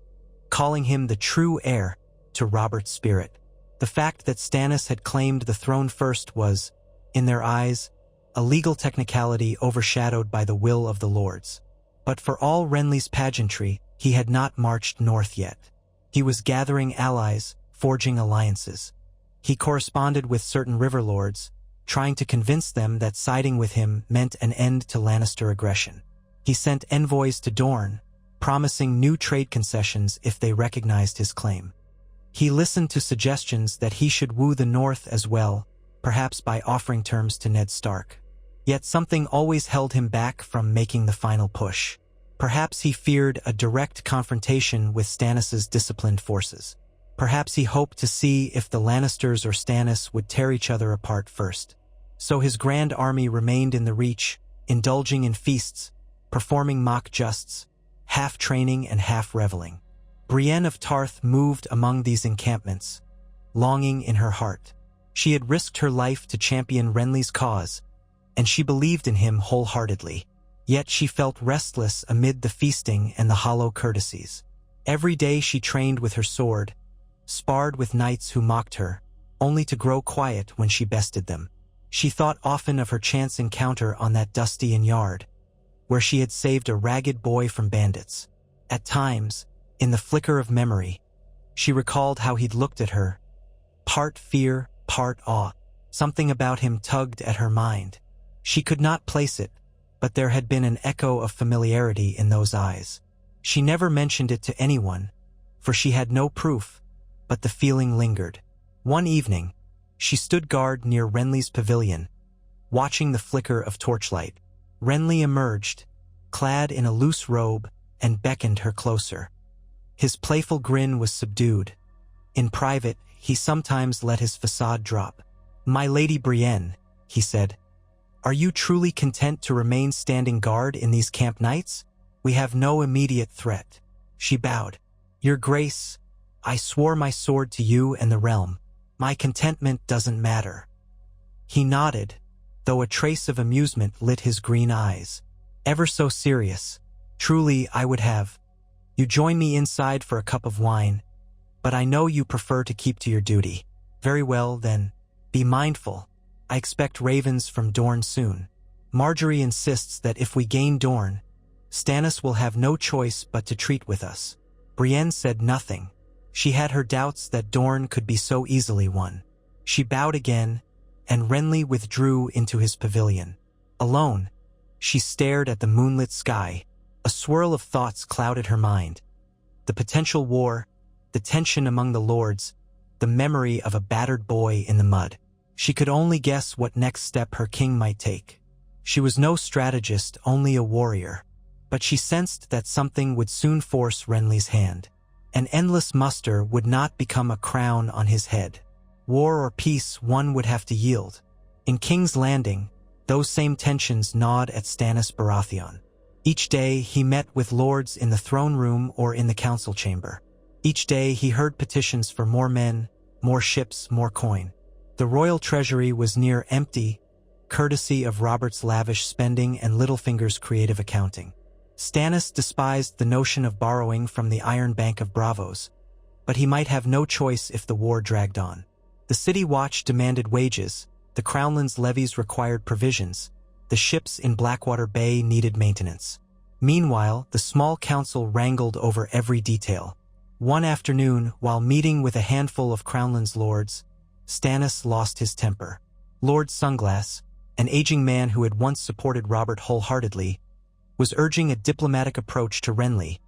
calling him the true heir to Robert's spirit. The fact that Stannis had claimed the throne first was, in their eyes, a legal technicality overshadowed by the will of the lords. But for all Renly's pageantry, he had not marched north yet. He was gathering allies, forging alliances. He corresponded with certain river lords, trying to convince them that siding with him meant an end to Lannister aggression. He sent envoys to Dorne, promising new trade concessions if they recognized his claim. He listened to suggestions that he should woo the North as well, perhaps by offering terms to Ned Stark. Yet something always held him back from making the final push. Perhaps he feared a direct confrontation with Stannis' disciplined forces. Perhaps he hoped to see if the Lannisters or Stannis would tear each other apart first. So his grand army remained in the Reach, indulging in feasts, performing mock justs, half training and half reveling. Brienne of Tarth moved among these encampments, longing in her heart. She had risked her life to champion Renly's cause, and she believed in him wholeheartedly. Yet she felt restless amid the feasting and the hollow courtesies. Every day she trained with her sword, sparred with knights who mocked her, only to grow quiet when she bested them. She thought often of her chance encounter on that dusty inn yard, where she had saved a ragged boy from bandits. At times, in the flicker of memory, she recalled how he'd looked at her, part fear, part awe. Something about him tugged at her mind. She could not place it, but there had been an echo of familiarity in those eyes. She never mentioned it to anyone, for she had no proof, but the feeling lingered. One evening, she stood guard near Renly's pavilion, watching the flicker of torchlight. Renly emerged, clad in a loose robe, and beckoned her closer. His playful grin was subdued. In private, he sometimes let his facade drop. "My Lady Brienne," he said, "are you truly content to remain standing guard in these camp nights? We have no immediate threat." She bowed. "Your Grace, I swore my sword to you and the realm. My contentment doesn't matter." He nodded, though a trace of amusement lit his green eyes. "Ever so serious. Truly, I would have. You join me inside for a cup of wine, but I know you prefer to keep to your duty. Very well, then. Be mindful. I expect ravens from Dorne soon. Marjorie insists that if we gain Dorne, Stannis will have no choice but to treat with us." Brienne said nothing. She had her doubts that Dorne could be so easily won. She bowed again, and Renly withdrew into his pavilion. Alone, she stared at the moonlit sky. A swirl of thoughts clouded her mind. The potential war, the tension among the lords, the memory of a battered boy in the mud. She could only guess what next step her king might take. She was no strategist, only a warrior. But she sensed that something would soon force Renly's hand. An endless muster would not become a crown on his head. War or peace, one would have to yield. In King's Landing, those same tensions gnawed at Stannis Baratheon. Each day he met with lords in the throne room or in the council chamber. Each day he heard petitions for more men, more ships, more coin. The royal treasury was near empty, courtesy of Robert's lavish spending and Littlefinger's creative accounting. Stannis despised the notion of borrowing from the Iron Bank of Bravos, but he might have no choice if the war dragged on. The City Watch demanded wages, the Crownland's levies required provisions, the ships in Blackwater Bay needed maintenance. Meanwhile, the small council wrangled over every detail. One afternoon, while meeting with a handful of Crownland's lords, Stannis lost his temper. Lord Sunglass, an aging man who had once supported Robert wholeheartedly, was urging a diplomatic approach to Renly,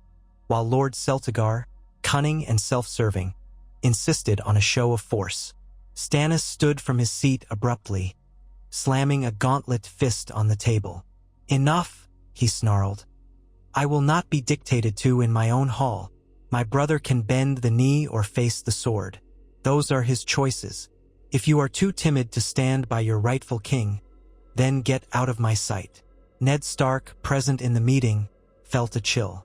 while Lord Celtigar, cunning and self-serving, insisted on a show of force. Stannis stood from his seat abruptly, slamming a gauntlet fist on the table. "Enough," he snarled. "I will not be dictated to in my own hall. My brother can bend the knee or face the sword. Those are his choices. If you are too timid to stand by your rightful king, then get out of my sight." Ned Stark, present in the meeting, felt a chill.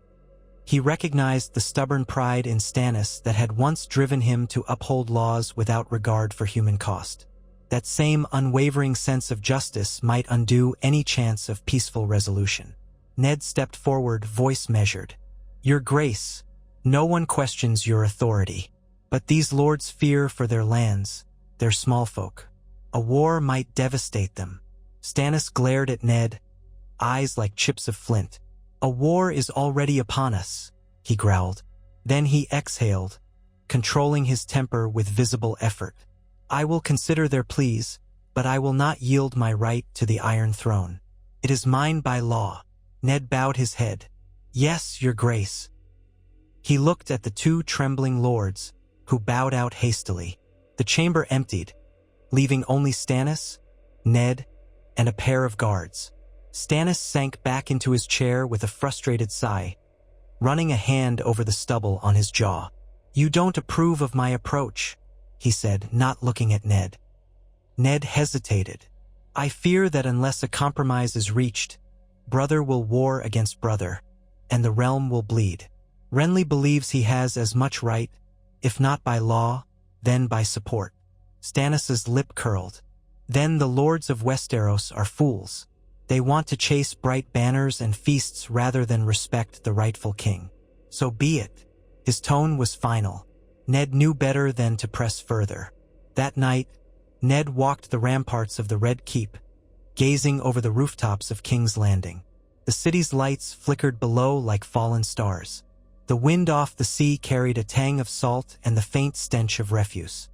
He recognized the stubborn pride in Stannis that had once driven him to uphold laws without regard for human cost. That same unwavering sense of justice might undo any chance of peaceful resolution. Ned stepped forward, voice measured. "Your Grace, no one questions your authority. But these lords fear for their lands, their small folk. A war might devastate them." Stannis glared at Ned, eyes like chips of flint. "A war is already upon us," he growled. Then he exhaled, controlling his temper with visible effort. "I will consider their pleas, but I will not yield my right to the Iron Throne. It is mine by law." Ned bowed his head. "Yes, Your Grace." He looked at the two trembling lords, who bowed out hastily. The chamber emptied, leaving only Stannis, Ned, and a pair of guards. Stannis sank back into his chair with a frustrated sigh, running a hand over the stubble on his jaw. "You don't approve of my approach," he said, not looking at Ned. Ned hesitated. "I fear that unless a compromise is reached, brother will war against brother, and the realm will bleed. Renly believes he has as much right, if not by law, then by support." Stannis's lip curled. "Then the lords of Westeros are fools. They want to chase bright banners and feasts rather than respect the rightful king. So be it." His tone was final. Ned knew better than to press further. That night, Ned walked the ramparts of the Red Keep, gazing over the rooftops of King's Landing. The city's lights flickered below like fallen stars. The wind off the sea carried a tang of salt and the faint stench of refuse.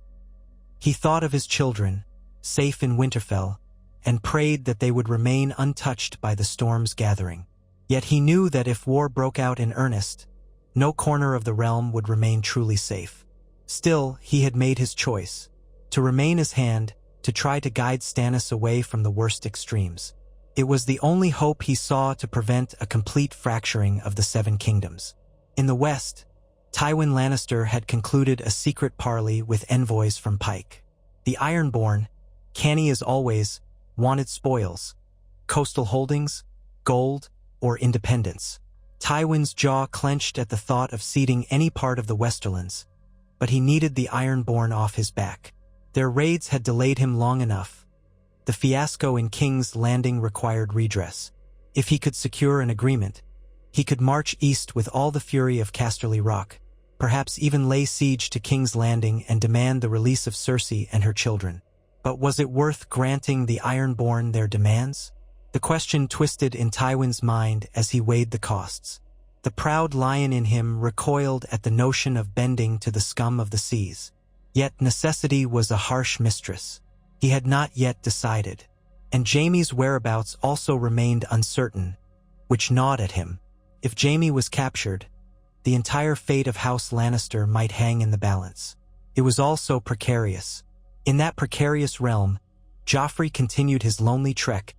He thought of his children, safe in Winterfell, and prayed that they would remain untouched by the storm's gathering. Yet he knew that if war broke out in earnest, no corner of the realm would remain truly safe. Still, he had made his choice. To remain his hand, to try to guide Stannis away from the worst extremes. It was the only hope he saw to prevent a complete fracturing of the Seven Kingdoms. In the west, Tywin Lannister had concluded a secret parley with envoys from Pike. The Ironborn, canny as always, wanted spoils, coastal holdings, gold, or independence. Tywin's jaw clenched at the thought of ceding any part of the Westerlands, but he needed the Ironborn off his back. Their raids had delayed him long enough. The fiasco in King's Landing required redress. If he could secure an agreement, he could march east with all the fury of Casterly Rock, perhaps even lay siege to King's Landing and demand the release of Cersei and her children. But was it worth granting the Ironborn their demands? The question twisted in Tywin's mind as he weighed the costs. The proud lion in him recoiled at the notion of bending to the scum of the seas. Yet necessity was a harsh mistress. He had not yet decided. And Jaime's whereabouts also remained uncertain, which gnawed at him. If Jaime was captured, the entire fate of House Lannister might hang in the balance. It was all so precarious. In that precarious realm, Joffrey continued his lonely trek,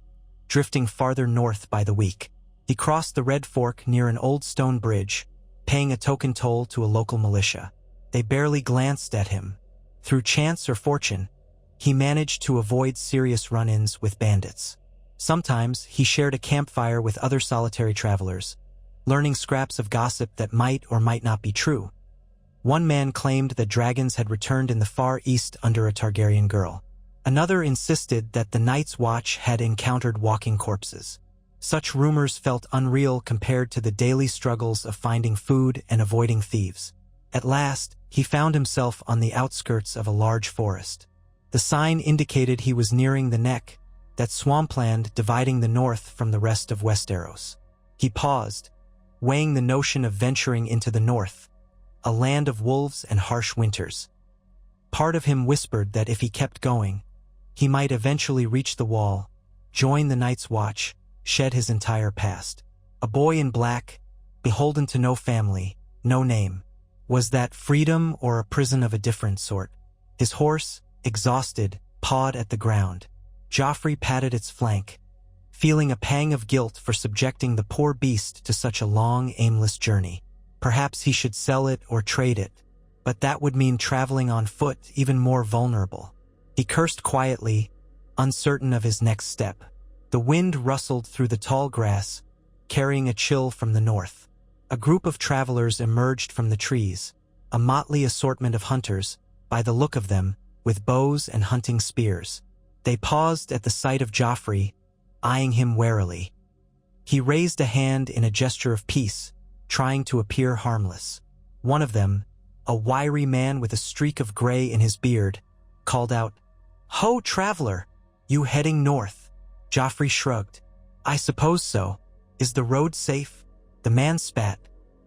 drifting farther north by the week. He crossed the Red Fork near an old stone bridge, paying a token toll to a local militia. They barely glanced at him. Through chance or fortune, he managed to avoid serious run-ins with bandits. Sometimes he shared a campfire with other solitary travelers, learning scraps of gossip that might or might not be true. One man claimed that dragons had returned in the far east under a Targaryen girl. Another insisted that the Night's Watch had encountered walking corpses. Such rumors felt unreal compared to the daily struggles of finding food and avoiding thieves. At last, he found himself on the outskirts of a large forest. The sign indicated he was nearing the neck, that swampland dividing the north from the rest of Westeros. He paused, weighing the notion of venturing into the north, a land of wolves and harsh winters. Part of him whispered that if he kept going, he might eventually reach the wall, join the Night's Watch, shed his entire past. A boy in black, beholden to no family, no name. Was that freedom or a prison of a different sort? His horse, exhausted, pawed at the ground. Joffrey patted its flank, feeling a pang of guilt for subjecting the poor beast to such a long, aimless journey. Perhaps he should sell it or trade it, but that would mean traveling on foot even more vulnerable. He cursed quietly, uncertain of his next step. The wind rustled through the tall grass, carrying a chill from the north. A group of travelers emerged from the trees, a motley assortment of hunters, by the look of them, with bows and hunting spears. They paused at the sight of Joffrey, eyeing him warily. He raised a hand in a gesture of peace, trying to appear harmless. One of them, a wiry man with a streak of gray in his beard, called out, "Ho, traveler! You heading north?" Joffrey shrugged. "I suppose so. Is the road safe?" The man spat.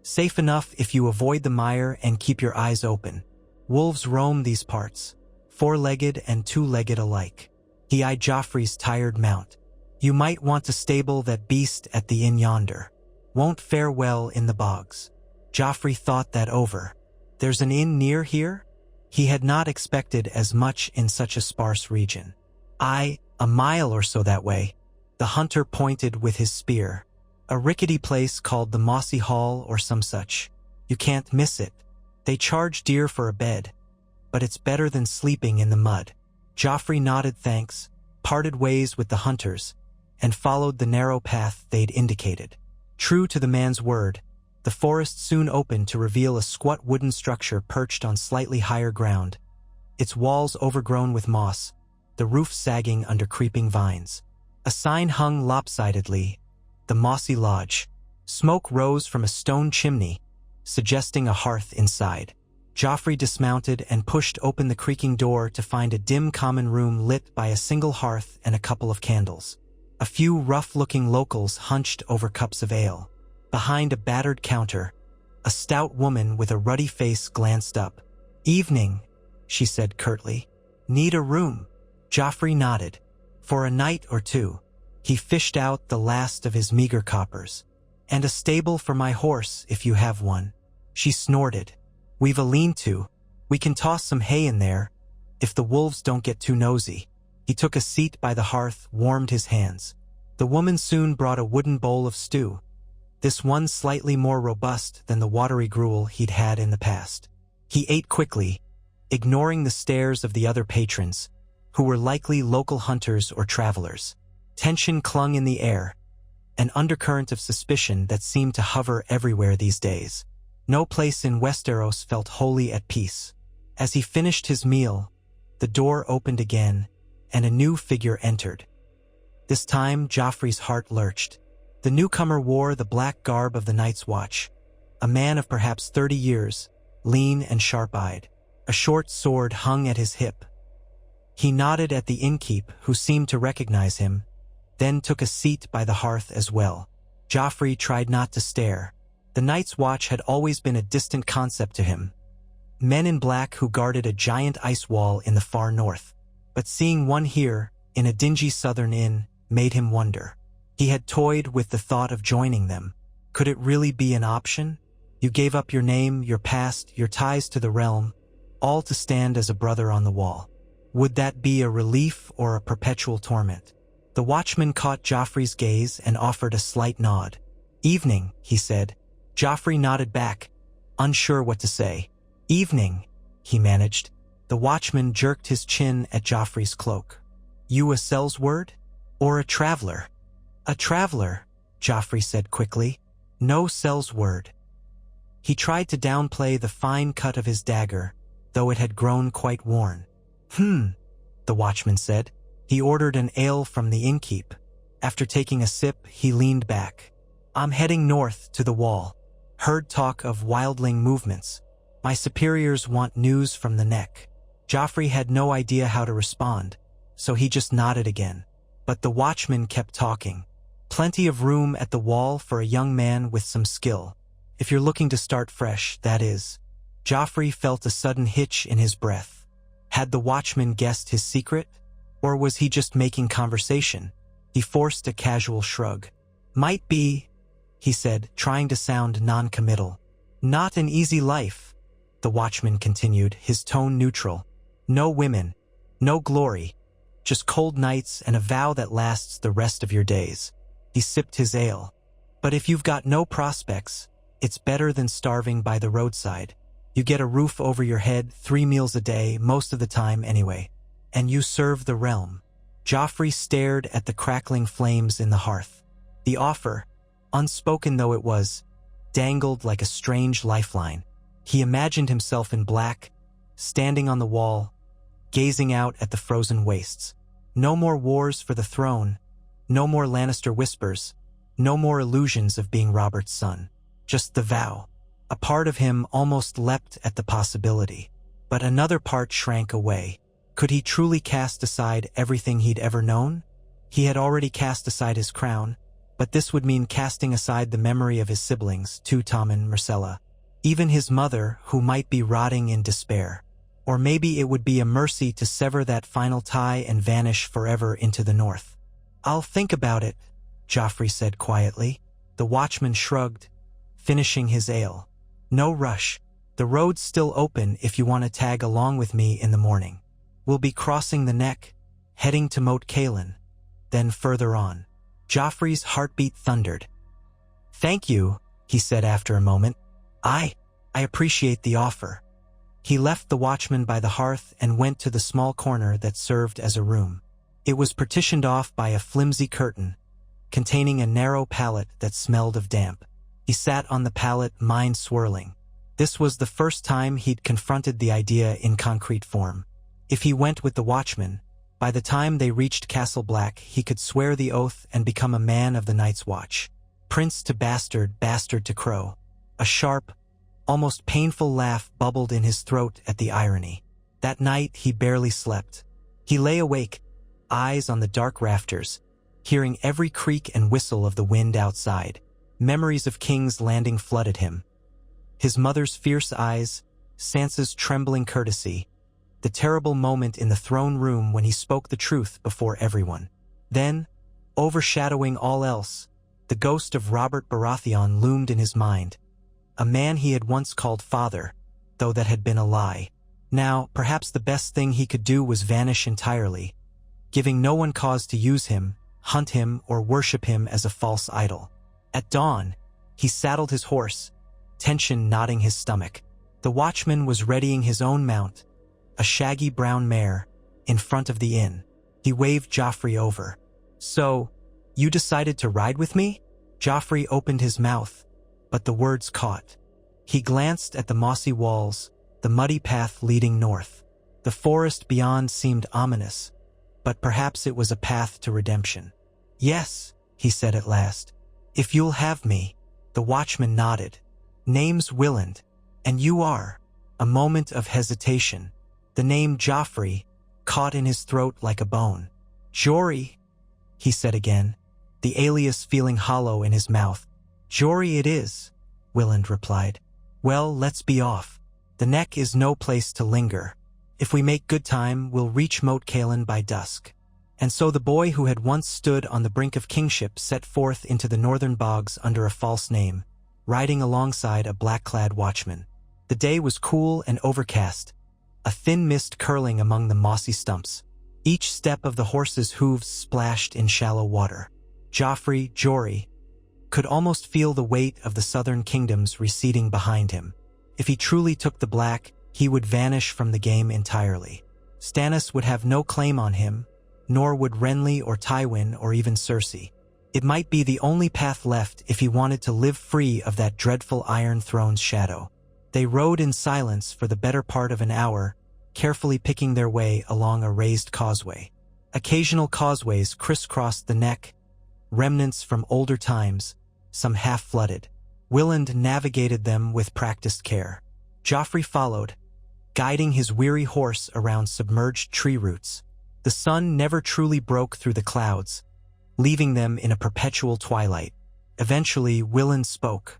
"Safe enough if you avoid the mire and keep your eyes open. Wolves roam these parts, four-legged and two-legged alike." He eyed Joffrey's tired mount. "You might want to stable that beast at the inn yonder. Won't fare well in the bogs." Joffrey thought that over. "There's an inn near here?" He had not expected as much in such a sparse region. A mile or so that way." The hunter pointed with his spear. "A rickety place called the Mossy Hall or some such. You can't miss it. They charge dear for a bed, but it's better than sleeping in the mud." Joffrey nodded thanks, parted ways with the hunters, and followed the narrow path they'd indicated. True to the man's word, the forest soon opened to reveal a squat wooden structure perched on slightly higher ground, its walls overgrown with moss, the roof sagging under creeping vines. A sign hung lopsidedly, "The Mossy Lodge." Smoke rose from a stone chimney, suggesting a hearth inside. Joffrey dismounted and pushed open the creaking door to find a dim common room lit by a single hearth and a couple of candles. A few rough-looking locals hunched over cups of ale. Behind a battered counter, a stout woman with a ruddy face glanced up. "Evening," she said curtly. "Need a room?" Joffrey nodded. For a night or two, he fished out the last of his meager coppers. "And a stable for my horse if you have one." She snorted. "We've a lean-to. We can toss some hay in there, if the wolves don't get too nosy." He took a seat by the hearth, warmed his hands. The woman soon brought a wooden bowl of stew, this one slightly more robust than the watery gruel he'd had in the past. He ate quickly, ignoring the stares of the other patrons, who were likely local hunters or travelers. Tension clung in the air, an undercurrent of suspicion that seemed to hover everywhere these days. No place in Westeros felt wholly at peace. As he finished his meal, the door opened again, and a new figure entered. This time, Joffrey's heart lurched. The newcomer wore the black garb of the Night's Watch, a man of perhaps 30 years, lean and sharp-eyed. A short sword hung at his hip. He nodded at the innkeep, who seemed to recognize him, then took a seat by the hearth as well. Joffrey tried not to stare. The Night's Watch had always been a distant concept to him. Men in black who guarded a giant ice wall in the far north. But seeing one here, in a dingy southern inn, made him wonder. He had toyed with the thought of joining them. Could it really be an option? You gave up your name, your past, your ties to the realm, all to stand as a brother on the wall. Would that be a relief or a perpetual torment? The watchman caught Joffrey's gaze and offered a slight nod. "Evening," he said. Joffrey nodded back, unsure what to say. "Evening," he managed. The watchman jerked his chin at Joffrey's cloak. "You a Sellsword? Or a traveler. A traveler, Joffrey said quickly. No Cell's word. He tried to downplay the fine cut of his dagger, though it had grown quite worn. The watchman said. He ordered an ale from the innkeep. After taking a sip, he leaned back. I'm heading north to the wall. Heard talk of wildling movements. My superiors want news from the neck. Joffrey had no idea how to respond, so he just nodded again. But the watchman kept talking. Plenty of room at the wall for a young man with some skill. If you're looking to start fresh, that is. Joffrey felt a sudden hitch in his breath. Had the watchman guessed his secret? Or was he just making conversation? He forced a casual shrug. Might be, he said, trying to sound non-committal. Not an easy life, the watchman continued, his tone neutral. No women, no glory, just cold nights and a vow that lasts the rest of your days. He sipped his ale. But if you've got no prospects, it's better than starving by the roadside. You get a roof over your head, 3 meals a day, most of the time anyway. And you serve the realm. Joffrey stared at the crackling flames in the hearth. The offer, unspoken though it was, dangled like a strange lifeline. He imagined himself in black, standing on the wall, gazing out at the frozen wastes. No more wars for the throne, no more Lannister whispers, no more illusions of being Robert's son. Just the vow. A part of him almost leapt at the possibility, but another part shrank away. Could he truly cast aside everything he'd ever known? He had already cast aside his crown, but this would mean casting aside the memory of his siblings, Tommen, Myrcella. Even his mother, who might be rotting in despair. Or maybe it would be a mercy to sever that final tie and vanish forever into the north. I'll think about it, Joffrey said quietly. The watchman shrugged, finishing his ale. No rush. The road's still open if you want to tag along with me in the morning. We'll be crossing the neck, heading to Moat Cailin, then further on. Joffrey's heartbeat thundered. Thank you, he said after a moment. I appreciate the offer. He left the watchman by the hearth and went to the small corner that served as a room. It was partitioned off by a flimsy curtain, containing a narrow pallet that smelled of damp. He sat on the pallet, mind swirling. This was the first time he'd confronted the idea in concrete form. If he went with the watchman, by the time they reached Castle Black, he could swear the oath and become a man of the Night's Watch. Prince to bastard, bastard to crow. A sharp, almost painful laugh bubbled in his throat at the irony. That night he barely slept. He lay awake, eyes on the dark rafters, hearing every creak and whistle of the wind outside. Memories of King's Landing flooded him. His mother's fierce eyes, Sansa's trembling courtesy, the terrible moment in the throne room when he spoke the truth before everyone. Then, overshadowing all else, the ghost of Robert Baratheon loomed in his mind. A man he had once called father, though that had been a lie. Now, perhaps the best thing he could do was vanish entirely, giving no one cause to use him, hunt him, or worship him as a false idol. At dawn, he saddled his horse, tension knotting his stomach. The watchman was readying his own mount, a shaggy brown mare, in front of the inn. He waved Joffrey over. So, you decided to ride with me? Joffrey opened his mouth, but the words caught. He glanced at the mossy walls, the muddy path leading north. The forest beyond seemed ominous, but perhaps it was a path to redemption. Yes, he said at last. If you'll have me. The watchman nodded. Name's Willand, and you are. A moment of hesitation. The name Joffrey caught in his throat like a bone. Jory, he said again, the alias feeling hollow in his mouth. Jory it is, Willand replied. Well, let's be off. The neck is no place to linger. If we make good time, we'll reach Moat Cailin by dusk. And so the boy who had once stood on the brink of kingship set forth into the northern bogs under a false name, riding alongside a black-clad watchman. The day was cool and overcast, a thin mist curling among the mossy stumps. Each step of the horse's hooves splashed in shallow water. Jory, could almost feel the weight of the southern kingdoms receding behind him. If he truly took the black, he would vanish from the game entirely. Stannis would have no claim on him, nor would Renly or Tywin or even Cersei. It might be the only path left if he wanted to live free of that dreadful Iron Throne's shadow. They rode in silence for the better part of an hour, carefully picking their way along a raised causeway. Occasional causeways crisscrossed the neck, remnants from older times, some half-flooded. Willand navigated them with practiced care. Joffrey followed, guiding his weary horse around submerged tree roots. The sun never truly broke through the clouds, leaving them in a perpetual twilight. Eventually, Willand spoke.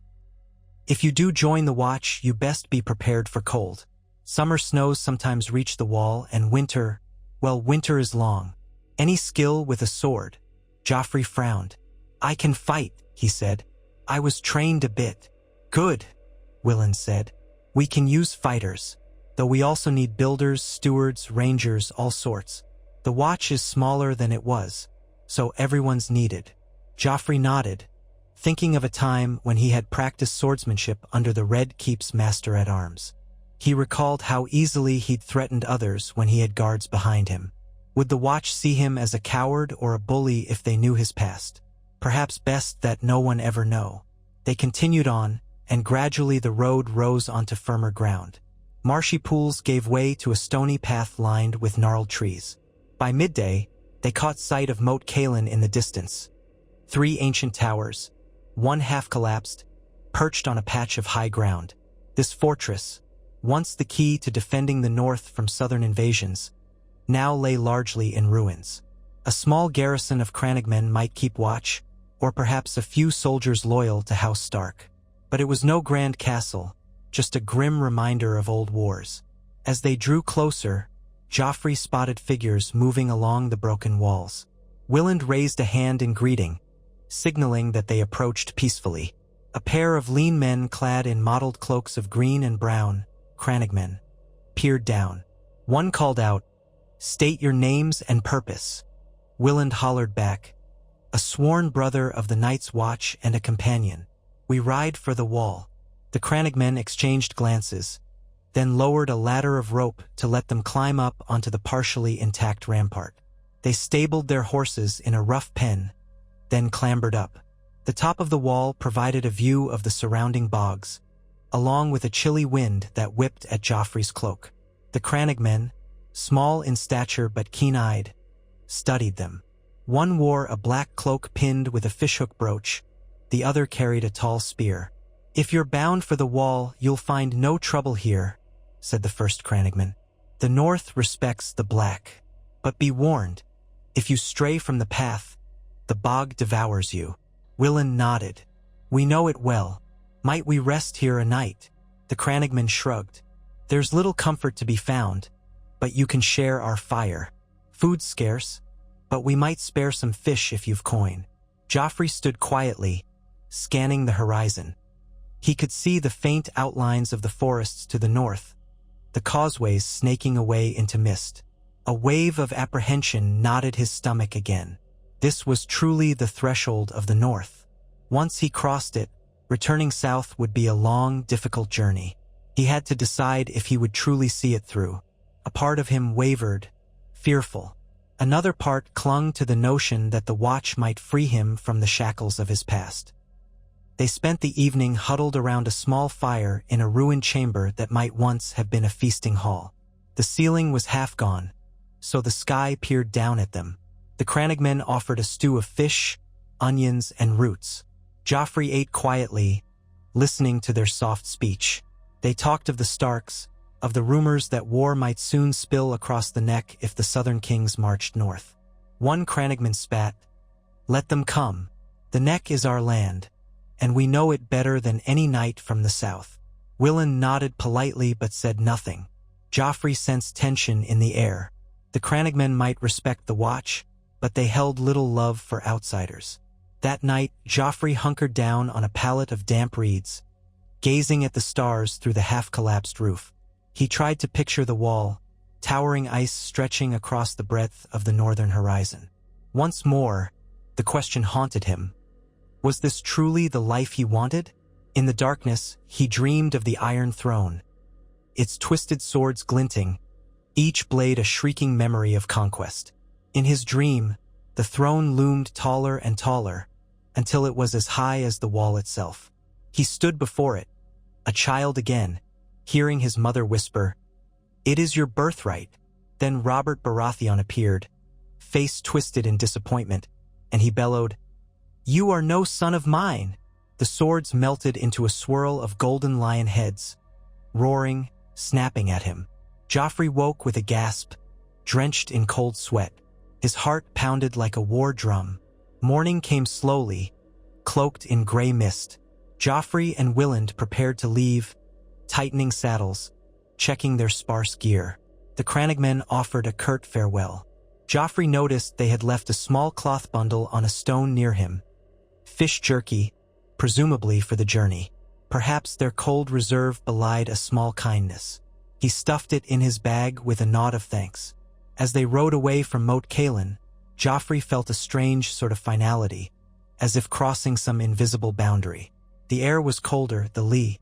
"If you do join the watch, you best be prepared for cold. Summer snows sometimes reach the wall, and winter, well, winter is long. Any skill with a sword?" Joffrey frowned. "I can fight," he said. "I was trained a bit." "Good," Willand said. "We can use fighters, though we also need builders, stewards, rangers, all sorts. The watch is smaller than it was, so everyone's needed." Joffrey nodded, thinking of a time when he had practiced swordsmanship under the Red Keep's master-at-arms. He recalled how easily he'd threatened others when he had guards behind him. Would the watch see him as a coward or a bully if they knew his past? Perhaps best that no one ever know. They continued on, and gradually the road rose onto firmer ground. Marshy pools gave way to a stony path lined with gnarled trees. By midday, they caught sight of Moat Cailin in the distance. 3 ancient towers, one half-collapsed, perched on a patch of high ground. This fortress, once the key to defending the north from southern invasions, now lay largely in ruins. A small garrison of crannogmen might keep watch, or perhaps a few soldiers loyal to House Stark. But it was no grand castle, just a grim reminder of old wars. As they drew closer, Joffrey spotted figures moving along the broken walls. Willand raised a hand in greeting, signaling that they approached peacefully. A pair of lean men clad in mottled cloaks of green and brown, crannogmen, peered down. One called out, "State your names and purpose." Willand hollered back, "A sworn brother of the Night's Watch and a companion. We ride for the wall." The crannogmen exchanged glances, then lowered a ladder of rope to let them climb up onto the partially intact rampart. They stabled their horses in a rough pen, then clambered up. The top of the wall provided a view of the surrounding bogs, along with a chilly wind that whipped at Joffrey's cloak. The crannogmen, small in stature but keen-eyed, studied them. One wore a black cloak pinned with a fishhook brooch, the other carried a tall spear. "If you're bound for the wall, you'll find no trouble here," said the first crannogman. "The North respects the black. But be warned, if you stray from the path, the bog devours you." Willand nodded. "We know it well. Might we rest here a night?" The crannogman shrugged. "There's little comfort to be found, but you can share our fire. Food's scarce, but we might spare some fish if you've coin." Joffrey stood quietly, scanning the horizon. He could see the faint outlines of the forests to the north, the causeways snaking away into mist. A wave of apprehension knotted his stomach again. This was truly the threshold of the north. Once he crossed it, returning south would be a long, difficult journey. He had to decide if he would truly see it through. A part of him wavered, fearful. Another part clung to the notion that the watch might free him from the shackles of his past. They spent the evening huddled around a small fire in a ruined chamber that might once have been a feasting hall. The ceiling was half gone, so the sky peered down at them. The crannogmen offered a stew of fish, onions, and roots. Joffrey ate quietly, listening to their soft speech. They talked of the Starks, of the rumors that war might soon spill across the neck if the southern kings marched north. One crannogman spat, "Let them come. The neck is our land, and we know it better than any knight from the south." Willand nodded politely but said nothing. Joffrey sensed tension in the air. The crannogmen might respect the watch, but they held little love for outsiders. That night, Joffrey hunkered down on a pallet of damp reeds, gazing at the stars through the half-collapsed roof. He tried to picture the wall, towering ice stretching across the breadth of the northern horizon. Once more, the question haunted him. Was this truly the life he wanted? In the darkness, he dreamed of the Iron Throne, its twisted swords glinting, each blade a shrieking memory of conquest. In his dream, the throne loomed taller and taller, until it was as high as the wall itself. He stood before it, a child again, hearing his mother whisper, "It is your birthright." Then Robert Baratheon appeared, face twisted in disappointment, and he bellowed, "You are no son of mine!" The swords melted into a swirl of golden lion heads, roaring, snapping at him. Joffrey woke with a gasp, drenched in cold sweat. His heart pounded like a war drum. Morning came slowly, cloaked in gray mist. Joffrey and Willand prepared to leave, tightening saddles, checking their sparse gear. The crannogmen offered a curt farewell. Joffrey noticed they had left a small cloth bundle on a stone near him. Fish jerky, presumably for the journey. Perhaps their cold reserve belied a small kindness. He stuffed it in his bag with a nod of thanks. As they rode away from Moat Cailin, Joffrey felt a strange sort of finality, as if crossing some invisible boundary. The air was colder, the lee,